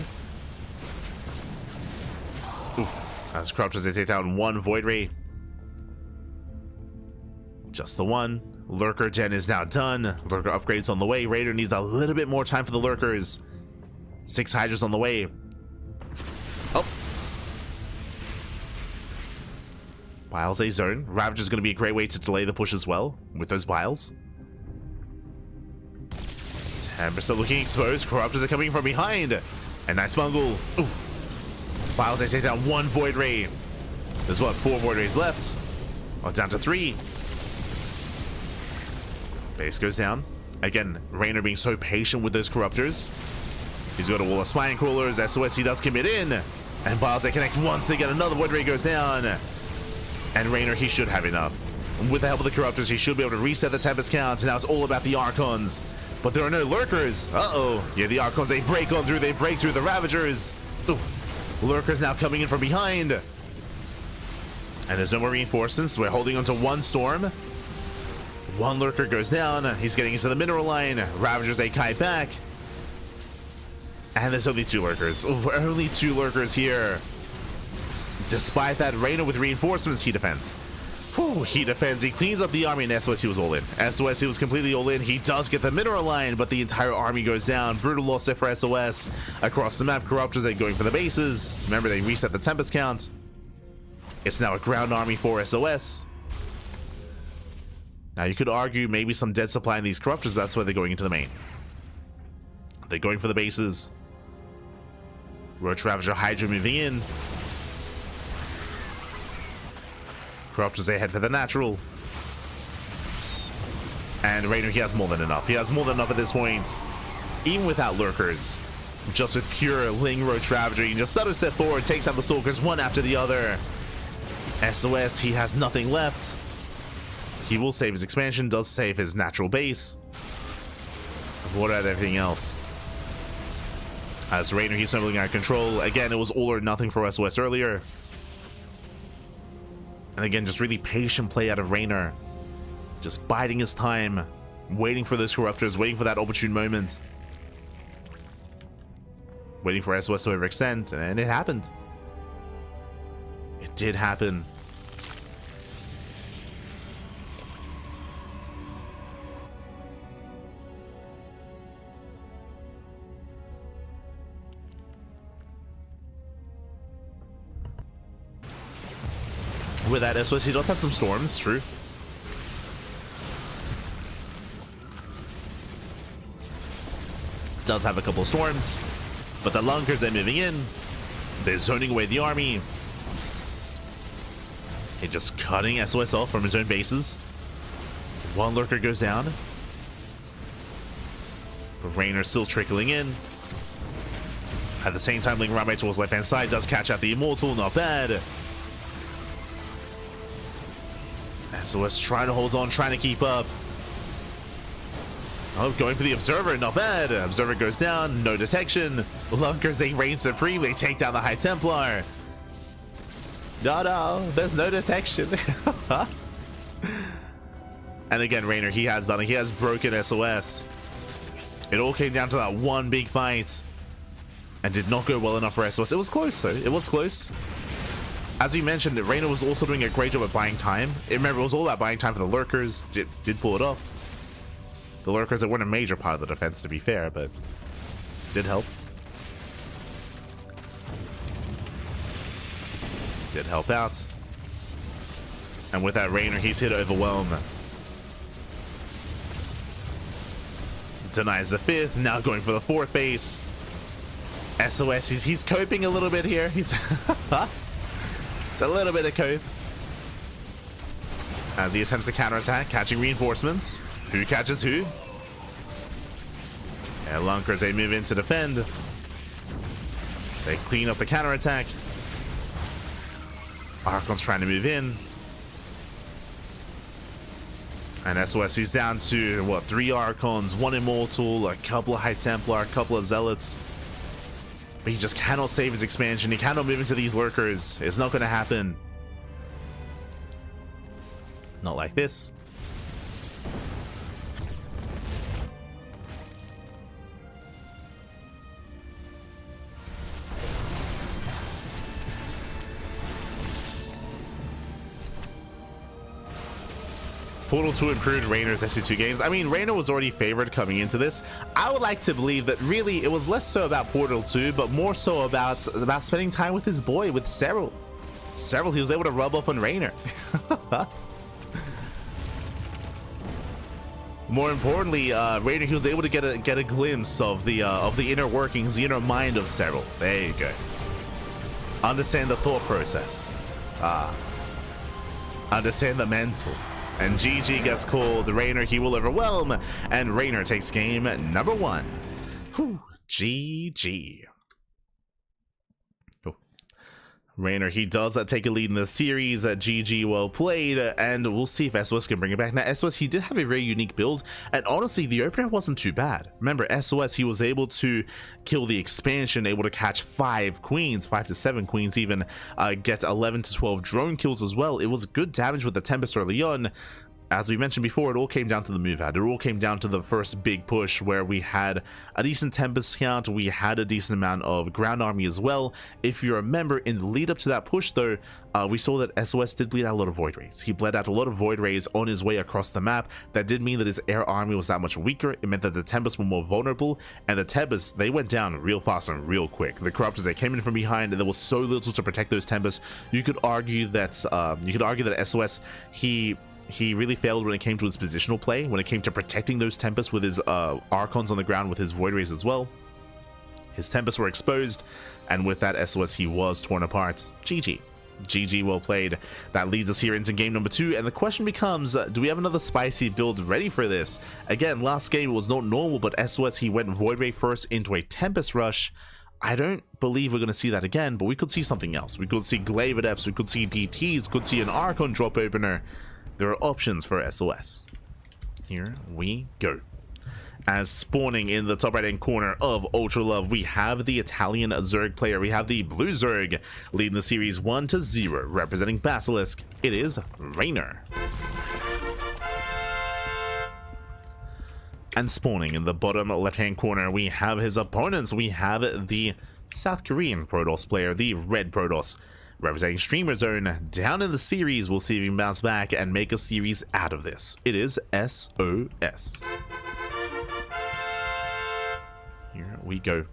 Oof. As Corruptors, they take down 1 Void Ray. Just the 1. Lurker Gen is now done. Lurker upgrades on the way. Reynor needs a little bit more time for the Lurkers. 6 Hydras on the way. Oh. Biles a zone. Ravager is going to be a great way to delay the push as well with those Biles. 10% looking exposed. Corruptors are coming from behind. And nice bungle. Ooh. Biles, they take down 1 Void Ray. There's what, 4 Void Rays left. Oh, down to 3. Base goes down. Again, Reynor being so patient with those Corruptors. He's got a wall of Spine Crawlers. SOS, he does commit in. And Biles, they connect once again. Another Void Ray goes down. And Reynor, he should have enough. With the help of the Corruptors, he should be able to reset the Tempest count. And now it's all about the Archons. But there are no Lurkers. Uh-oh. Yeah, the Archons, they break on through. They break through the Ravagers. Ooh. Lurkers now coming in from behind. And there's no more reinforcements. We're holding on to 1 Storm. 1 Lurker goes down. He's getting into the mineral line. Ravagers, they kite back. And there's only 2 Lurkers. Only 2 Lurkers here. Despite that, Reynor with reinforcements, he defends. Whew, he defends. He cleans up the army, and SOS, he was all in. SOS, he was completely all in. He does get the mineral line, but the entire army goes down. Brutal loss there for SOS. Across the map, Corruptors are going for the bases. Remember, they reset the Tempest count. It's now a ground army for SOS. Now, you could argue maybe some dead supply in these Corruptors, but that's why they're going into the main. They're going for the bases. Roach Ravager Hydra moving in. Corruptors, they head for the natural. And Reynor, he has more than enough. He has more than enough at this point. Even without Lurkers. Just with pure Ling Roach Ravager, he can just stutter step forward, takes out the Stalkers one after the other. SOS, he has nothing left. He will save his expansion, does save his natural base. What about everything else? As Reynor, he's snuggling out of control. Again, it was all or nothing for SOS earlier. And again, just really patient play out of Reynor. Just biding his time, waiting for those corruptors, waiting for that opportune moment. Waiting for SOS to overextend, and it happened. It did happen. With that SOS, he does have some storms, true. Does have a couple of storms, but the Lunkers, they're moving in. They're zoning away the army. He's just cutting SOS off from his own bases. One lurker goes down. But Reynor's still trickling in. At the same time, linking right towards left-hand side, does catch out the Immortal, not bad. SOS trying to hold on, trying to keep up. Oh, going for the Observer, not bad. Observer goes down, no detection. Lunkers, they reign supreme, they take down the High Templar. No, there's no detection. And again, Reynor, he has done it. He has broken SOS. It all came down to that one big fight. And did not go well enough for SOS. It was close, though. It was close. As we mentioned, Reynor was also doing a great job at buying time. Remember, it was all about buying time for the Lurkers. Did pull it off. The Lurkers, that weren't a major part of the defense, to be fair, but did help. Did help out. And with that, Reynor, he's here to overwhelm. Denies the 5th, now going for the 4th base. SOS, he's coping a little bit here. He's it's a little bit of cope. As he attempts to counterattack, catching reinforcements. Who catches who? And Lunkers, they move in to defend. They clean up the counterattack. Archon's trying to move in. And SOS, he's down to, what, 3 Archons, 1 Immortal, a couple of High Templar, a couple of Zealots. But he just cannot save his expansion. He cannot move into these Lurkers. It's not going to happen. Not like this. Portal 2 improved Reynor's SC2 games. I mean, Reynor was already favored coming into this. I would like to believe that really it was less so about Portal 2, but more so about spending time with his boy, with Cyril. Cyril, he was able to rub up on Reynor. More importantly, Reynor, he was able to get a glimpse of the inner workings, the inner mind of Cyril. There you go. Understand the thought process. Understand the mental. And GG gets called. Reynor, he will overwhelm. And Reynor takes game number 1. Whew. GG. Oh. Reynor, he does take a lead in the series. GG, well played. And we'll see if SOS can bring it back. Now, SOS, he did have a very unique build. And honestly, the opener wasn't too bad. Remember, SOS, he was able to kill the expansion, able to catch 5 queens, 5 to 7 queens even, get 11 to 12 drone kills as well. It was good damage with the Tempest early on. As we mentioned before, it all came down to the move out. It all came down to the first big push where we had a decent Tempest count. We had a decent amount of ground army as well. If you remember, in the lead up to that push though, we saw that SOS did bleed out a lot of Void Rays. He bled out a lot of Void Rays on his way across the map. That did mean that his air army was that much weaker. It meant that the Tempest were more vulnerable, and the Tempest, they went down real fast and real quick. The Corruptors, they came in from behind, and there was so little to protect those Tempests. You could argue that SOS, he really failed when it came to his positional play, when it came to protecting those Tempests with his Archons on the ground, with his Void Rays as well. His Tempests were exposed, and with that, SOS, he was torn apart. GG. GG, well played. That leads us here into game number 2, and the question becomes, do we have another spicy build ready for this? Again, last game was not normal, but SOS, he went Void Ray first into a Tempest Rush. I don't believe we're going to see that again, but we could see something else. We could see Glaive Adepts, we could see DTs, could see an Archon drop opener. there are options for SOS. Here we go. As spawning in the top right hand corner of Ultra Love, we have the Italian Zerg player. We have the blue Zerg leading the series 1-0, representing Basilisk. It is Reynor. And spawning in the bottom left hand corner, we have his opponents. We have the South Korean Protoss player, the red Protoss, representing Streamer Zone. Down in the series, we'll see if he can bounce back and make a series out of this. It is SOS. Here we go.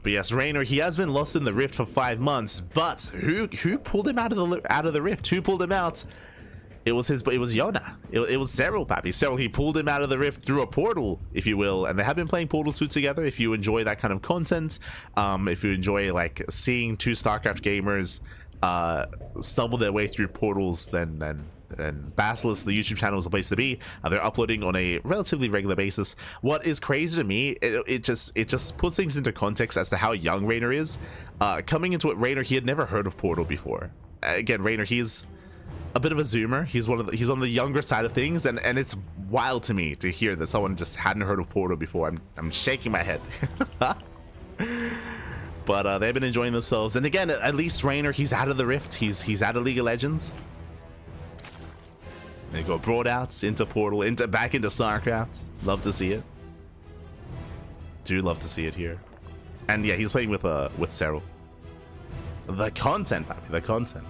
But yes, Reynor, he has been lost in the rift for 5 months, but who pulled him out of the rift? Who pulled him out? It was Yona. It was Cyril, Pappy. Cyril, he pulled him out of the rift through a portal, if you will, and they have been playing Portal 2 together. If you enjoy that kind of content, if you enjoy like seeing two StarCraft gamers stumble their way through portals, then Basilisk, the YouTube channel, is the place to be. They're uploading on a relatively regular basis. What is crazy to me, it just puts things into context as to how young Reynor is. Coming into it, Reynor, he had never heard of Portal before. Again, Reynor, he's a bit of a zoomer. He's on the younger side of things, and it's wild to me to hear that someone just hadn't heard of Portal before. I'm shaking my head. But they've been enjoying themselves, and again, at least Reynor, he's out of the rift. He's out of League of Legends. They go broadouts into Portal, back into StarCraft. Love to see it. Do love to see it here. And yeah, he's playing with Cyril. The content, Pappy, the content.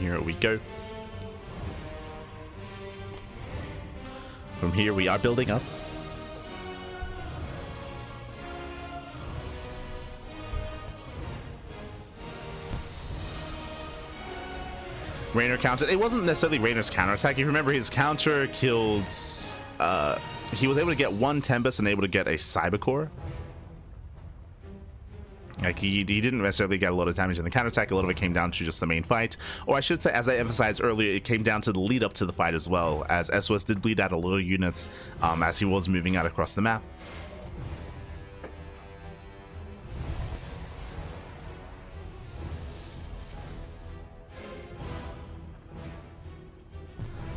Here we go. From here, we are building up. Reynor countered. It wasn't necessarily Reynor's counterattack. If you remember, his counter killed... he was able to get one Tempest and able to get a Cybercore. Like, he didn't necessarily get a lot of damage in the counterattack. A lot of it came down to just the main fight. Or I should say, as I emphasized earlier, it came down to the lead up to the fight as well, as SOS did bleed out a lot of units as he was moving out across the map.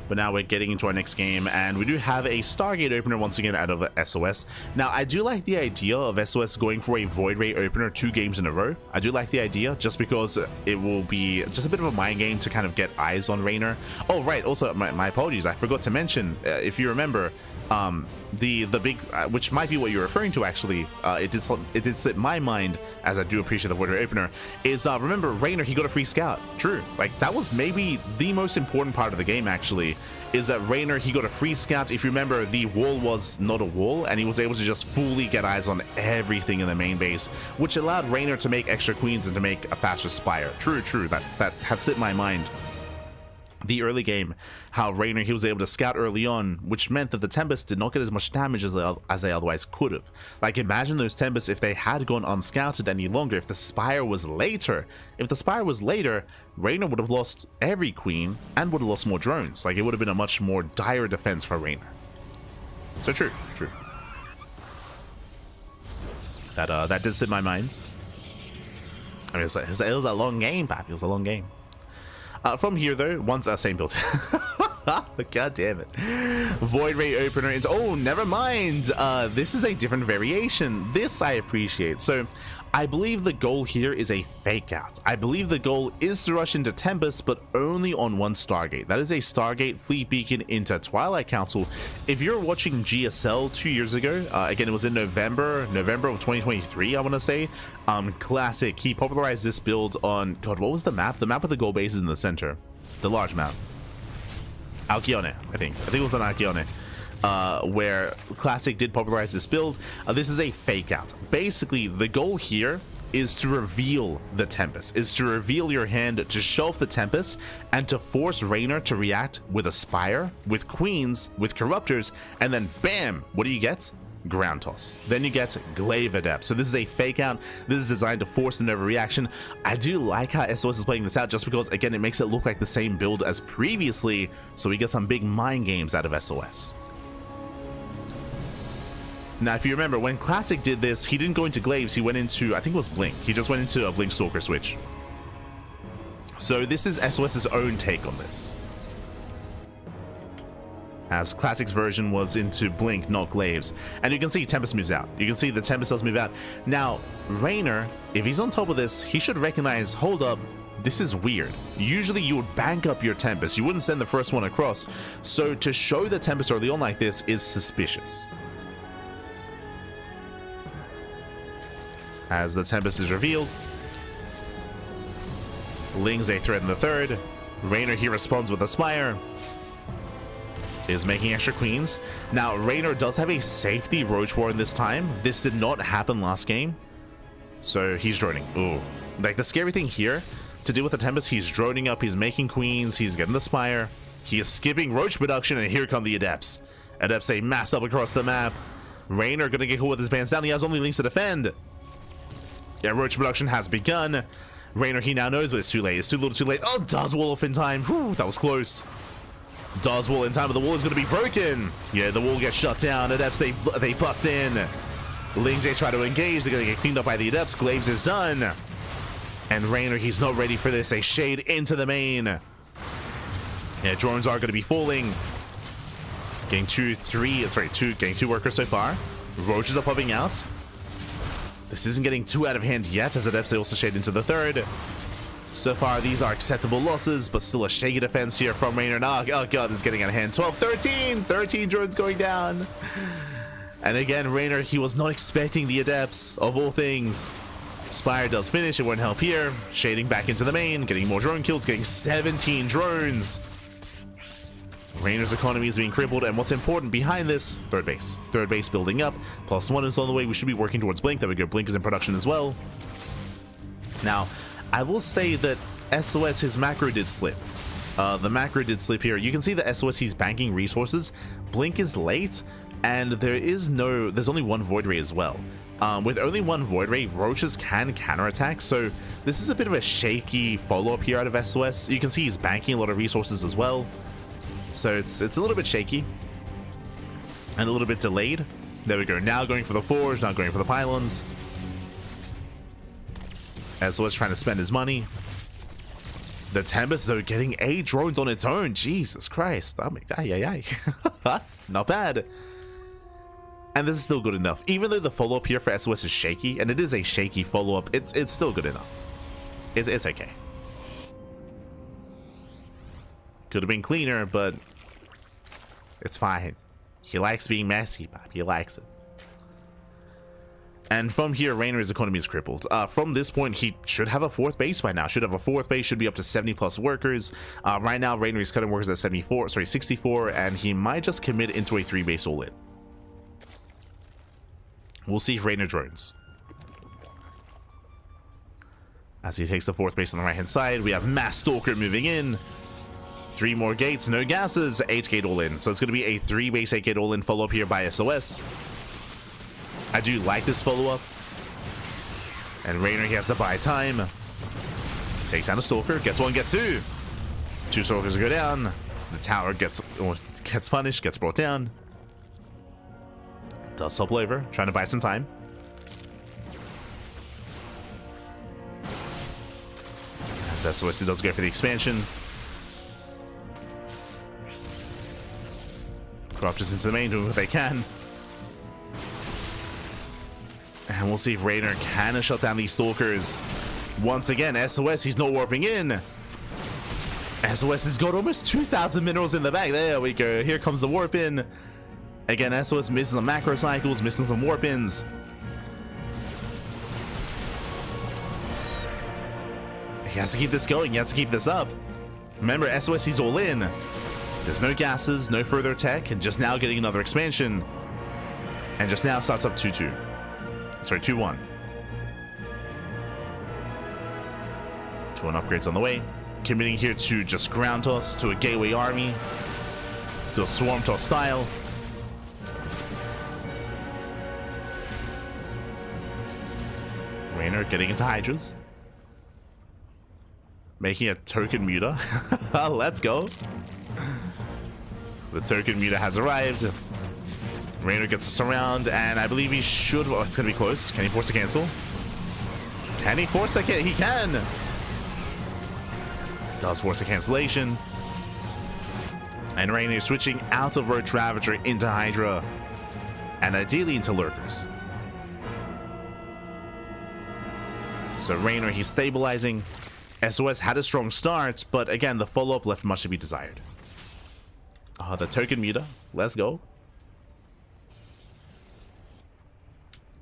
But now we're getting into our next game, and we do have a Stargate opener once again out of SOS. Now, I do like the idea of SOS going for a Void Ray opener 2 games in a row. I do like the idea, just because it will be just a bit of a mind game to kind of get eyes on Reynor. Oh, right, also, my apologies, I forgot to mention, if you remember, the big, which might be what you're referring to actually, it did slip my mind, as I do appreciate the Void Ray opener, is remember Reynor, he got a free scout. True, like that was maybe the most important part of the game actually, is that Reynor, he got a free scout. If you remember, the wall was not a wall, and he was able to just fully get eyes on everything in the main base, which allowed Reynor to make extra queens and to make a faster spire. True, that had slipped my mind. The early game, how Reynor, he was able to scout early on, which meant that the Tempests did not get as much damage as they otherwise could have. Like, imagine those Tempests if they had gone unscouted any longer, if the Spire was later. If the Spire was later, Reynor would have lost every queen and would have lost more drones. Like, it would have been a much more dire defense for Reynor. So true. That did sit in my mind. I mean, it was a long game, Pappy. It was a long game. From here, though, once same build. God damn it. Void Ray opener into... Oh, never mind. This is a different variation. This I appreciate. So, I believe the goal here is a fake out. I believe the goal is to rush into Tempest, but only on one Stargate. That is a Stargate fleet beacon into Twilight Council. If you're watching GSL 2 years ago, again, it was in November of 2023, I want to say. Classic. He popularized this build on... God, what was the map? The map with the gold bases in the center. The large map. Alcyone, I think it was on Alcyone, where Classic did popularize this build. This is a fake out. Basically, the goal here is to reveal the Tempest, is to reveal your hand, to show off the Tempest, and to force Reynor to react with a Spire, with Queens, with Corruptors, and then bam, what do you get? ground toss. Then you get glaive adept. So this is a fake out. This is designed to force an overreaction. I do like how SOS is playing this out, just because again it makes it look like the same build as previously, so we get some big mind games out of SOS. Now if you remember, when Classic did this, he didn't go into glaives, he went into, I think it was blink. He just went into a blink stalker switch. So this is SOS's own take on this, as Classic's version was into blink, not glaives. And you can see Tempest moves out. You can see the Tempest does move out. Now, Reynor, if he's on top of this, he should recognize, hold up, this is weird. Usually you would bank up your Tempest. You wouldn't send the first one across. So to show the Tempest early on like this is suspicious. As the Tempest is revealed, Ling's a threat in the third. Reynor here responds with a Spire. Is making extra queens. Now, Reynor does have a safety Roach Warren this time. This did not happen last game. So he's droning. Ooh. Like, the scary thing here, to deal with the Tempest, he's droning up, he's making queens, he's getting the Spire. He is skipping Roach production, and here come the Adepts. Adepts a mass up across the map. Reynor gonna get caught with his pants down. He has only Lings to defend. Yeah, Roach production has begun. Reynor, he now knows, but it's too late. It's too little too late. Oh, does wall off in time. Whew, that was close. Does wall in time, but the wall is going to be broken. Yeah, the wall gets shut down. Adepts, they bust in. Lings, they try to engage. They're going to get cleaned up by the Adepts. Glaives is done. And Reynor, he's not ready for this. A shade into the main. Yeah, drones are going to be falling. Getting getting two workers so far. Roaches are popping out. This isn't getting too out of hand yet, as Adepts, they also shade into the third. So far, these are acceptable losses, but still a shaky defense here from Reynor. Oh god, this is getting out of hand. 12, 13! 13 drones going down. And again, Reynor, he was not expecting the Adepts, of all things. Spire does finish, it won't help here. Shading back into the main, getting more drone kills, getting 17 drones. Reynor's economy is being crippled, and what's important behind this, third base. Third base building up. +1 is on the way. We should be working towards blink. There we go. Blink is in production as well. Now, I will say that SOS, his macro did slip. The macro did slip here. You can see that SOS, he's banking resources. Blink is late, and there's only one Void Ray as well. With only one Void Ray, Roaches can counterattack, so this is a bit of a shaky follow-up here out of SOS. You can see he's banking a lot of resources as well. So it's a little bit shaky and a little bit delayed. There we go. Now going for the Forge, now going for the Pylons. SOS trying to spend his money. The Tempest, though, getting 8 drones on its own. Jesus Christ. Not bad. And this is still good enough. Even though the follow-up here for SOS is shaky, and it is a shaky follow-up, it's still good enough. It's okay. Could have been cleaner, but it's fine. He likes being messy, Bob. He likes it. And from here, Reynor's economy is crippled. From this point, he should have a 4th base by now. Should have a 4th base, should be up to 70+ workers. Right now, Reynor is cutting workers at 64, and he might just commit into a 3-base all-in. We'll see if Reynor drones. As he takes the 4th base on the right-hand side, we have Mass Stalker moving in. 3 more gates, no gases, 8-gate all-in. So it's going to be a 3-base 8-gate all-in follow-up here by SOS. I do like this follow-up. And Reynor, he has to buy time. Takes down a Stalker, gets 1, gets 2. 2 Stalkers go down. The tower gets punished, gets brought down. Does topple over, trying to buy some time. As SOS does go for the expansion. Corruptors into the main, doing what they can. And we'll see if Reynor can shut down these Stalkers. Once again, SOS, he's not warping in. SOS has got almost 2,000 minerals in the bag. There we go. Here comes the warp in. Again, SOS missing some macro cycles, missing some warp ins. He has to keep this going. He has to keep this up. Remember, SOS, he's all in. There's no gases, no further tech, and just now getting another expansion. And just now starts up 2-2. Sorry, 2-1. 2-1 upgrades on the way. Committing here to just ground toss, to a gateway army, to a swarm toss style. Reynor getting into Hydras. Making a token muta. Let's go. The token muta has arrived. Reynor gets us around, and I believe he should... Oh, it's going to be close. Can he force a cancel? Can he force the... He can! Does force a cancellation. And Reynor switching out of Roach Ravager into Hydra. And ideally into Lurkers. So Reynor, he's stabilizing. SOS had a strong start, but again, the follow-up left much to be desired. The token muta. Let's go.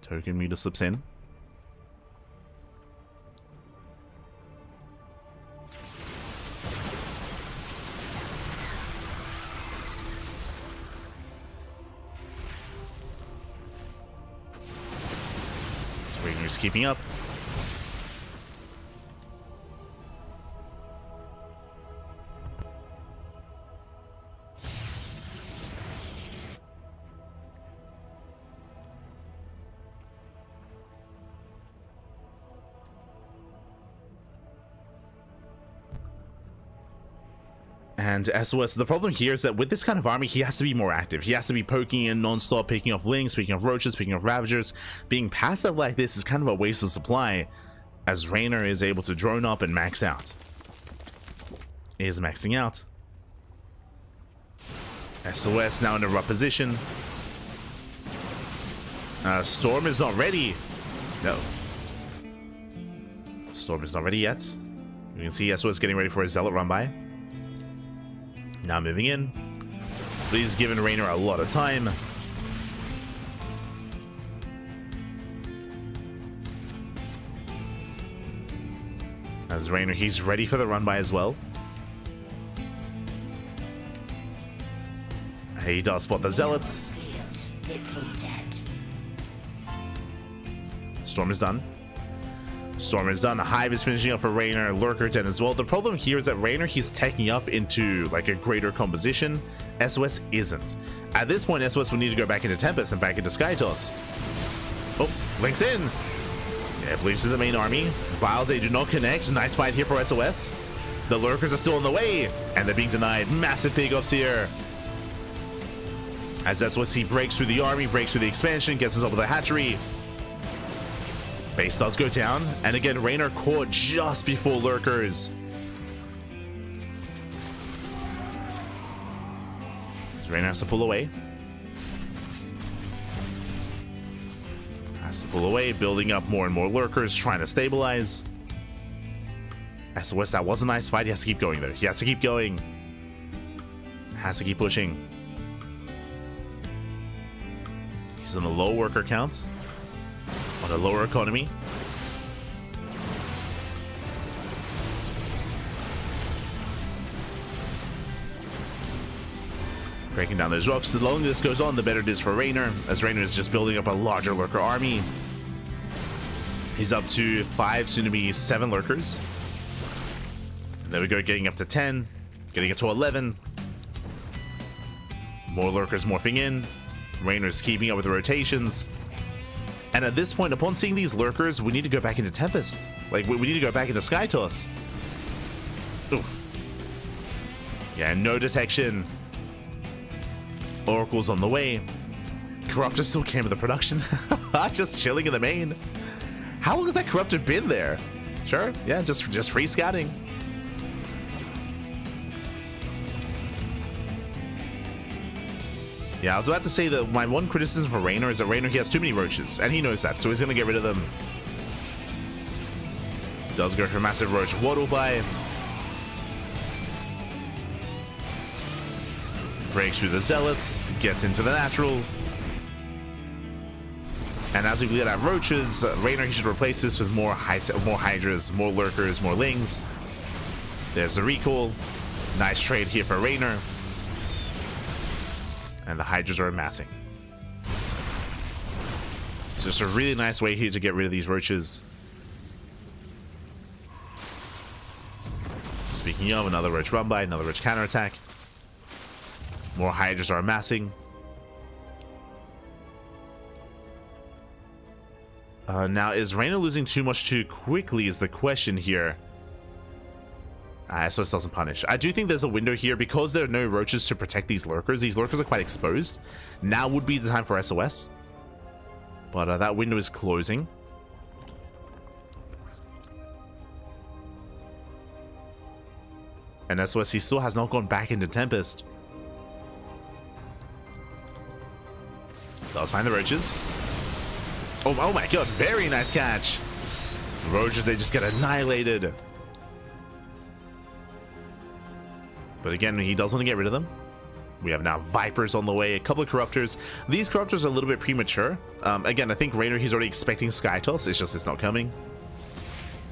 Token muta slips in. So Reynor's keeping up. And SOS, the problem here is that with this kind of army, he has to be more active. He has to be poking in non-stop, picking off Lings, picking off Roaches, picking off Ravagers. Being passive like this is kind of a waste of supply, as Reynor is able to drone up and max out. Is maxing out. SOS now in a rough position. Storm is not ready. No. Storm is not ready yet. You can see SOS getting ready for a Zealot run by. Now moving in. But he's given Reynor a lot of time. As Reynor, he's ready for the run by as well. He does spot the Zealots. Storm is done. Storm is done. Hive is finishing up for Reynor. Lurker dead as well. The problem here is that Reynor, he's taking up into like a greater composition. SOS isn't. At this point, SOS will need to go back into Tempest and back into Skytoss. Oh, links in. Yeah, bleaches the main army. Vials, they do not connect. Nice fight here for SOS. The Lurkers are still in the way, and they're being denied. Massive pickoffs here. As SOS breaks through the army, breaks through the expansion, gets on top of the hatchery. Base does go down, and again, Reynor caught just before Lurkers. So Reynor has to pull away. Has to pull away, building up more and more Lurkers, trying to stabilize. SOS, that was a nice fight. He has to keep going though. He has to keep going. Has to keep pushing. He's on a low worker count. On a lower economy. Breaking down those rocks. The longer this goes on, the better it is for Reynor, as Reynor is just building up a larger lurker army. He's up to 5, soon to be 7 lurkers. And there we go, getting up to 10, getting up to 11. More lurkers morphing in. Reynor is keeping up with the rotations. And at this point, upon seeing these lurkers, we need to go back into Tempest. Like, we need to go back into Skytoss. Oof. Yeah, no detection. Oracle's on the way. Corruptor still came with the production. Just chilling in the main. How long has that Corruptor been there? Sure, yeah, just free scouting. Yeah, I was about to say that my one criticism for Reynor is that Reynor, he has too many roaches, and he knows that, so he's going to get rid of them. Does go for a massive roach waddle by. Breaks through the Zealots, gets into the natural. And as we get at roaches, Reynor, he should replace this with more Hydras, more Lurkers, more Lings. There's the recall. Nice trade here for Reynor. And the Hydras are amassing. It's just a really nice way here to get rid of these roaches. Speaking of, another roach run by, another roach counterattack. More Hydras are amassing. Now, is Reynor losing too much too quickly is the question here. SOS doesn't punish. I do think there's a window here because there are no roaches to protect these lurkers. These lurkers are quite exposed. Now would be the time for SOS. But that window is closing. And SOS, he still has not gone back into Tempest. Does find the roaches. Oh my god, very nice catch. The roaches, they just get annihilated. But again, he does want to get rid of them. We have now Vipers on the way, a couple of Corruptors. These Corruptors are a little bit premature. Again, I think Reynor, he's already expecting Skytoss. It's just, it's not coming.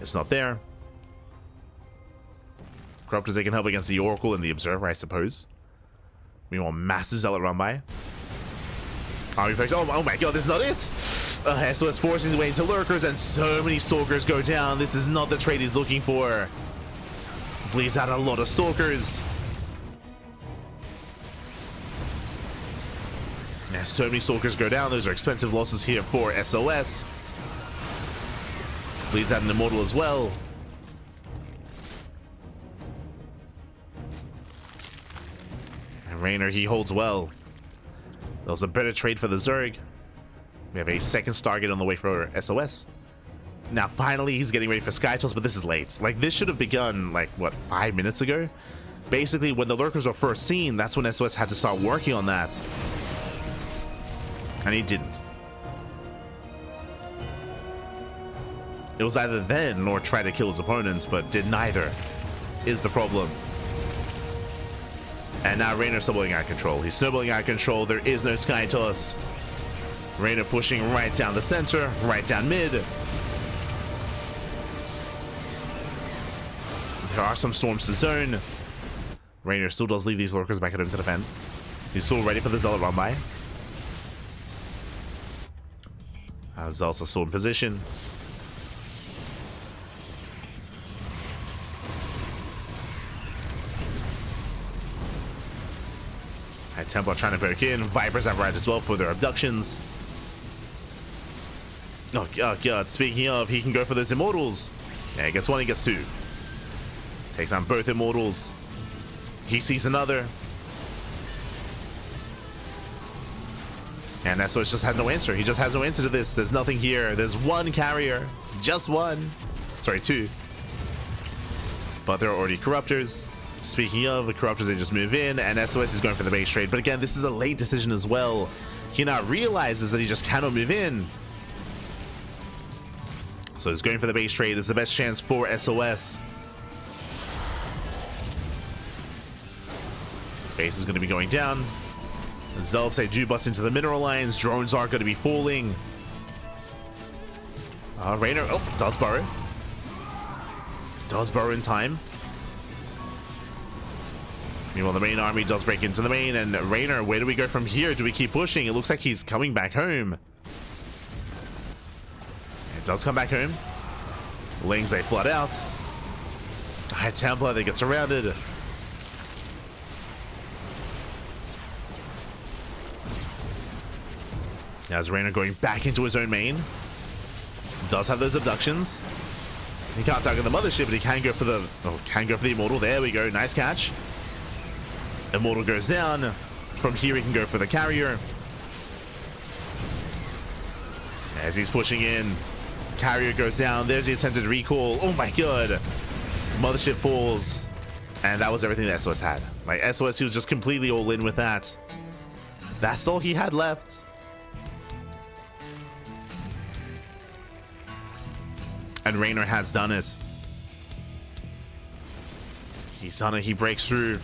It's not there. Corruptors, they can help against the Oracle and the Observer, I suppose. We want massive Zealot run by. Army Flex. Oh my god, this is not it! SOS forcing his way into Lurkers, and so many Stalkers go down. This is not the trade he's looking for. Bleeds out a lot of Stalkers. Yeah, so many Stalkers go down. Those are expensive losses here for SOS. Bleeds out an Immortal as well. And Reynor, he holds well. That was a better trade for the Zerg. We have a second Stargate on the way for SOS. Now, finally, he's getting ready for Skytoss, but this is late. Like, this should have begun, like, what, 5 minutes ago? Basically, when the Lurkers were first seen, that's when SOS had to start working on that. And he didn't. It was either then or try to kill his opponents, but did neither, is the problem. And now Reynor snowballing out of control. He's snowballing out of control. There is no Skytoss. Reynor pushing right down the center, right down mid. There are some storms to zone. Reynor still does leave these Lurkers back at home to defend. He's still ready for the Zealot run by. Zealots are still in position. Templar trying to poke in. Vipers have right as well for their abductions. Oh god, speaking of, he can go for those Immortals. Yeah, he gets one, he gets two. Takes on both Immortals. He sees another. And SOS just has no answer. He just has no answer to this. There's nothing here. There's one carrier. Just one. Sorry, two. But there are already Corruptors. Speaking of, the Corruptors, they just move in, and SOS is going for the base trade. But again, this is a late decision as well. He now realizes that he just cannot move in. So he's going for the base trade. It's the best chance for SOS. Base is going to be going down. Zealots, they do bust into the mineral lines. Drones are going to be falling. Reynor, does burrow. Does burrow in time. Meanwhile, the main army does break into the main, and Reynor, where do we go from here? Do we keep pushing? It looks like he's coming back home. It does come back home. Lings, they flood out. High Templar, they get surrounded. Now is Reynor going back into his own main. Does have those abductions. He can't target the mothership, but he can go for the Immortal. There we go. Nice catch. Immortal goes down. From here, he can go for the carrier. As he's pushing in, carrier goes down. There's the attempted recall. Oh my god. Mothership falls. And that was everything that SOS had. Like, SOS, he was just completely all in with that. That's all he had left. And Reynor has done it. He's done it. He breaks through.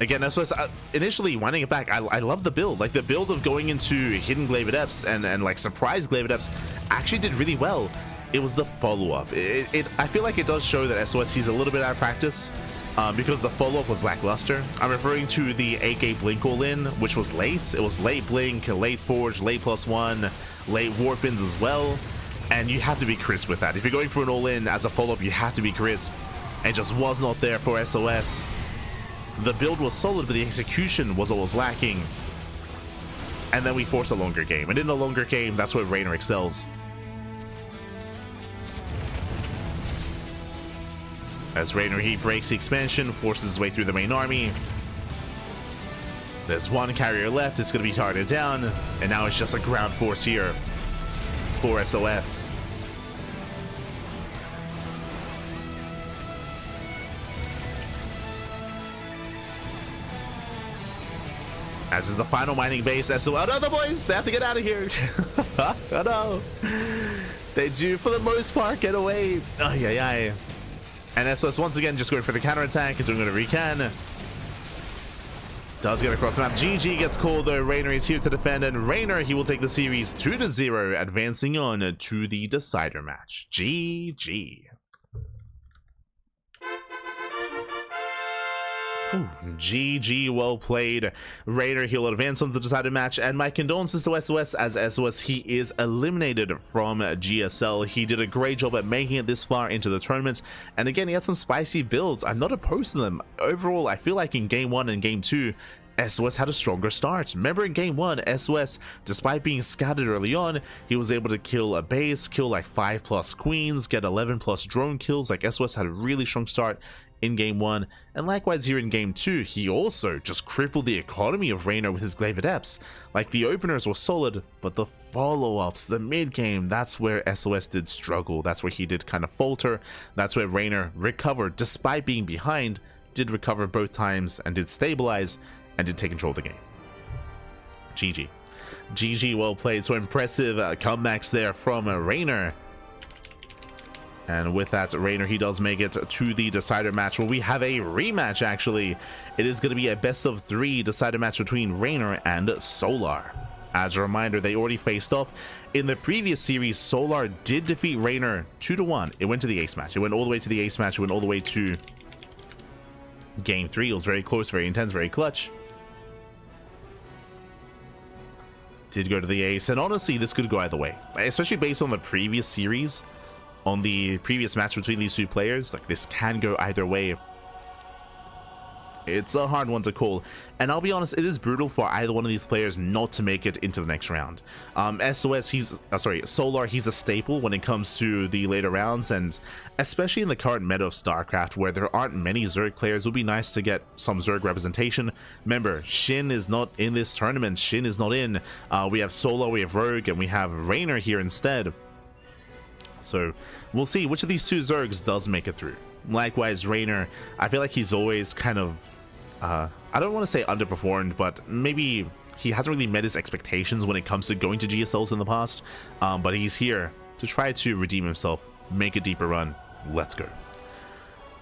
Again, SOS, initially winding it back, I love the build. Like, the build of going into hidden Glaive Adepts and like surprise Glaive Adepts actually did really well. It was the follow-up. I feel like it does show that SOS, he's a little bit out of practice because the follow-up was lackluster. I'm referring to the 8-gate Blink all-in, which was late. It was late Blink, late Forge, late +1, late Warpins as well. And you have to be crisp with that. If you're going for an all-in as a follow-up, you have to be crisp. It just was not there for SOS. The build was solid, but the execution was always lacking. And then we force a longer game. And in a longer game, that's where Reynor excels. As Reynor, he breaks the expansion, forces his way through the main army. There's one carrier left, it's going to be targeted down, and now it's just a ground force here for SOS. As is the final mining base, SOS. Oh no, the boys, they have to get out of here. Oh no. They do, for the most part, get away. Oh, yeah. And SOS once again just going for the counterattack, doing whatever he can. Does get across the map. GG gets called though. Reynor is here to defend, and Reynor, he will take the series 2-0, advancing on to the decider match. GG. Ooh, GG, well played. Reynor, he'll advance on the decided match, and my condolences to SOS, as SOS, he is eliminated from GSL. He did a great job at making it this far into the tournament, and again, he had some spicy builds. I'm not opposed to them. Overall, I feel like in Game 1 and Game 2, SOS had a stronger start. Remember in Game 1, SOS, despite being scattered early on, he was able to kill a base, kill like 5+ queens, get 11+ drone kills. Like, SOS had a really strong start in Game 1, and likewise here in Game 2, he also just crippled the economy of Reynor with his Glaive Adepts. Like, the openers were solid, but the follow-ups, the mid-game, that's where SOS did struggle. That's where he did kind of falter. That's where Reynor recovered, despite being behind, did recover both times and did stabilize and did take control of the game. GG. GG, well played. So impressive comebacks there from Reynor. And with that, Reynor, he does make it to the decider match, where we have a rematch, actually. It is going to be a best-of-3 decider match between Reynor and Solar. As a reminder, they already faced off. In the previous series, Solar did defeat Reynor 2-1. It went to the ace match. It went all the way to the ace match. It went all the way to Game 3. It was very close, very intense, very clutch. Did go to the ace, and honestly, this could go either way. Especially based on the previous series. On the previous match between these two players, like, this can go either way. It's a hard one to call, and I'll be honest, it is brutal for either one of these players not to make it into the next round. SOS, Solar, he's a staple when it comes to the later rounds, and especially in the current meta of StarCraft, where there aren't many Zerg players, it would be nice to get some Zerg representation. Remember, Shin is not in this tournament. Shin is not in. We have Solar, we have Rogue, and we have Reynor here instead. So we'll see which of these two Zergs does make it through. Likewise, Reynor, I feel like he's always kind of, I don't want to say underperformed, but maybe he hasn't really met his expectations when it comes to going to GSLs in the past. But he's here to try to redeem himself, make a deeper run. Let's go.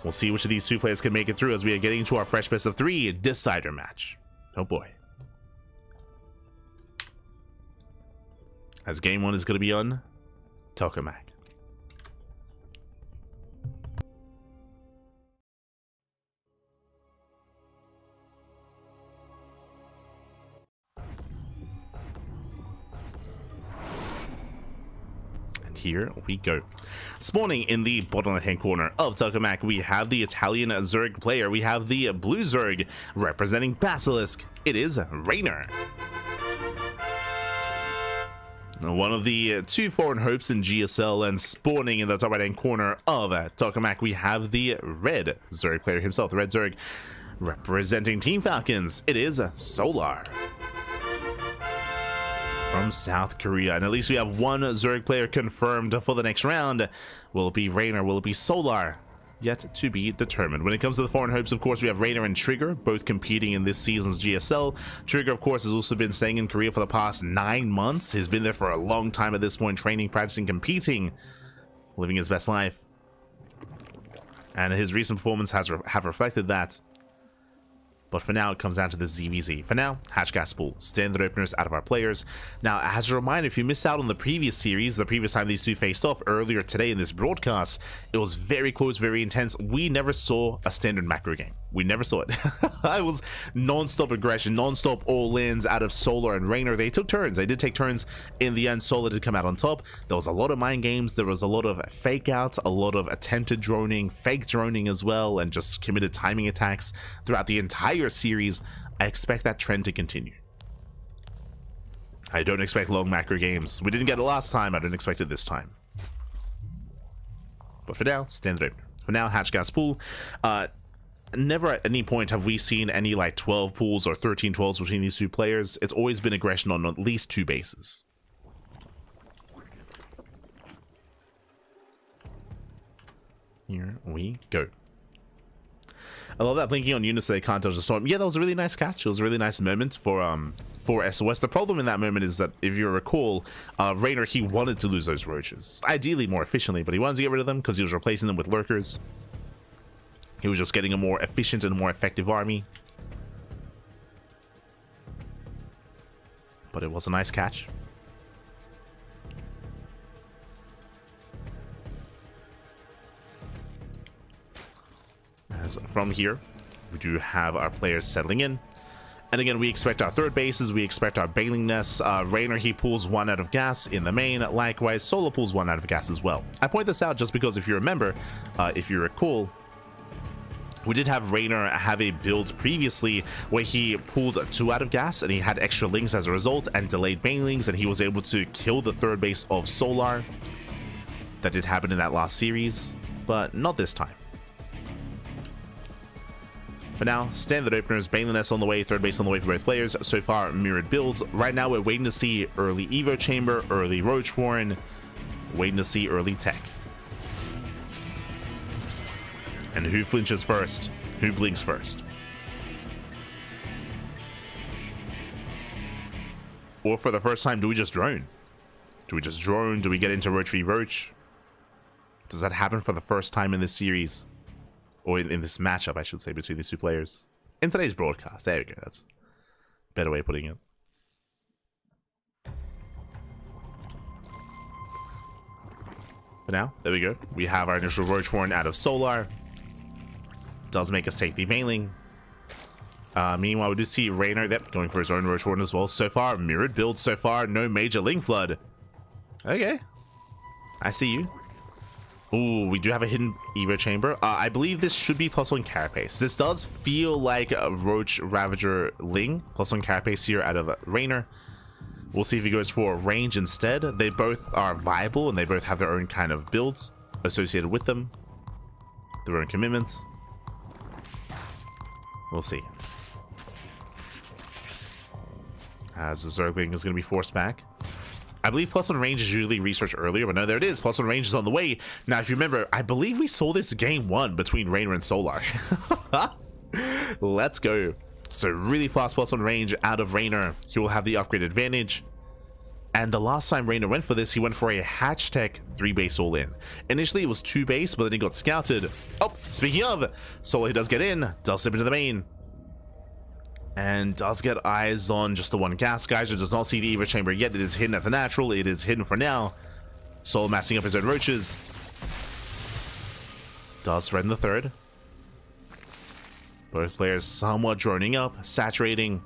We'll see which of these two players can make it through as we are getting into our fresh best-of-3 decider match. Oh boy. As Game 1 is going to be on Tokamak. Here we go. Spawning in the bottom left hand corner of Tokamak, we have the Italian Zerg player. We have the blue Zerg representing Basilisk. It is Reynor. One of the two foreign hopes in GSL, and spawning in the top right hand corner of Tokamak, we have the red Zerg player himself, the red Zerg representing Team Falcons. It is Solar. From South Korea, and at least we have one Zerg player confirmed for the next round. Will it be Reynor? Will it be Solar? Yet to be determined. When it comes to the foreign hopes, of course, we have Reynor and Trigger, both competing in this season's GSL. Trigger, of course, has also been staying in Korea for the past 9 months. He's been there for a long time at this point, training, practicing, competing, living his best life. And his recent performance have reflected that. But for now, it comes down to the ZVZ. For now, hatch gas pool, standard openers out of our players. Now, as a reminder, if you missed out on the previous series, the previous time these two faced off earlier today in this broadcast, it was very close, very intense. We never saw a standard macro game. We never saw it. It was non-stop aggression, non-stop all-ins out of Solar and Reynor. They took turns. They did take turns. In the end, Solar did come out on top. There was a lot of mind games. There was a lot of fake outs, a lot of attempted droning, fake droning as well, and just committed timing attacks throughout the entire series. I expect that trend to continue. I don't expect long macro games. We didn't get it last time. I don't expect it this time. But for now, standard opener. for now. Hatch gas pool. Never at any point have we seen any like 12 pools or 13 12s between these two players. It's always been aggression on at least 2 bases. Here we go. I love that blinking on units so they can't dodge the storm. Yeah, that was a really nice catch. It was a really nice moment for SOS. The problem in that moment is that, if you recall, Reynor, he wanted to lose those roaches. Ideally more efficiently, but he wanted to get rid of them because he was replacing them with lurkers. He was just getting a more efficient and more effective army. But it was a nice catch. As from here, we do have our players settling in. And again, we expect our third bases, we expect our bailing nests. Reynor, he pulls 1 out of gas in the main. Likewise, Solar pulls 1 out of gas as well. I point this out just because, if you remember, if you recall, we did have Reynor have a build previously where he pulled 2 out of gas and he had extra links as a result and delayed banelings, and he was able to kill the third base of Solar. That did happen in that last series, but not this time. For now, standard openers, Bailing Nest on the way, third base on the way for both players. So far, mirrored builds. Right now, we're waiting to see early Evo Chamber, early Roach Warren, waiting to see early Tech. And who flinches first? Who blinks first? Or for the first time, do we just drone? Do we just drone? Do we get into Roach v Roach? Does that happen for the first time in this series? Or in this matchup, I should say, between these two players? In today's broadcast. There we go. That's a better way of putting it. But now, there we go. We have our initial Roach Warren out of Solar. Does make a safety mailing. Meanwhile, we do see Reynor going for his own Roach Warren as well. So far, mirrored build so far. No major Link Flood. Okay. I see you. Ooh, we do have a hidden Evo Chamber. I believe this should be +1 Carapace. This does feel like a Roach Ravager Ling. +1 Carapace here out of Reynor. We'll see if he goes for range instead. They both are viable and they both have their own kind of builds associated with them. Their own commitments. We'll see. As the Zergling is going to be forced back. I believe +1 range is usually researched earlier, but no, there it is. +1 range is on the way. Now, if you remember, I believe we saw this game 1 between Reynor and Solar. Let's go. So really fast +1 range out of Reynor. He will have the upgrade advantage. And the last time Reynor went for this, he went for a Hatch Tech 3 base all in. Initially, it was 2 base, but then he got scouted. Oh, speaking of, Solar, he does get in, does slip into the main. And does get eyes on just the 1 gas geyser. Does not see the Evo Chamber yet. It is hidden at the natural. It is hidden for now. Solar massing up his own roaches. Does threaten the third. Both players somewhat droning up, saturating.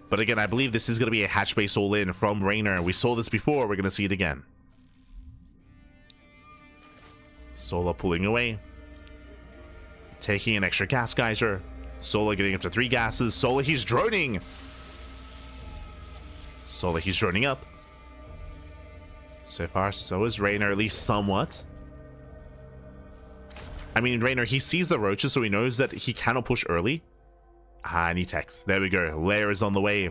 But again, I believe this is going to be a hatch base all in from Reynor. We saw this before. We're going to see it again. Solar pulling away. Taking an extra gas geyser. Solar getting up to 3 gases. Solar, he's droning. Solar, he's droning up. So far, so is Reynor, at least somewhat. I mean, Reynor, he sees the roaches, so he knows that he cannot push early. And he techs. There we go. Lair is on the way.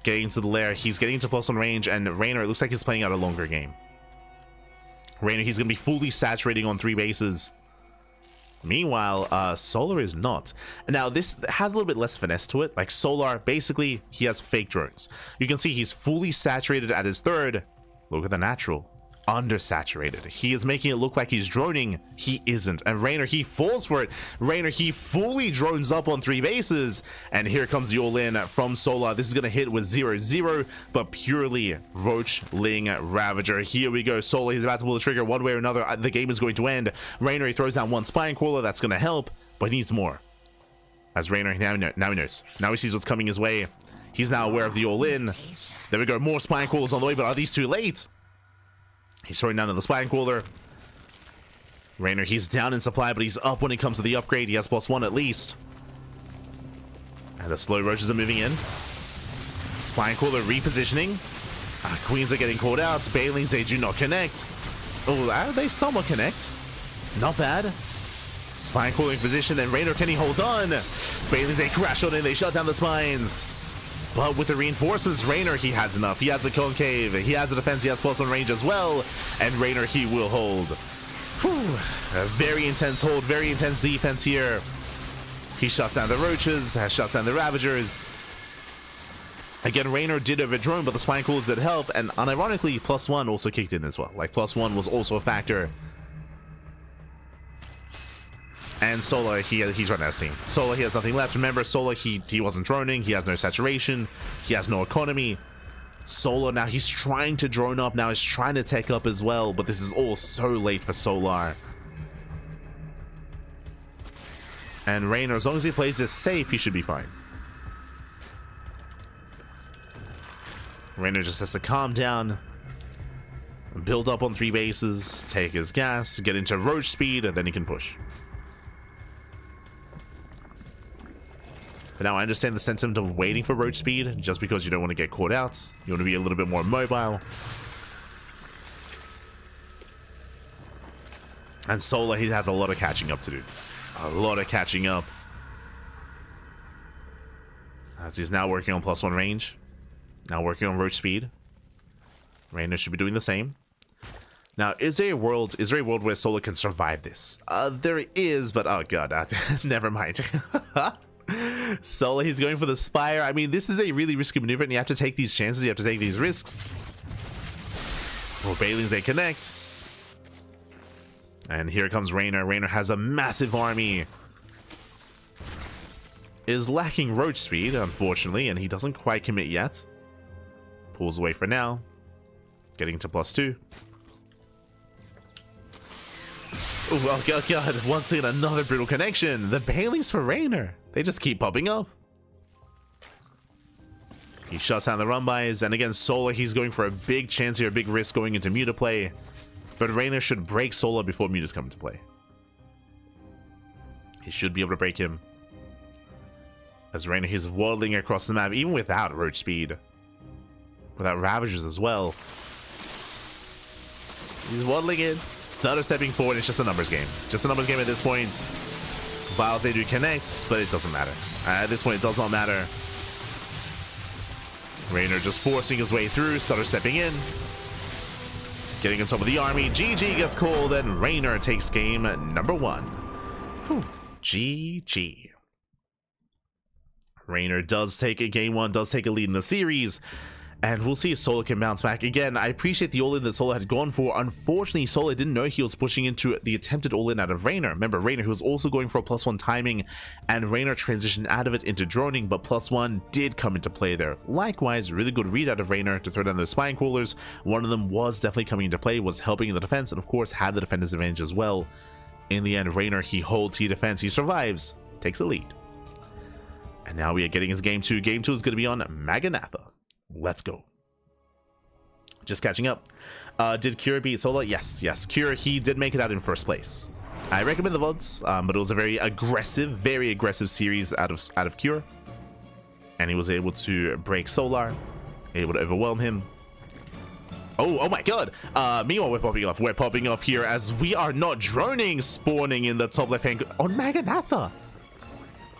Getting into the lair. He's getting into +1 range, and Reynor, it looks like he's playing out a longer game. Reynor, he's going to be fully saturating on 3 bases. Meanwhile, Solar is not. Now, this has a little bit less finesse to it. Like, Solar, basically, he has fake drones. You can see he's fully saturated at his third. Look at the natural. Undersaturated. He is making it look like he's droning. He isn't. And Reynor, he falls for it. Reynor, he fully drones up on 3 bases. And here comes the all-in from Solar. This is going to hit with 0-0, but purely Roach Ling Ravager. Here we go. Solar, he's about to pull the trigger one way or another. The game is going to end. Reynor, he throws down 1 Spine Crawler. That's going to help, but he needs more. As Reynor, now he knows. Now he sees what's coming his way. He's now aware of the all-in. There we go. More Spine Crawlers on the way, but are these too late? He's throwing down to the Spine Crawler. Reynor, he's down in supply, but he's up when it comes to the upgrade. He has +1 at least. And the slow roaches are moving in. Spine Crawler repositioning. Queens are getting called out. Bailings, they do not connect. Oh, they somewhat connect. Not bad. Spine calling position, and Reynor, can he hold on? Bailey's they crash on in, they shut down the spines. But with the reinforcements, Reynor, he has enough. He has the concave, he has the defense, he has +1 range as well. And Reynor, he will hold. Whew. A very intense hold, very intense defense here. He shuts down the roaches, has shuts down the ravagers. Again, Reynor did over drone, but the spine coolers did help, and unironically, +1 also kicked in as well. Like, +1 was also a factor. And Solar, he's run out of steam. Solar, he has nothing left. Remember, Solar, he wasn't droning, he has no saturation, he has no economy. Solar, now he's trying to drone up, now he's trying to tech up as well, but this is all so late for Solar. And Reynor, as long as he plays this safe, he should be fine. Reynor just has to calm down, build up on 3 bases, take his gas, get into roach speed, and then he can push. But now I understand the sentiment of waiting for roach speed, just because you don't want to get caught out. You want to be a little bit more mobile. And Solar, he has a lot of catching up to do. A lot of catching up. As he's now working on +1 range. Now working on roach speed. Reynor should be doing the same. Now, is there a world where Solar can survive this? There is, but oh god, never mind. Solar, he's going for the Spire. I mean, this is a really risky maneuver, and you have to take these chances, you have to take these risks. Well, Bailings, they connect. And here comes Reynor. Reynor has a massive army. Is lacking roach speed, unfortunately, and he doesn't quite commit yet. Pulls away for now. Getting to +2. Oh god, once again, another brutal connection. The Bailings for Reynor. They just keep popping up. He shuts down the run-bys, and again, Solar, he's going for a big chance here, a big risk going into Muta play. But Reynor should break Solar before Muta's come into play. He should be able to break him. As Reynor, he's waddling across the map, even without roach speed. Without Ravagers as well. He's waddling in. Stutter stepping forward, it's just a numbers game. Just a numbers game at this point. Vials, they do connect, but it doesn't matter. At this point, it does not matter. Reynor just forcing his way through, Stutter stepping in. Getting on top of the army. GG gets called, and Reynor takes game number 1. Whew. GG. Reynor does take a game 1, does take a lead in the series. And we'll see if Solar can bounce back. Again, I appreciate the all-in that Solar had gone for. Unfortunately, Solar didn't know he was pushing into the attempted all-in out of Reynor. Remember, Reynor, who was also going for a +1 timing, and Reynor transitioned out of it into droning, but +1 did come into play there. Likewise, really good read out of Reynor to throw down those spine crawlers. One of them was definitely coming into play, was helping in the defense, and of course had the defender's advantage as well. In the end, Reynor, he holds, he defends, he survives, takes the lead. And now we are getting his game 2. Game 2 is going to be on Maganatha. Let's go. Just catching up. Did Cure beat Solar? Yes. Cure, he did make it out in first place. I recommend the VODs, but it was a very aggressive series out of Cure. And he was able to break Solar, able to overwhelm him. Oh my god. Meanwhile, we're popping off here as we are not droning, spawning in the top left hand on Maganatha.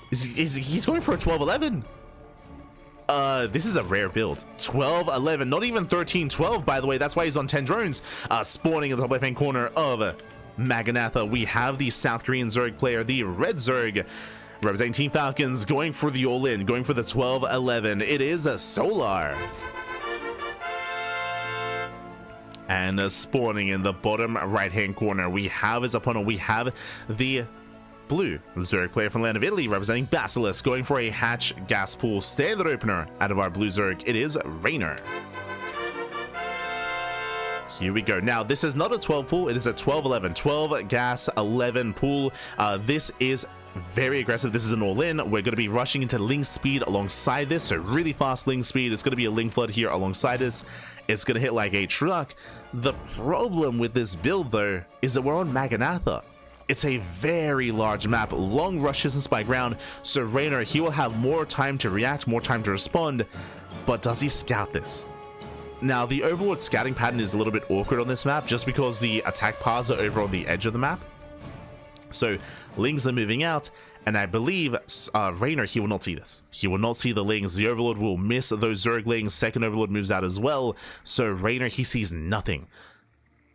He's going for a 12-11. This is a rare build. 12-11, not even 13-12, by the way. That's why he's on 10 drones. Spawning in the top left-hand corner of Maganatha, we have the South Korean Zerg player, the Red Zerg, representing Team Falcons, going for the all-in, going for the 12-11. It is Solar. And spawning in the bottom right-hand corner, we have his opponent. We have the Blue Zerg player from the land of Italy, representing Basilisk, going for a hatch gas pool standard opener out of our Blue Zerg. It is Reynor. Here we go. Now, this is not a 12 pool, it is a 12-11. 12 gas, 11 pool. This is very aggressive. This is an all-in. We're going to be rushing into Ling speed alongside this, so really fast Ling speed. It's going to be a Ling flood here alongside this. It's going to hit like a truck. The problem with this build, though, is that we're on Maganatha. It's a very large map, long rushes and spike ground, so Reynor, he will have more time to react, more time to respond, but does he scout this? Now, the Overlord scouting pattern is a little bit awkward on this map, just because the attack paths are over on the edge of the map. So Lings are moving out, and I believe Reynor, he will not see this. He will not see the Lings. The Overlord will miss those Zerglings. Second Overlord moves out as well. So Reynor, he sees nothing.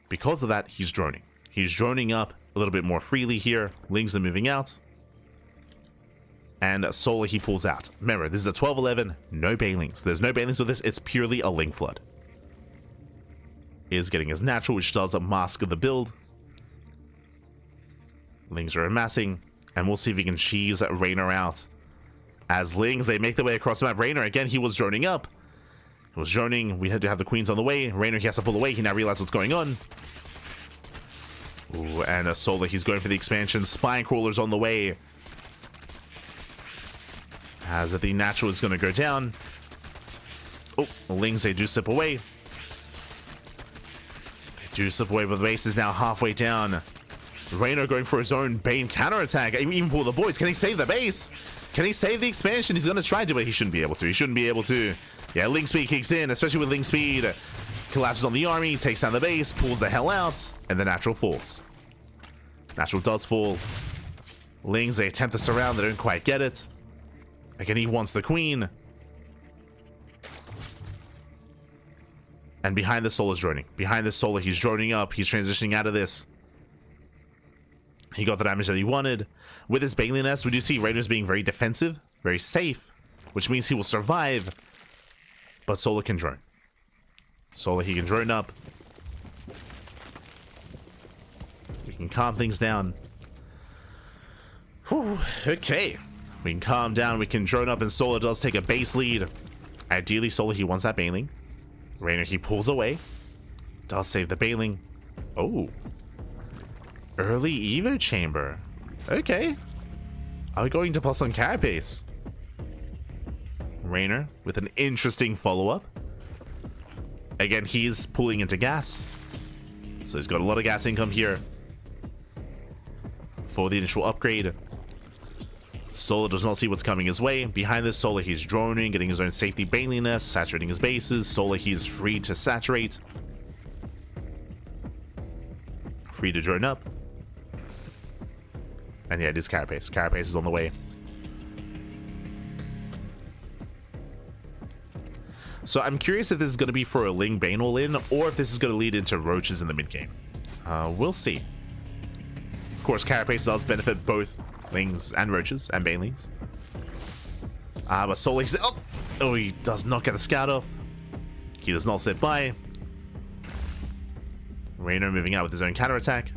Because of that, he's droning. He's droning up a little bit more freely here. Lings are moving out. And Solar, he pulls out. Remember, this is a 12-11, no Banelings. There's no Banelings with this. It's purely a Ling Flood. Is getting his natural, which does a mask of the build. Lings are amassing, and we'll see if he can cheese Reynor out. As Lings, they make their way across the map. Reynor, again, he was droning up. He was droning. We had to have the queens on the way. Reynor, he has to pull away. He now realizes what's going on. Ooh, and a Solar, he's going for the expansion. Spine Crawler's on the way. As the natural is going to go down. Oh, Lings, they do slip away. They do slip away, but the base is now halfway down. Reynor going for his own Bane counterattack. Even for the boys. Can he save the base? Can he save the expansion? He's going to try to, but he shouldn't be able to. He shouldn't be able to. Yeah, Ling Speed kicks in, especially with Ling Speed. Collapses on the army, takes down the base, pulls the hell out, and the natural falls. Natural does fall. Lings, they attempt to surround, they don't quite get it. Again, he wants the queen. And behind the Solar's droning. Behind the Solar, he's droning up. He's transitioning out of this. He got the damage that he wanted. With his Baneling Nest, we do see Reynor's being very defensive, very safe, which means he will survive. But Solar can drone. Solar, he can drone up. We can calm things down. Whew, okay. We can calm down, we can drone up, and Solar does take a base lead. Ideally, Solar, he wants that Baneling. Reynor, he pulls away. Does save the Baneling. Oh. Early Evo Chamber. Okay. Are we going to plus on Carapace? Reynor with an interesting follow-up. Again, he's pulling into gas. So he's got a lot of gas income here for the initial upgrade. Solar does not see what's coming his way. Behind this, Solar, he's droning, getting his own safety Baneling Nest, saturating his bases. Solar, he's free to saturate. Free to drone up. And yeah, it is Carapace. Carapace is on the way. So I'm curious if this is going to be for a Ling Bane all-in, or if this is going to lead into Roaches in the mid-game. We'll see. Of course, Carapace does benefit both Lings and Roaches and Banelings. But Solar, oh, he does not get the scout off. He does not sit by. Reynor moving out with his own counterattack.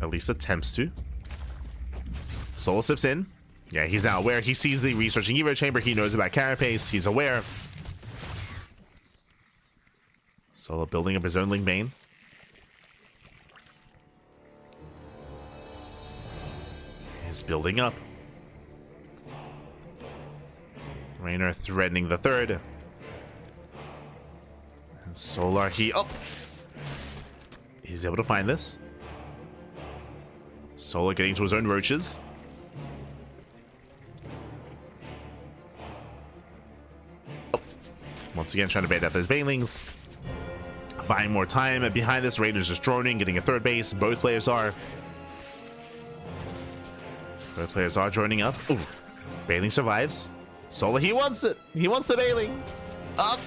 At least attempts to. Solar slips in. Yeah, he's now aware. He sees the researching Evo Chamber. He knows about Carapace. He's aware. Solar building up his own Ling Bane. He's building up. Reynor threatening the third. And Solar, he's able to find this. Solar getting to his own Roaches. Once again, trying to bait out those Banelings. Buying more time. And behind this, Reynor's just droning, getting a third base. Both players are. Both players are droning up. Ooh. Baneling survives. Solar, he wants it. He wants the Baneling. Up.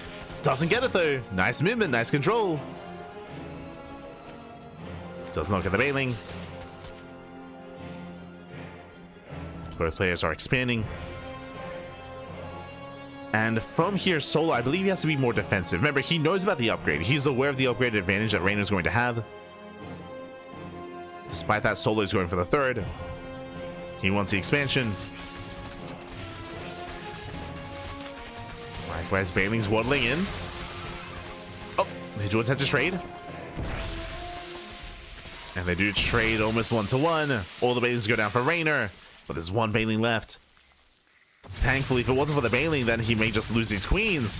Doesn't get it, though. Nice movement, nice control. Does not get the Baneling. Both players are expanding. And from here, Solar, I believe he has to be more defensive. Remember, he knows about the upgrade. He's aware of the upgrade advantage that Reynor's going to have. Despite that, Solar is going for the third. He wants the expansion. Likewise, Baneling's waddling in. Oh, they do attempt to trade. And they do trade almost 1-to-1. All the Banelings go down for Reynor, but there's one Baneling left. Thankfully, if it wasn't for the Baneling, then he may just lose these queens.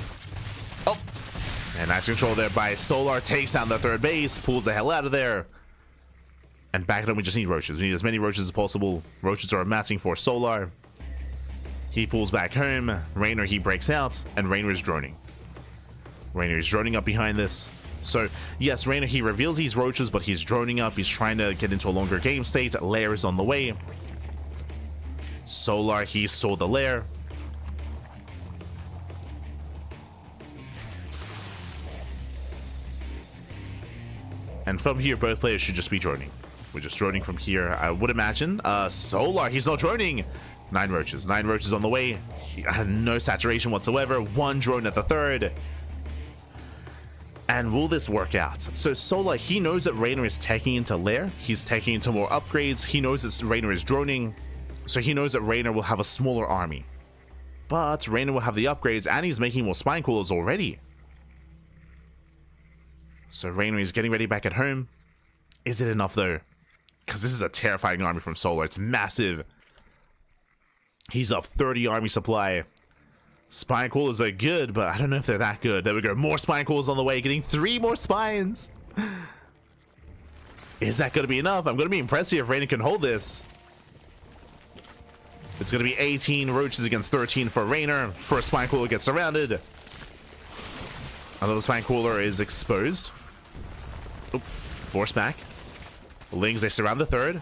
Oh, and nice control there by Solar. Takes down the third base, pulls the hell out of there. And back at home, we just need Roaches. We need as many Roaches as possible. Roaches are amassing for Solar. He pulls back home. Reynor, he breaks out, and Reynor is droning. Reynor is droning up behind this. So yes, Reynor, he reveals these roaches, but he's droning up. He's trying to get into a longer game state. Lair is on the way. Solar, he saw the lair. And from here, both players should just be droning. We're just droning from here, I would imagine. Solar, he's not droning. 9 roaches on the way. No saturation whatsoever. 1 drone at the third. And will this work out? So Solar, he knows that Reynor is taking into lair. He's taking into more upgrades. He knows that Reynor is droning. So he knows that Reynor will have a smaller army. But Reynor will have the upgrades, and he's making more spine coolers already. So Reynor is getting ready back at home. Is it enough though? Because this is a terrifying army from Solar. It's massive. He's up 30 army supply. Spine coolers are good, but I don't know if they're that good. There we go. More spine coolers on the way. Getting 3 more spines. Is that going to be enough? I'm going to be impressed here if Reynor can hold this. It's going to be 18 roaches against 13 for Reynor. First spine cooler gets surrounded. Another spine cooler is exposed. Oop, force back. Lings, they surround the third.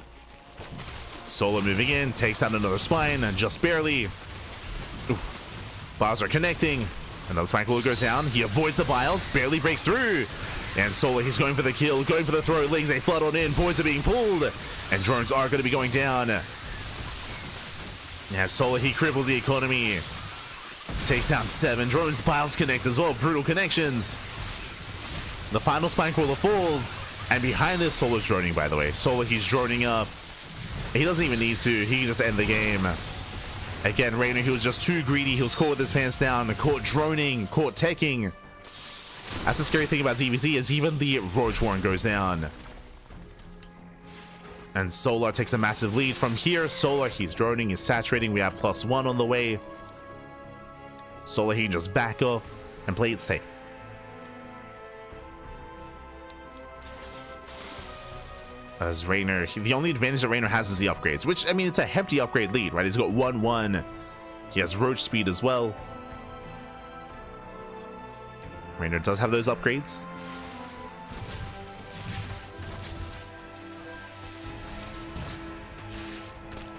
Solar moving in, takes down another spine, and just barely. Biles are connecting. Another spine cooler goes down. He avoids the Biles, barely breaks through. And Solar, he's going for the kill, going for the throw. Lings, they flood on in. Boys are being pulled. And drones are going to be going down. Yeah, Solar, he cripples the economy. Takes down 7. Drones, Biles connect as well. Brutal connections. The final spine cooler falls. And behind this, Solar's droning, by the way. Solar, he's droning up. He doesn't even need to. He can just end the game. Again, Reynor, he was just too greedy. He was caught with his pants down. Caught droning. Caught teching. That's the scary thing about DBZ is even the Roach Warren goes down. And Solar takes a massive lead from here. Solar, he's droning, he's saturating. We have +1 on the way. Solar, he can just back off and play it safe. As Reynor, the only advantage that Reynor has is the upgrades, which, I mean, it's a hefty upgrade lead, right? He's got 1-1. He has Roach speed as well. Reynor does have those upgrades.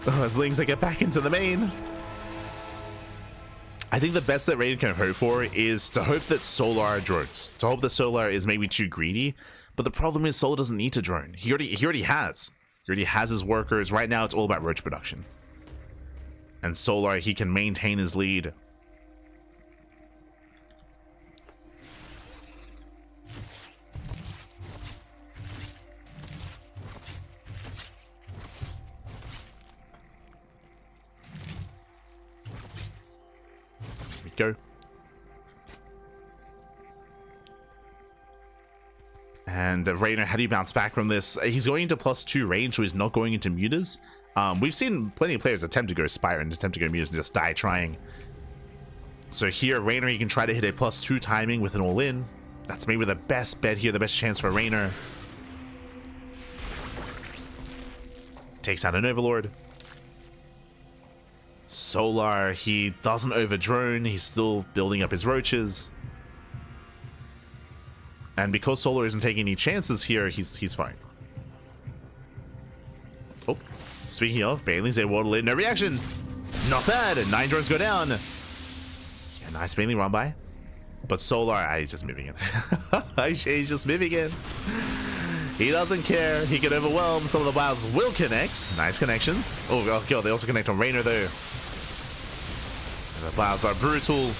Oh, as Lings, they get back into the main. I think the best that Reynor can hope for is to hope that Solar drones. To hope that Solar is maybe too greedy. But the problem is Solar doesn't need to drone. He already has. He already has his workers. Right now it's all about roach production. And Solar, he can maintain his lead. Here we go. And Reynor, how do you bounce back from this? He's going into +2 range, so he's not going into mutas. We've seen plenty of players attempt to go Spire and attempt to go mutas and just die trying. So here, Reynor, he can try to hit a +2 timing with an all-in. That's maybe the best bet here, the best chance for Reynor. Takes out an Overlord. Solar, he doesn't over-drone. He's still building up his roaches. And because Solar isn't taking any chances here, he's fine. Oh, speaking of, Banelings, they waddle in. No reaction. Not bad. And 9 drones go down. Yeah, nice Baneling run by. But Solar, he's just moving in. He's just moving in. He doesn't care. He can overwhelm. Some of the Biles will connect. Nice connections. Oh god, they also connect on Reynor though. And the Biles are brutal.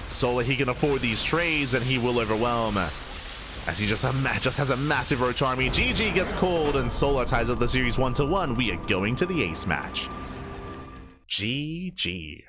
Solar, he can afford these trades, and he will overwhelm. As he just has a massive Roach army. GG gets called, and Solar ties up the series 1-1. We are going to the ace match. GG.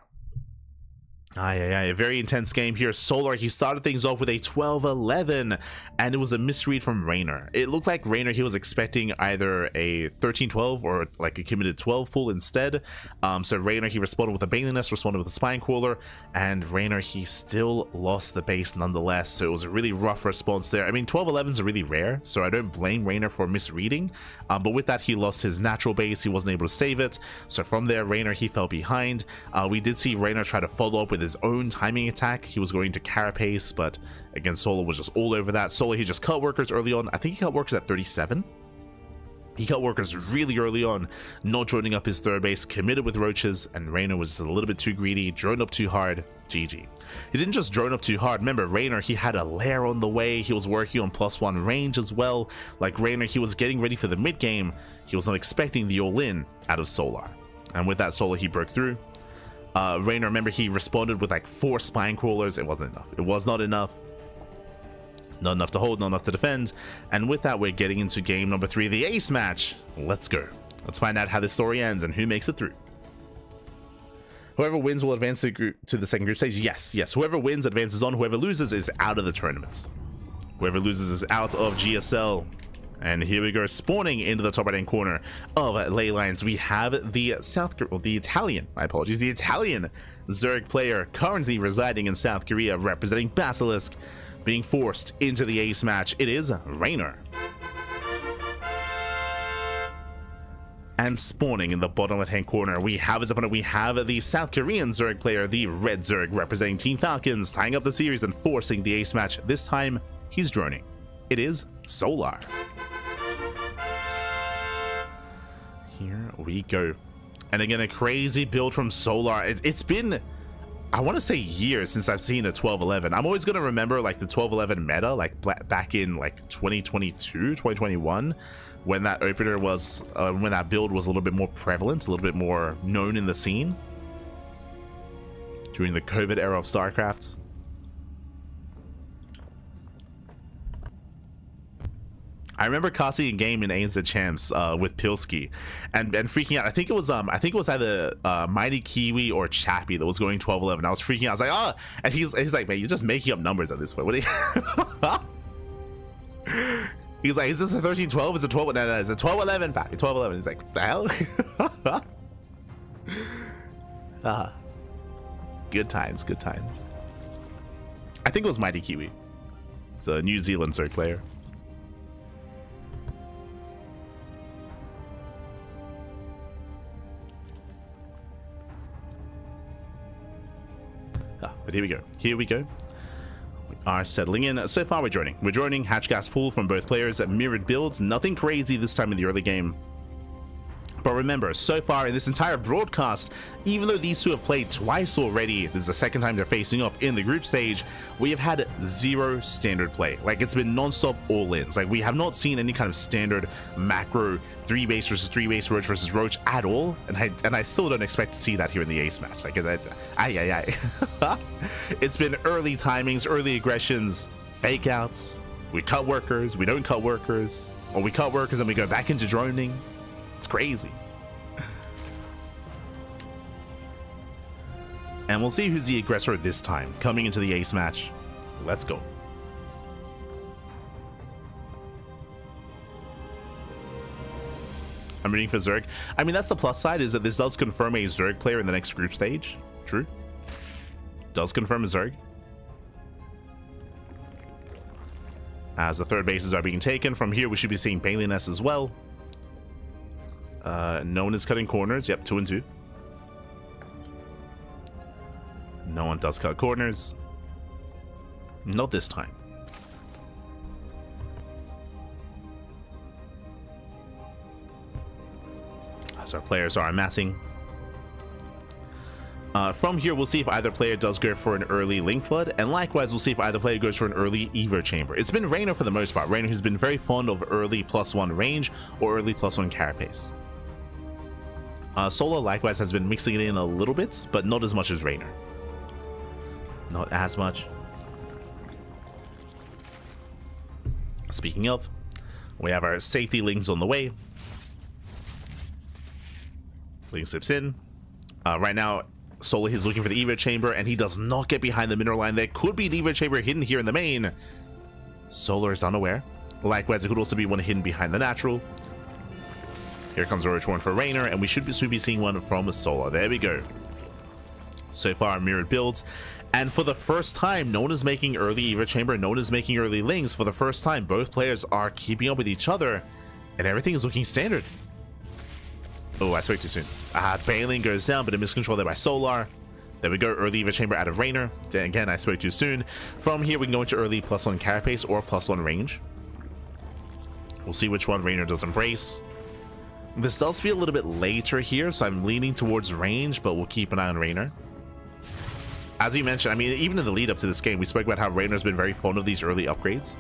A very intense game here. Solar, he started things off with a 12-11, and it was a misread from Reynor. It looked like Reynor, he was expecting either a 13-12 or like a committed 12 pull instead. So Reynor, he responded with a Baneling Nest, responded with a Spine Cooler, and Reynor, he still lost the base nonetheless. So it was a really rough response there. I mean, 12-11s are really rare, so I don't blame Reynor for misreading. But with that, he lost his natural base. He wasn't able to save it. So from there, Reynor, he fell behind. We did see Reynor try to follow up with with his own timing attack. He was going to Carapace, but again, Solar was just all over that. Solar, he just cut workers early on. I think he cut workers at 37. He cut workers really early on, not droning up his third base, committed with roaches, and Reynor was just a little bit too greedy, droned up too hard. GG. He didn't just drone up too hard. Remember, Reynor, he had a lair on the way. He was working on +1 range as well. Like Reynor, he was getting ready for the mid game. He was not expecting the all-in out of Solar. And with that Solar, he broke through. Reynor, remember, he responded with like 4 spine crawlers. It wasn't enough. It was not enough. Not enough to hold, not enough to defend. And with that, we're getting into game number 3, the ace match. Let's go. Let's find out how this story ends and who makes it through. Whoever wins will advance to the second group stage. Yes. Whoever wins advances on. Whoever loses is out of the tournament. Whoever loses is out of GSL. And here we go, spawning into the top right hand corner of Ley Lines. We have the Italian Zerg player currently residing in South Korea, representing Basilisk, being forced into the ace match. It is Reynor. And spawning in the bottom left-hand corner, we have his opponent. We have the South Korean Zerg player, the Red Zerg, representing Team Falcons, tying up the series and forcing the ace match. This time, he's droning. It is Solar. Here we go. And again, a crazy build from Solar. It's been, I want to say, years since I've seen a 12-11. I'm always going to remember like the 12-11 meta, like back in like 2022, 2021. When that opener was, when that build was a little bit more prevalent, a little bit more known in the scene during the COVID era of StarCraft. I remember casting a game in ANZ Champs with Pilski, and freaking out. I think it was either Mighty Kiwi or Chappie that was going 12-11. I was freaking out. I was like, oh, and he's like, man, you're just making up numbers at this point. What are you? He's like, is this a 13-12? Is it 12? No, it's a 12-11, pappy. 12-11. He's like, what the hell? Good times, good times. I think it was Mighty Kiwi. It's a New Zealand Zerg player. But here we go. Here we go. We are settling in. So far, we're joining hatch gas pool from both players at mirrored builds. Nothing crazy this time in the early game. But remember, so far in this entire broadcast, even though these two have played twice already, this is the second time they're facing off in the group stage, we have had 0 standard play. Like, it's been non-stop all-ins. Like, we have not seen any kind of standard macro 3 base versus 3 base, roach versus roach at all, and I still don't expect to see that here in the ace match. Like, it's been early timings, early aggressions, fake outs. We cut workers, we don't cut workers, or we cut workers and we go back into droning. It's crazy. And we'll see who's the aggressor this time, coming into the ace match. Let's go. I'm rooting for Zerg. I mean, that's the plus side, is that this does confirm a Zerg player in the next group stage. True. Does confirm a Zerg. As the third bases are being taken. From here, we should be seeing Baliness as well. No one is cutting corners. Yep, 2 and 2. No one does cut corners. Not this time. As our players are amassing. From here, we'll see if either player does go for an early Link Flood, and likewise, we'll see if either player goes for an early Evo Chamber. It's been Reynor for the most part. Reynor has been very fond of early +1 range or early +1 Carapace. Solar likewise has been mixing it in a little bit, but not as much as Reynor. Not as much. Speaking of, we have our safety Lings on the way. Ling slips in. Right now, Solar is looking for the Evo Chamber, and he does not get behind the mineral line. There could be an Evo Chamber hidden here in the main. Solar is unaware. Likewise, it could also be one hidden behind the natural. Here comes a Ro12 for Reynor, and we should soon be seeing one from Solar. There we go. So far, mirrored builds. And for the first time, no one is making early Evo Chamber, no one is making early Lings. For the first time, both players are keeping up with each other, and everything is looking standard. Oh, I spoke too soon. Bailing goes down, but a miscontrol there by Solar. There we go, early Eva Chamber out of Reynor. Again, I spoke too soon. From here, we can go into early +1 Carapace or +1 range. We'll see which one Reynor does embrace. This does feel a little bit later here, so I'm leaning towards range, but we'll keep an eye on Reynor. As we mentioned, I mean, even in the lead up to this game, we spoke about how Reynor's been very fond of these early upgrades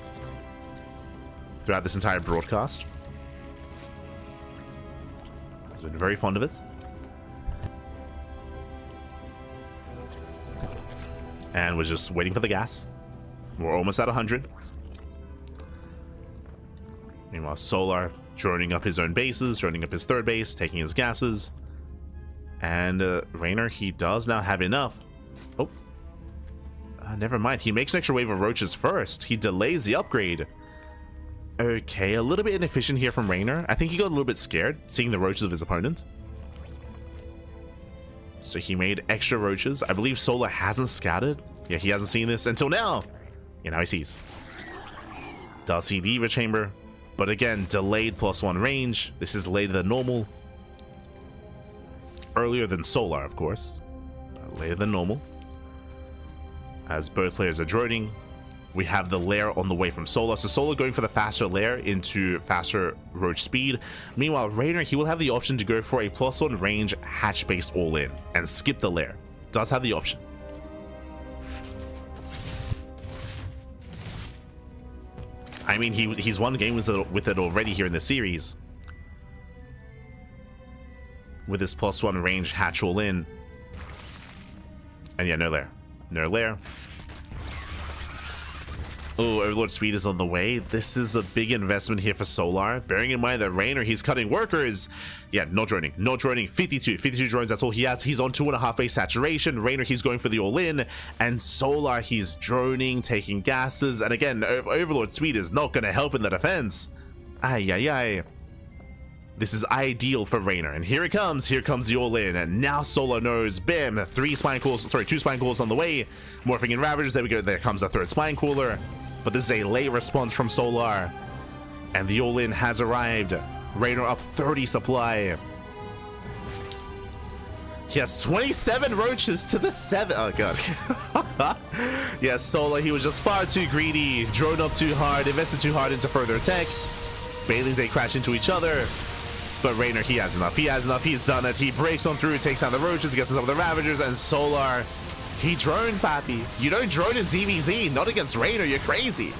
throughout this entire broadcast. He's been very fond of it. And we're just waiting for the gas. We're almost at 100. Meanwhile, Solar droning up his own bases, droning up his third base, taking his gases. And Reynor, he does now have enough. Oh. Never mind. He makes an extra wave of roaches first. He delays the upgrade. Okay, a little bit inefficient here from Reynor. I think he got a little bit scared seeing the roaches of his opponent. So he made extra roaches. I believe Solar hasn't scouted. Yeah, he hasn't seen this until now. Yeah, now he sees. Does see the Eva Chamber. But again, delayed +1 range. This is later than normal. Earlier than Solar, of course. But later than normal. As both players are droning. We have the lair on the way from Solar. So Solar going for the faster lair into faster roach speed. Meanwhile, Reynor, he will have the option to go for a +1 range hatch-based all-in and skip the lair. Does have the option. I mean, he's won games with it already here in the series. With this +1 range hatch all-in. And yeah, no lair. No lair. Oh, Overlord Speed is on the way. This is a big investment here for Solar. Bearing in mind that Reynor, he's cutting workers. Yeah, no droning. No droning. 52 drones, that's all he has. He's on 2.5 base saturation. Reynor, he's going for the all-in. And Solar, he's droning, taking gases. And again, Overlord Speed is not going to help in the defense. Ay. This is ideal for Reynor. And here it comes. Here comes the all-in. And now Solar knows, bam, 2 spine cools on the way. Morphing in Ravagers. There we go. There comes a 3rd spine cooler. But this is a late response from Solar. And the all-in has arrived. Reynor up 30 supply. He has 27 roaches to the 7. Oh, God. Yeah, Solar, he was just far too greedy. Drone up too hard. Invested too hard into further attack. Bailings, they crash into each other. But Reynor, he has enough. He has enough. He's done it. He breaks on through, takes down the roaches, gets on top of the Ravagers, and Solar... He droned, Pappy. You don't drone in DBZ, not against Reynor, you're crazy.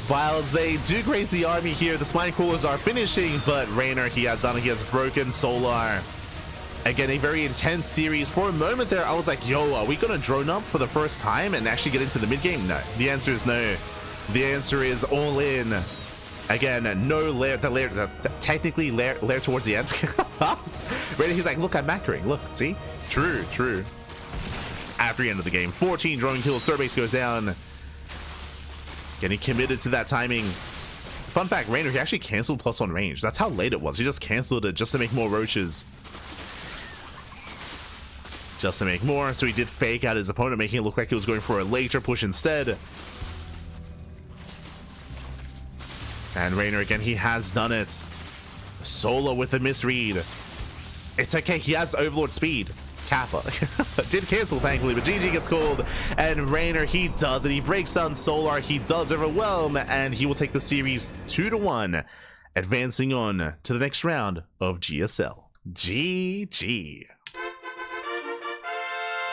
Whilst they do graze the army here, the spine coolers are finishing, but Reynor, he has done it, he has broken Solar. Again, a very intense series. For a moment there, I was like, yo, are we gonna drone up for the first time and actually get into the mid game? No, the answer is no. The answer is all in. Again, no lair, technically lair towards the end. Reynor, he's like, look, I'm macroing, look, see? True. After the end of the game, 14 drone kills, 3rd base goes down. Getting committed to that timing. Fun fact, Reynor, he actually canceled +1 range. That's how late it was. He just canceled it just to make more roaches. Just to make more. So he did fake out his opponent, making it look like he was going for a later push instead. And Reynor, again, he has done it. Solar with the misread. It's okay, he has Overlord Speed. Kappa. Did cancel, thankfully, but GG gets called. And Reynor, he does it. He breaks down Solar. He does overwhelm, and he will take the series 2-1, advancing on to the next round of GSL. GG.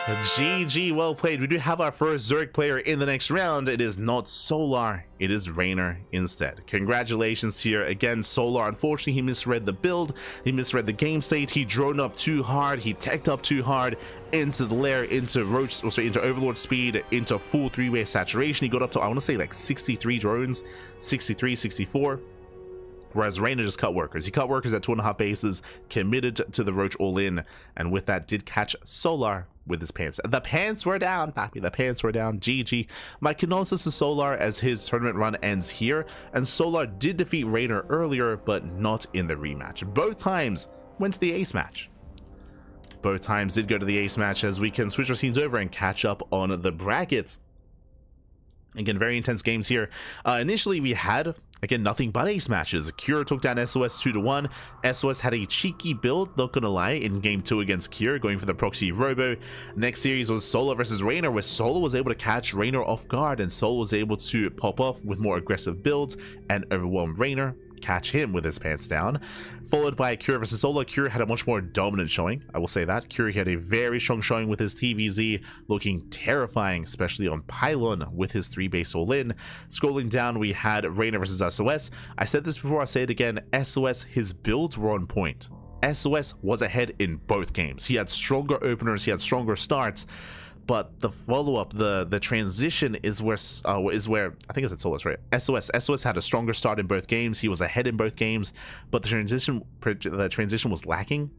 GG, well played. We do have our first Zerg player in the next round. It is not Solar, it is Reynor instead. Congratulations here. Again, Solar, unfortunately, he misread the build. He misread the game state. He droned up too hard. He teched up too hard into the lair, into into Overlord Speed, into full 3-way saturation. He got up to, I want to say, like 63 drones, 63, 64. Whereas Reynor just cut workers. He cut workers at 2.5 bases, committed to the roach all-in, and with that did catch Solar with his pants. The pants were down, Pappy. The pants were down. GG. My condolences to Solar as his tournament run ends here, and Solar did defeat Reynor earlier, but not in the rematch. Both times went to the ace match. Both times did go to the ace match, as we can switch our scenes over and catch up on the brackets. Again, very intense games here. Initially, we had Again, nothing but ace matches. Cure took down SOS 2-1. SOS had a cheeky build, not gonna lie, in game 2 against Cure, going for the proxy Robo. Next series was Solo versus Reynor, where Solo was able to catch Reynor off guard, and Solo was able to pop off with more aggressive builds and overwhelm Reynor, catch him with his pants down. Followed by Cure versus Solo. Cure had a much more dominant showing, I will say that. Cure had a very strong showing with his TVZ, looking terrifying, especially on Pylon with his 3 base all-in. Scrolling down, we had Reynor versus SOS. I said this before, I'll say it again. SOS, his builds were on point. SOS was ahead in both games. He had stronger openers, he had stronger starts, but the follow-up, the transition is where I think it's at Solos, right? SOS had a stronger start in both games. He was ahead in both games, but the transition was lacking.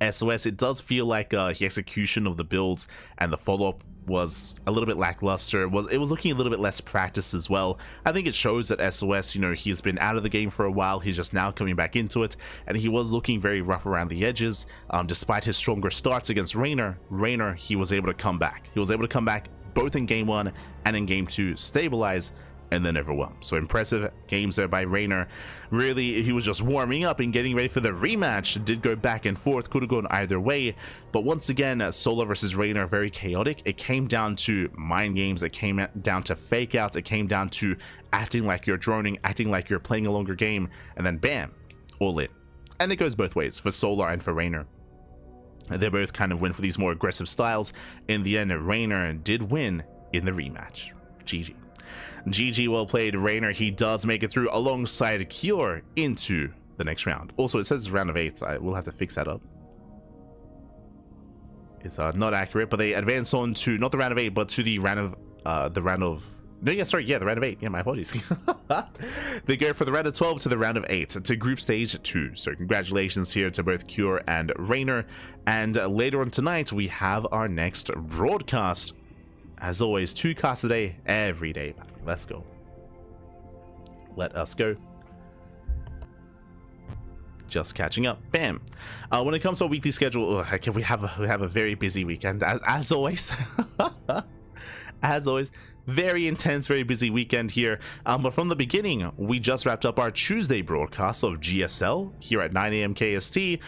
SOS, it does feel like the execution of the builds and the follow-up was a little bit lackluster. It was looking a little bit less practiced as well. I think it shows that SOS, you know, he's been out of the game for a while. He's just now coming back into it, and he was looking very rough around the edges. Despite his stronger starts against Reynor, he was able to come back. He was able to come back both in game 1 and in game 2, stabilize, and then overwhelm. So impressive games there by Reynor. Really, he was just warming up and getting ready for the rematch. Did go back and forth, could have gone either way, but once again, Solo versus Reynor, very chaotic. It came down to mind games, it came down to fake outs, it came down to acting like you're droning, acting like you're playing a longer game, and then bam, all in. And it goes both ways for Solo and for Reynor. They both kind of went for these more aggressive styles. In the end, Reynor did win in the rematch. GG. GG, well played, Reynor. He does make it through alongside Cure into the next round. Also, it says round of 8. I will have to fix that up. It's not accurate, but they advance on to not the round of 8, but to the round of the round of 8. Yeah, my apologies. They go for the round of 12 to the round of 8 to group stage 2. So congratulations here to both Cure and Reynor. And later on tonight, we have our next broadcast. As always, 2 casts a day, every day. Let's go. Let us go. Just catching up. Bam. When it comes to our weekly schedule, we have a very busy weekend, as always. As always, very intense, very busy weekend here. But from the beginning, we just wrapped up our Tuesday broadcast of GSL here at 9 a.m. KST.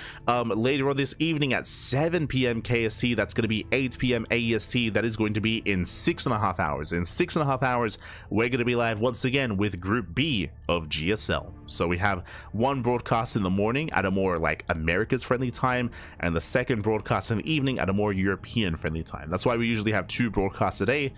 Later on this evening at 7 p.m. KST, that's going to be 8 p.m. AEST. That is going to be in 6.5 hours. In 6.5 hours, we're going to be live once again with Group B of GSL. So we have one broadcast in the morning at a more like America's friendly time, and the second broadcast in the evening at a more European friendly time. That's why we usually have 2 broadcasts a day,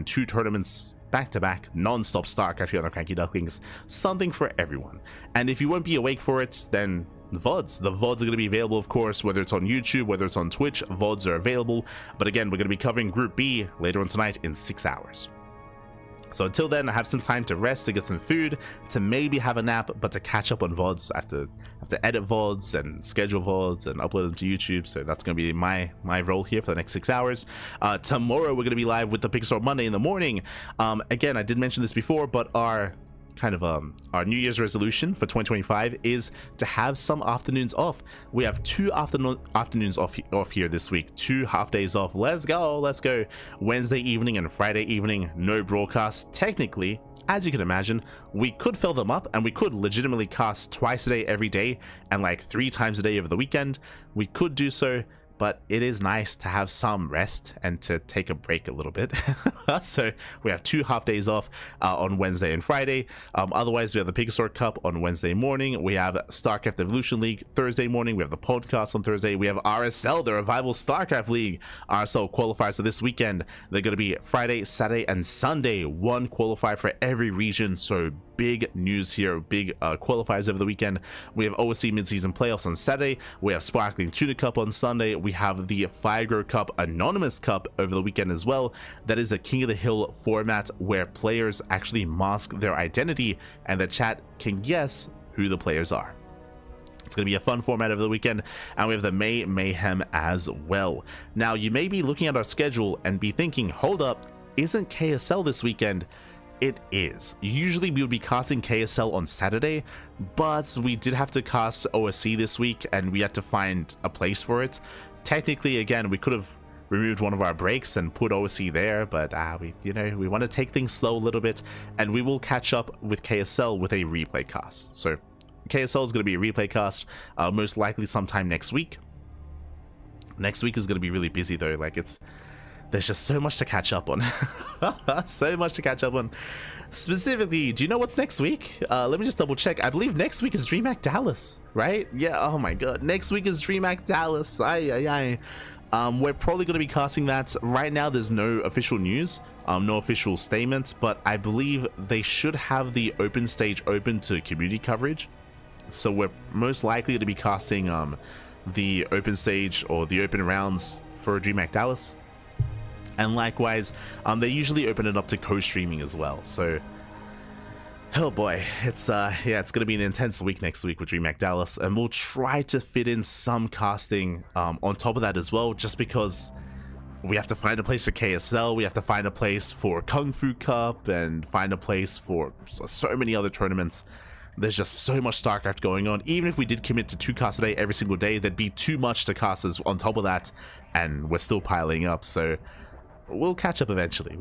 2 tournaments back-to-back, non-stop StarCraft here on the CranKy Ducklings. Something for everyone. And if you won't be awake for it, then the VODs are going to be available, of course, whether it's on YouTube, whether it's on Twitch, VODs are available. But again, we're going to be covering Group B later on tonight in 6 hours. So until then, I have some time to rest, to get some food, to maybe have a nap, but to catch up on VODs. I have to edit VODs and schedule VODs and upload them to YouTube. So that's going to be my role here for the next 6 hours. Tomorrow, we're going to be live with the Pixar Monday in the morning. Again, I did mention this before, but our our New Year's resolution for 2025 is to have some afternoons off. We have 2 afternoons off here this week, 2 half days off. Let's go. Wednesday evening and Friday evening, no broadcast. Technically, as you can imagine, we could fill them up and we could legitimately cast twice a day every day and like 3 times a day over the weekend. We could do so, but it is nice to have some rest and to take a break a little bit. So we have 2 half days off on Wednesday and Friday. Otherwise, we have the Pixar Cup on Wednesday morning. We have StarCraft Evolution League Thursday morning. We have the podcast on Thursday. We have RSL, the Revival StarCraft League. RSL qualifiers for this weekend. They're going to be Friday, Saturday, and Sunday. 1 qualifier for every region. So big news here, big qualifiers over the weekend. We have OSC mid-season playoffs on Saturday. We have Sparkling Tuna Cup on Sunday. We have the Firegrow Cup Anonymous Cup over the weekend as well. That is a King of the Hill format where players actually mask their identity and the chat can guess who the players are. It's going to be a fun format over the weekend, and we have the May Mayhem as well. Now, you may be looking at our schedule and be thinking, hold up, isn't KSL this weekend? It is. Usually we would be casting KSL on Saturday, but we did have to cast OSC this week and we had to find a place for it. Technically, again, we could have removed one of our breaks and put OC there, but we want to take things slow a little bit, and we will catch up with KSL with a replay cast. So KSL is going to be a replay cast, most likely sometime next week. Next week is going to be really busy though. Like, there's just so much to catch up on. So much to catch up on. Specifically, do you know what's next week? Let me just double check. I believe next week is DreamHack Dallas, right? Yeah, oh my god. Next week is DreamHack Dallas. We're probably going to be casting that. Right now, there's no official news, no official statement, but I believe they should have the open stage open to community coverage. So we're most likely to be casting the open stage or the open rounds for DreamHack Dallas. And likewise, they usually open it up to co-streaming as well. So, oh boy, it's gonna be an intense week next week with DreamHack Dallas, and we'll try to fit in some casting on top of that as well, just because we have to find a place for KSL, we have to find a place for Kung Fu Cup, and find a place for so many other tournaments. There's just so much StarCraft going on. Even if we did commit to 2 casts a day every single day, there'd be too much to cast on top of that, and we're still piling up. So we'll catch up eventually.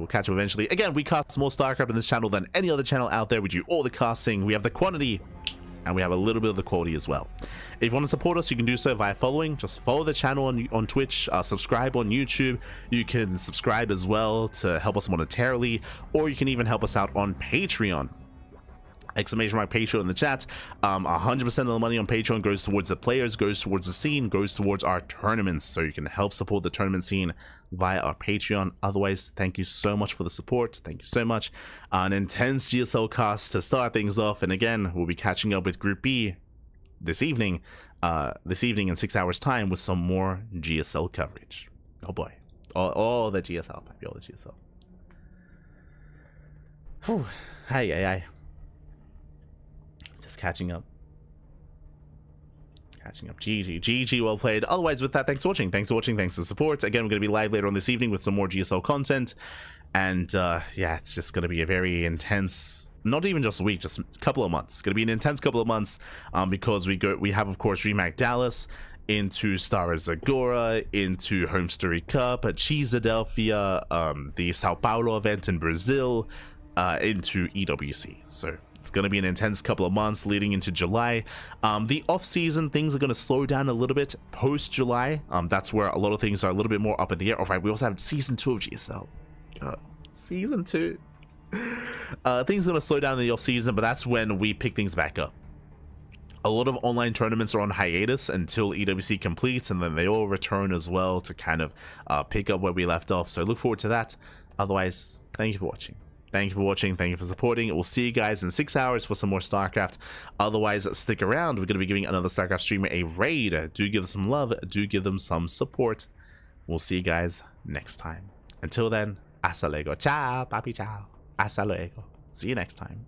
Again, we cast more StarCraft on this channel than any other channel out there. We do all the casting, we have the quantity, and we have a little bit of the quality as well. If you want to support us, you can do so via following. Just follow the channel on Twitch, subscribe on YouTube. You can subscribe as well to help us monetarily, or you can even help us out on Patreon. Exclamation mark Patreon in the chat. 100% of the money on Patreon goes towards the players, goes towards the scene, goes towards our tournaments, so you can help support the tournament scene via our Patreon. Otherwise, thank you so much for the support. Thank you so much. An intense GSL cast to start things off, and again, we'll be catching up with Group B this evening in 6 hours time with some more GSL coverage. Oh boy, all the GSL, baby, all the GSL. Whew. Hi. Just catching up. GG, well played. Otherwise, with that, thanks for watching. Thanks for the support. Again, we're going to be live later on this evening with some more GSL content. And yeah, it's just going to be a very intense, not even just a week, just a couple of months. It's going to be an intense couple of months because we have, of course, DreamHack Dallas, into Star Zagora, into Home Story Cup, Cheesadelphia, the Sao Paulo event in Brazil, into EWC. So it's going to be an intense couple of months leading into July. The off-season things are going to slow down a little bit post-July. That's where a lot of things are a little bit more up in the air. All right, we also have Season 2 of GSL. Season 2. Things are going to slow down in the off-season, but that's when we pick things back up. A lot of online tournaments are on hiatus until EWC completes, and then they all return as well to kind of pick up where we left off. So look forward to that. Otherwise, thank you for watching. Thank you for supporting. We'll see you guys in 6 hours for some more StarCraft. Otherwise, stick around. We're going to be giving another StarCraft streamer a raid. Do give them some love. Do give them some support. We'll see you guys next time. Until then, hasta luego. Ciao, papi, ciao. Hasta luego. See you next time.